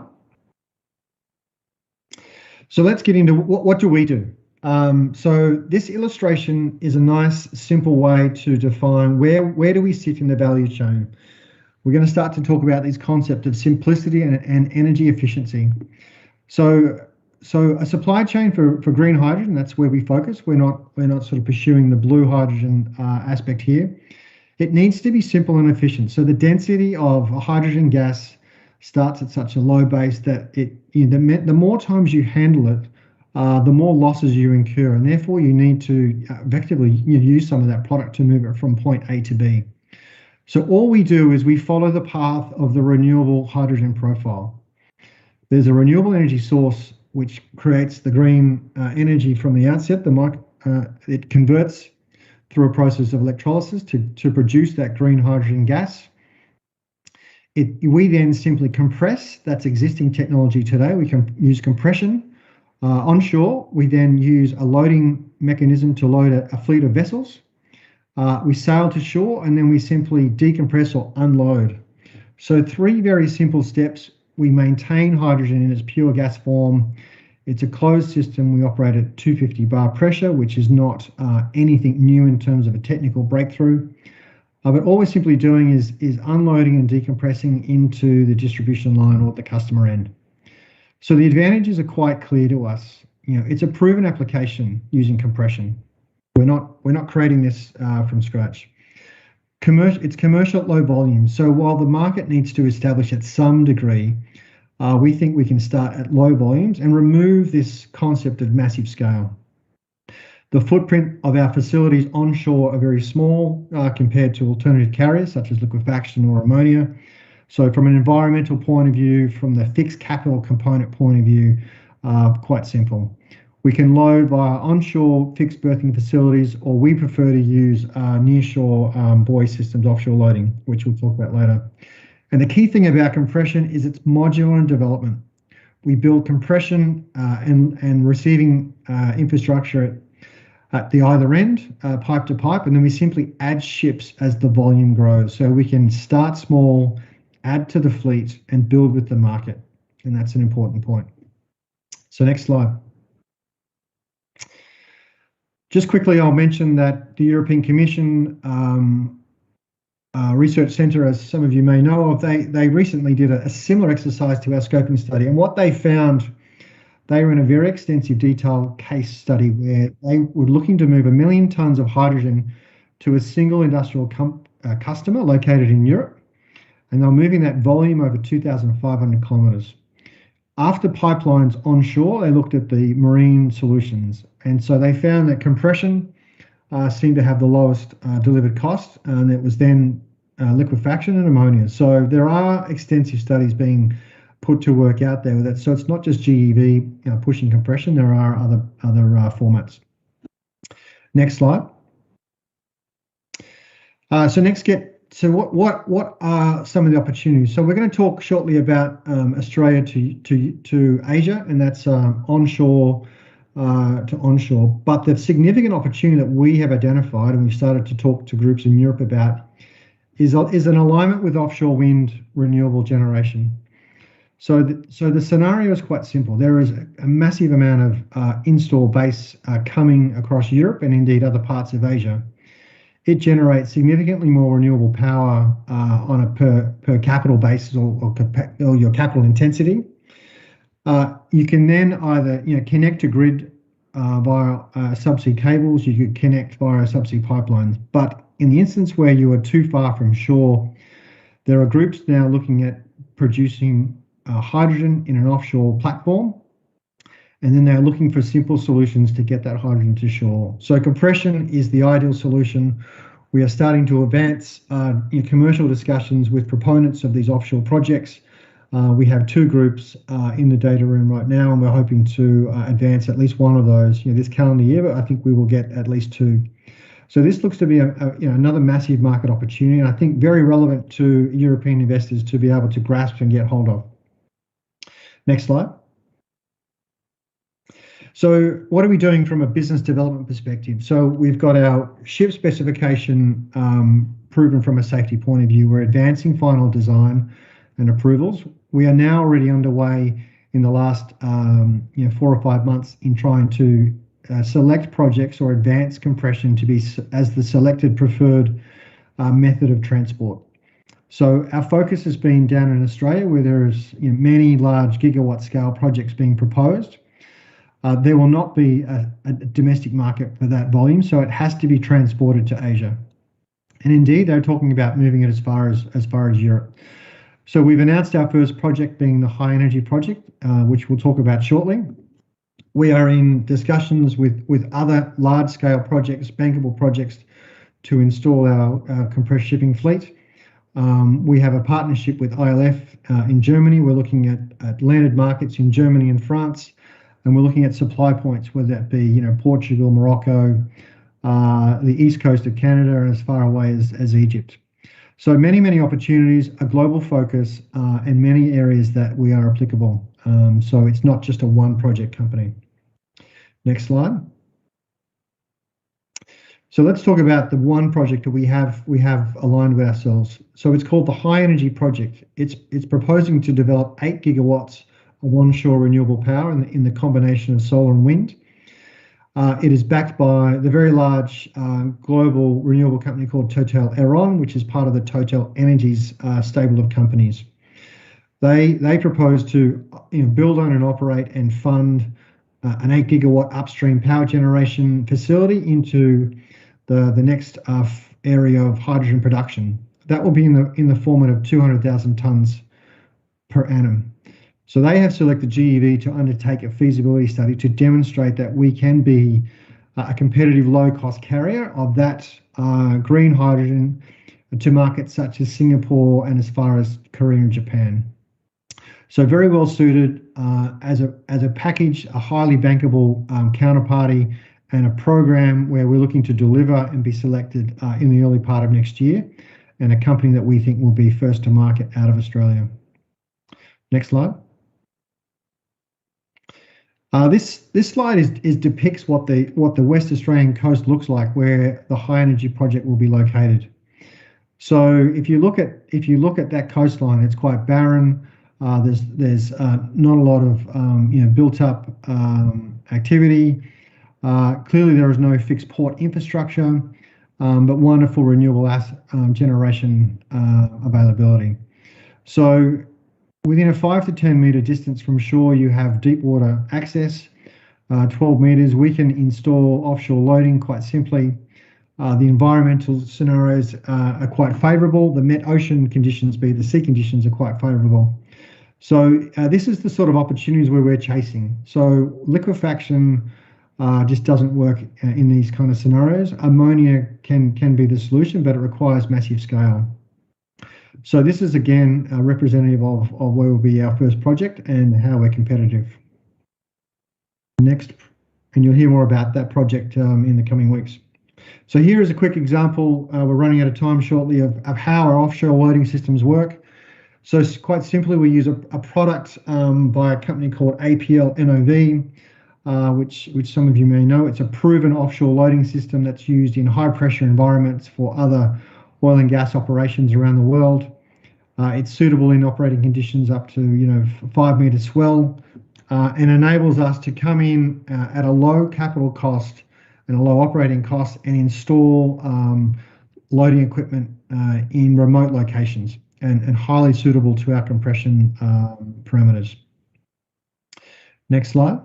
Speaker 5: So let's get into what do we do? So this illustration is a nice, simple way to define where do we sit in the value chain. We're going to start to talk about these concepts of simplicity and energy efficiency. So a supply chain for green hydrogen, that's where we focus. We're not sort of pursuing the blue hydrogen aspect here. It needs to be simple and efficient. So the density of a hydrogen gas starts at such a low base that the more times you handle it, the more losses you incur, and therefore you need to effectively use some of that product to move it from point A to B. So all we do is we follow the path of the renewable hydrogen profile. There's a renewable energy source which creates the green energy from the outset. It converts through a process of electrolysis to produce that green hydrogen gas. We then simply compress. That's existing technology today. We can use compression. Onshore, we then use a loading mechanism to load a fleet of vessels. We sail to shore, and then we simply decompress or unload. So 3 very simple steps. We maintain hydrogen in its pure gas form. It's a closed system. We operate at 250 bar pressure, which is not anything new in terms of a technical breakthrough. But all we're simply doing is unloading and decompressing into the distribution line or at the customer end. So the advantages are quite clear to us. It's a proven application using compression. We're not creating this from scratch. It's commercial at low volume. So while the market needs to establish at some degree, we think we can start at low volumes and remove this concept of massive scale. The footprint of our facilities onshore are very small compared to alternative carriers such as liquefaction or ammonia. So from an environmental point of view, from the fixed capital component point of view, quite simple. We can load via onshore fixed berthing facilities, or we prefer to use nearshore buoy systems, offshore loading, which we'll talk about later. And the key thing about compression is it's modular in development. We build compression and receiving infrastructure at the either end, pipe to pipe, and then we simply add ships as the volume grows. So we can start small, add to the fleet, and build with the market. And that's an important point. So next slide. Just quickly, I'll mention that the European Commission Research Centre, as some of you may know of, they recently did a similar exercise to our scoping study. And what they found, they were in a very extensive detailed case study where they were looking to move 1 million tonnes of hydrogen to a single industrial customer located in Europe. And they were moving that volume over 2,500 kilometres. After pipelines onshore, they looked at the marine solutions. And so they found that compression seemed to have the lowest delivered cost, and it was then liquefaction and ammonia. So there are extensive studies being put to work out there with it. So it's not just GEV pushing compression. There are other formats. Next slide. So what are some of the opportunities? So we're going to talk shortly about Australia to Asia, and that's onshore to onshore. But the significant opportunity that we have identified, and we've started to talk to groups in Europe about, is an alignment with offshore wind renewable generation. So the scenario is quite simple. There is a massive amount of install base coming across Europe and indeed other parts of Asia. It generates significantly more renewable power on a per capital basis or your capital intensity. You can then either connect to grid via subsea cables. You could connect via subsea pipelines. But in the instance where you are too far from shore, there are groups now looking at producing hydrogen in an offshore platform, and then they're looking for simple solutions to get that hydrogen to shore. So compression is the ideal solution. We are starting to advance in commercial discussions with proponents of these offshore projects. We have 2 groups in the data room right now, and we're hoping to advance at least one of those this calendar year, but I think we will get at least 2. So this looks to be another massive market opportunity, and I think very relevant to European investors to be able to grasp and get hold of. Next slide. So what are we doing from a business development perspective? So we've got our ship specification proven from a safety point of view. We're advancing final design and approvals. We are now already underway in the last 4 or 5 months in trying to select projects or advance compression to be as the selected preferred method of transport. So our focus has been down in Australia, where there's many large gigawatt scale projects being proposed. There will not be a domestic market for that volume, so it has to be transported to Asia. And indeed, they're talking about moving it as far as Europe. So we've announced our first project being the high energy project, which we'll talk about shortly. We are in discussions with other large scale projects, bankable projects, to install our compressed shipping fleet. We have a partnership with ILF in Germany. We're looking at landed markets in Germany and France, and we're looking at supply points, whether that be Portugal, Morocco, the east coast of Canada, and as far away as Egypt. So many opportunities, a global focus, and many areas that we are applicable. So it's not just a one project company. Next slide. So let's talk about the one project that we have aligned with ourselves. So it's called the High Energy Project. It's proposing to develop 8 gigawatts of onshore renewable power in the combination of solar and wind. It is backed by the very large global renewable company called Total Eren, which is part of the Total Energies stable of companies. They propose to build, own and operate and fund an 8 gigawatt upstream power generation facility into the next area of hydrogen production. That will be in the format of 200,000 tons per annum. So they have selected GEV to undertake a feasibility study to demonstrate that we can be a competitive low-cost carrier of that green hydrogen to markets such as Singapore and as far as Korea and Japan. So very well suited as a package, a highly bankable counterparty, and a program where we're looking to deliver and be selected in the early part of next year, and a company that we think will be first to market out of Australia. Next slide. This slide depicts what the West Australian coast looks like, where the high energy project will be located. So if you look at that coastline, it's quite barren. There's not a lot of built up activity. Clearly, there is no fixed port infrastructure, but wonderful renewable generation availability. So within a 5 to 10 metre distance from shore, you have deep water access, 12 metres. We can install offshore loading quite simply. The environmental scenarios are quite favourable. The met ocean conditions, be the sea conditions, are quite favourable. So this is the sort of opportunities where we're chasing. So liquefaction just doesn't work in these kind of scenarios. Ammonia can be the solution, but it requires massive scale. So this is again representative of where will be our first project and how we're competitive. Next, and you'll hear more about that project in the coming weeks. So here is a quick example. We're running out of time shortly of how our offshore loading systems work. So quite simply, we use a product by a company called APL NOV, which some of you may know. It's a proven offshore loading system that's used in high pressure environments for other oil and gas operations around the world. It's suitable in operating conditions up to 5 meter swell, and enables us to come in at a low capital cost and a low operating cost and install loading equipment in remote locations and highly suitable to our compression parameters. Next slide.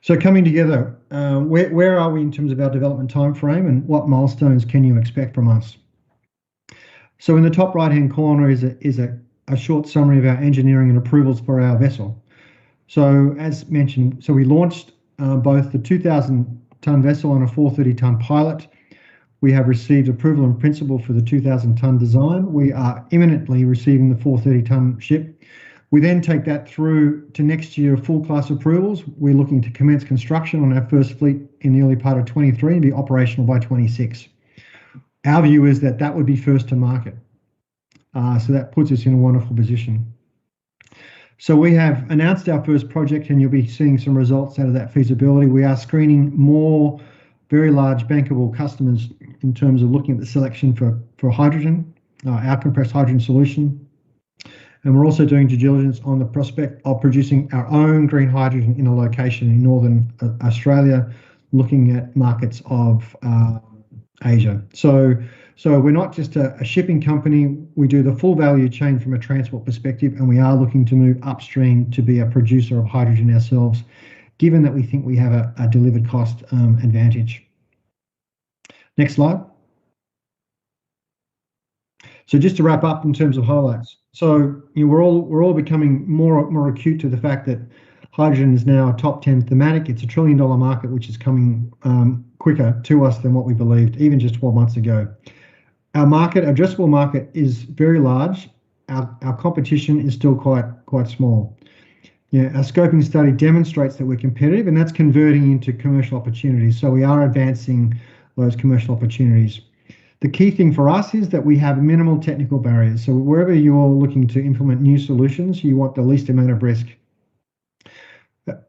Speaker 5: So coming together, where are we in terms of our development timeframe and what milestones can you expect from us? So in the top right-hand corner is a short summary of our engineering and approvals for our vessel. So as mentioned, we launched both the 2,000-ton vessel and a 430-ton pilot. We have received approval in principle for the 2,000-ton design. We are imminently receiving the 430-ton ship. We then take that through to next year full class approvals. We're looking to commence construction on our first fleet in the early part of 23 and be operational by 26. Our view is that would be first to market. So that puts us in a wonderful position. So we have announced our first project and you'll be seeing some results out of that feasibility. We are screening more very large bankable customers in terms of looking at the selection for hydrogen, our compressed hydrogen solution. And we're also doing due diligence on the prospect of producing our own green hydrogen in a location in northern Australia, looking at markets of Asia. So we're not just a shipping company, we do the full value chain from a transport perspective, and we are looking to move upstream to be a producer of hydrogen ourselves, given that we think we have a delivered cost advantage. Next slide. So just to wrap up in terms of highlights. So we're all becoming more acute to the fact that hydrogen is now a top 10 thematic. It's $1 trillion market, which is coming quicker to us than what we believed even just 12 months ago. Our addressable market is very large. Our competition is still quite small. Our scoping study demonstrates that we're competitive, and that's converting into commercial opportunities. So we are advancing those commercial opportunities. The key thing for us is that we have minimal technical barriers. So wherever you're looking to implement new solutions, you want the least amount of risk.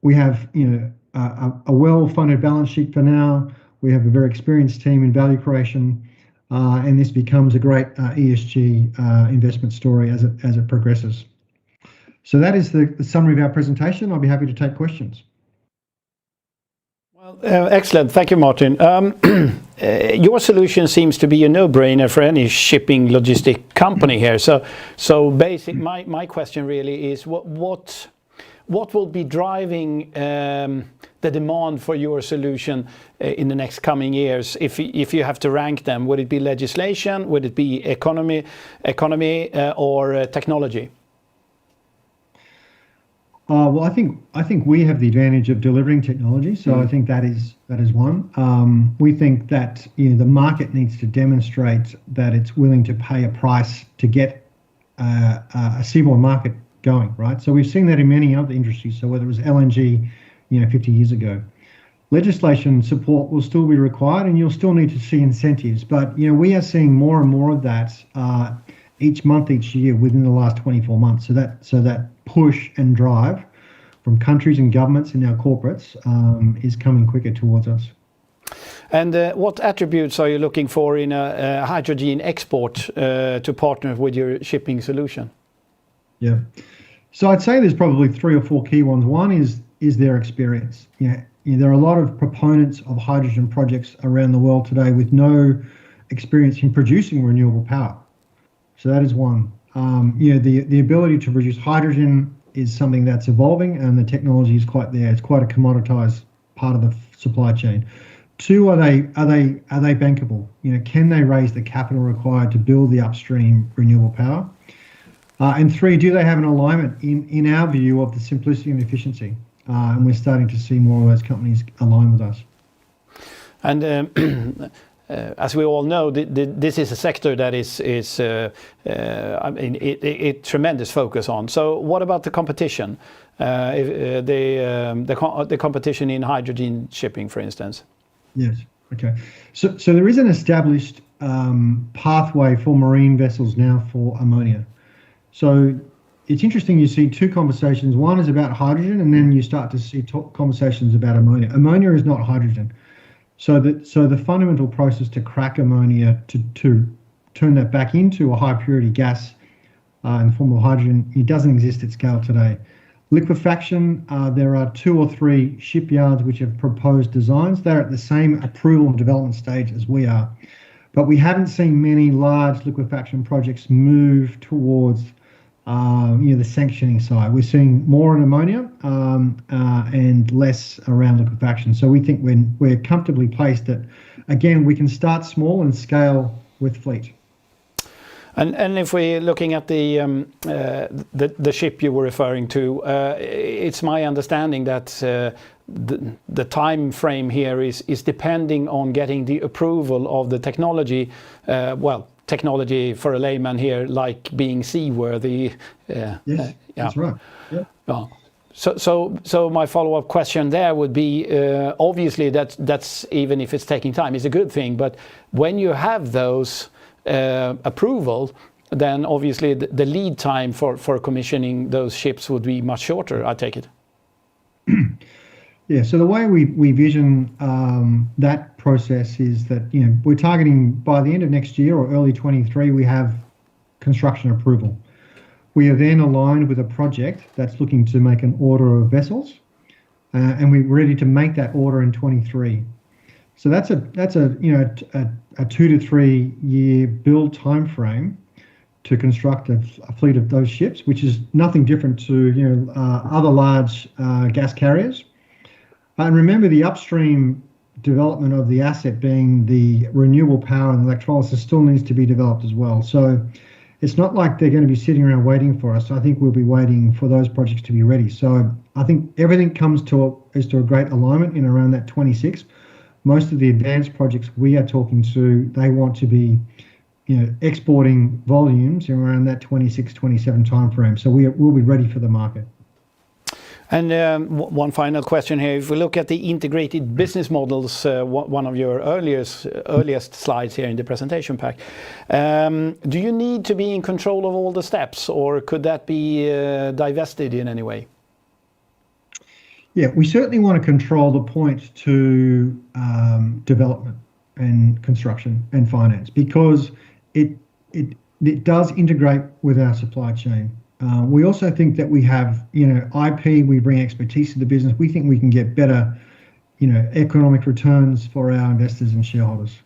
Speaker 5: We have a well-funded balance sheet for now. We have a very experienced team in value creation, and this becomes a great ESG investment story as it progresses. So that is the summary of our presentation. I'll be happy to take questions.
Speaker 1: Well, excellent. Thank you, Martin. Your solution seems to be a no-brainer for any shipping logistic company here. So my question really is what will be driving the demand for your solution in the next coming years? If you have to rank them, would it be legislation? Would it be economy, or technology?
Speaker 5: Well, I think we have the advantage of delivering technology, so I think that is one. We think that the market needs to demonstrate that it's willing to pay a price to get a seaborne market going, right? So we've seen that in many other industries. So whether it was LNG, 50 years ago, legislation support will still be required, and you'll still need to see incentives. But we are seeing more and more of that each month, each year within the last 24 months. So that push and drive from countries and governments and our corporates is coming quicker towards us.
Speaker 1: And what attributes are you looking for in a hydrogen export to partner with your shipping solution?
Speaker 5: Yeah, so I'd say there's probably 3 or 4 key ones. One is their experience. There are a lot of proponents of hydrogen projects around the world today with no experience in producing renewable power. So that is one. The ability to produce hydrogen is something that's evolving, and the technology is quite there. It's quite a commoditized part of the supply chain. 2, are they bankable? Can they raise the capital required to build the upstream renewable power? And 3, do they have an alignment in our view of the simplicity and efficiency? And we're starting to see more of those companies align with us.
Speaker 1: And as we all know, this is a sector that is I mean, it tremendous focus on. So what about the competition? The competition in hydrogen shipping, for instance?
Speaker 5: Yes. Okay. So there is an established pathway for marine vessels now for ammonia. So it's interesting, you see two conversations. One is about hydrogen, and then you start to see conversations about ammonia. Ammonia is not hydrogen. So the fundamental process to crack ammonia to turn that back into a high purity gas in the form of hydrogen, it doesn't exist at scale today. Liquefaction, there are 2 or 3 shipyards which have proposed designs. They're at the same approval and development stage as we are. But we haven't seen many large liquefaction projects move towards the sanctioning side. We're seeing more in ammonia and less around liquefaction. So we think we're comfortably placed that, again, we can start small and scale with fleet.
Speaker 1: And if we're looking at the ship you were referring to, it's my understanding that the time frame here is depending on getting the approval of the technology. Technology for a layman here, like being seaworthy.
Speaker 5: Yes, that's right. Yeah.
Speaker 1: So my follow-up question there would be, obviously that's even if it's taking time, it's a good thing. But when you have those approval, then obviously the lead time for commissioning those ships would be much shorter, I take it.
Speaker 5: Yeah, so the way we vision that process is that we're targeting by the end of next year or early 23 we have construction approval. We are then aligned with a project that's looking to make an order of vessels, and we're ready to make that order in 23. So that's a 2 to 3 year build time frame to construct a fleet of those ships, which is nothing different to other large gas carriers. And remember, the upstream development of the asset being the renewable power and electrolysis still needs to be developed as well. So it's not like they're going to be sitting around waiting for us. I think we'll be waiting for those projects to be ready. So I think everything comes to a great alignment in around that 26. Most of the advanced projects we are talking to, they want to be exporting volumes around that 26, 27 timeframe. So we'll be ready for the market.
Speaker 1: And one final question here. If we look at the integrated business models, one of your earliest slides here in the presentation pack, do you need to be in control of all the steps, or could that be divested in any way?
Speaker 5: Yeah, we certainly want to control the point to development and construction and finance, because it does integrate with our supply chain. We also think that we have, IP, we bring expertise to the business. We think we can get better, economic returns for our investors and shareholders.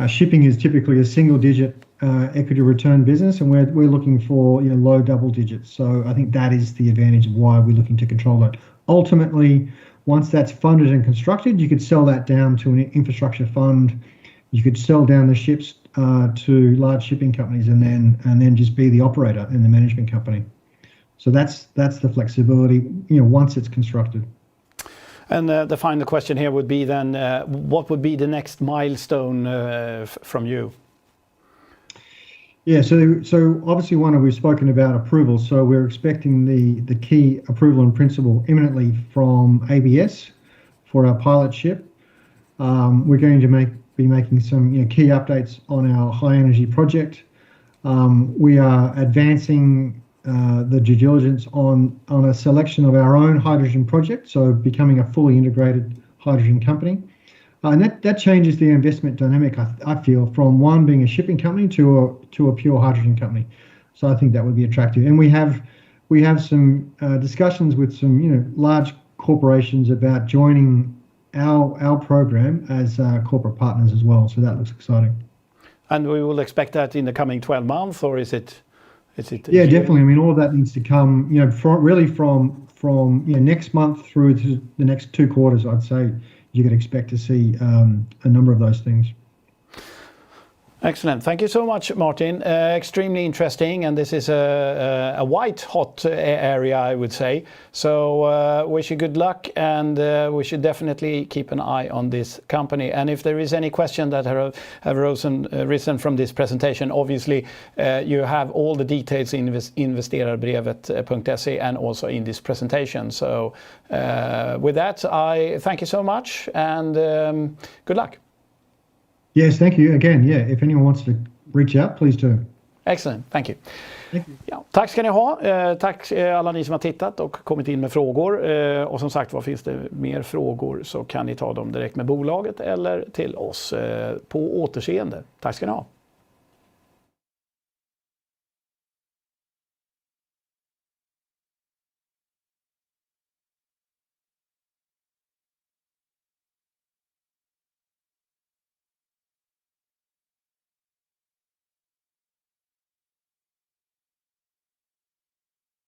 Speaker 5: Shipping is typically a single-digit equity return business, and we're looking for low double digits. So I think that is the advantage of why we're looking to control that. Ultimately, once that's funded and constructed, you could sell that down to an infrastructure fund. You could sell down the ships to large shipping companies, and then just be the operator and the management company. So that's the flexibility, once it's constructed.
Speaker 1: And the final question here would be then, what would be the next milestone from you?
Speaker 5: Yeah, so obviously we've spoken about approval. So we're expecting the key approval in principle imminently from ABS for our pilot ship. We're going to be making some key updates on our high energy project. We are advancing the due diligence on a selection of our own hydrogen project, so becoming a fully integrated hydrogen company. And that changes the investment dynamic, I feel, from one being a shipping company to a pure hydrogen company. So I think that would be attractive. And we have some discussions with some large corporations about joining our program as corporate partners as well. So that looks exciting. And
Speaker 1: we will expect that in the coming 12 months, or is it?
Speaker 5: Yeah, definitely. I mean, all of that needs to come, from next month through to the next 2 quarters. I'd say you could expect to see a number of those things.
Speaker 1: Excellent. Thank you so much, Martin. Extremely interesting, and this is a white hot area, I would say. So wish you good luck, and we should definitely keep an eye on this company. And if there is any question that have risen from this presentation, obviously you have all the details in Investerarafton.se and also in this presentation. So with that, I thank you so much, and good luck.
Speaker 5: Yes, thank you again. Yeah, if anyone wants to reach out, please do.
Speaker 1: Excellent, thank you.
Speaker 5: Thank you.
Speaker 1: Ja, tack ska ni ha. Tack alla ni som har tittat och kommit in med frågor. Och som sagt, vad finns det mer frågor så kan ni ta dem direkt med bolaget eller till oss. På återseende. Tack ska ni ha.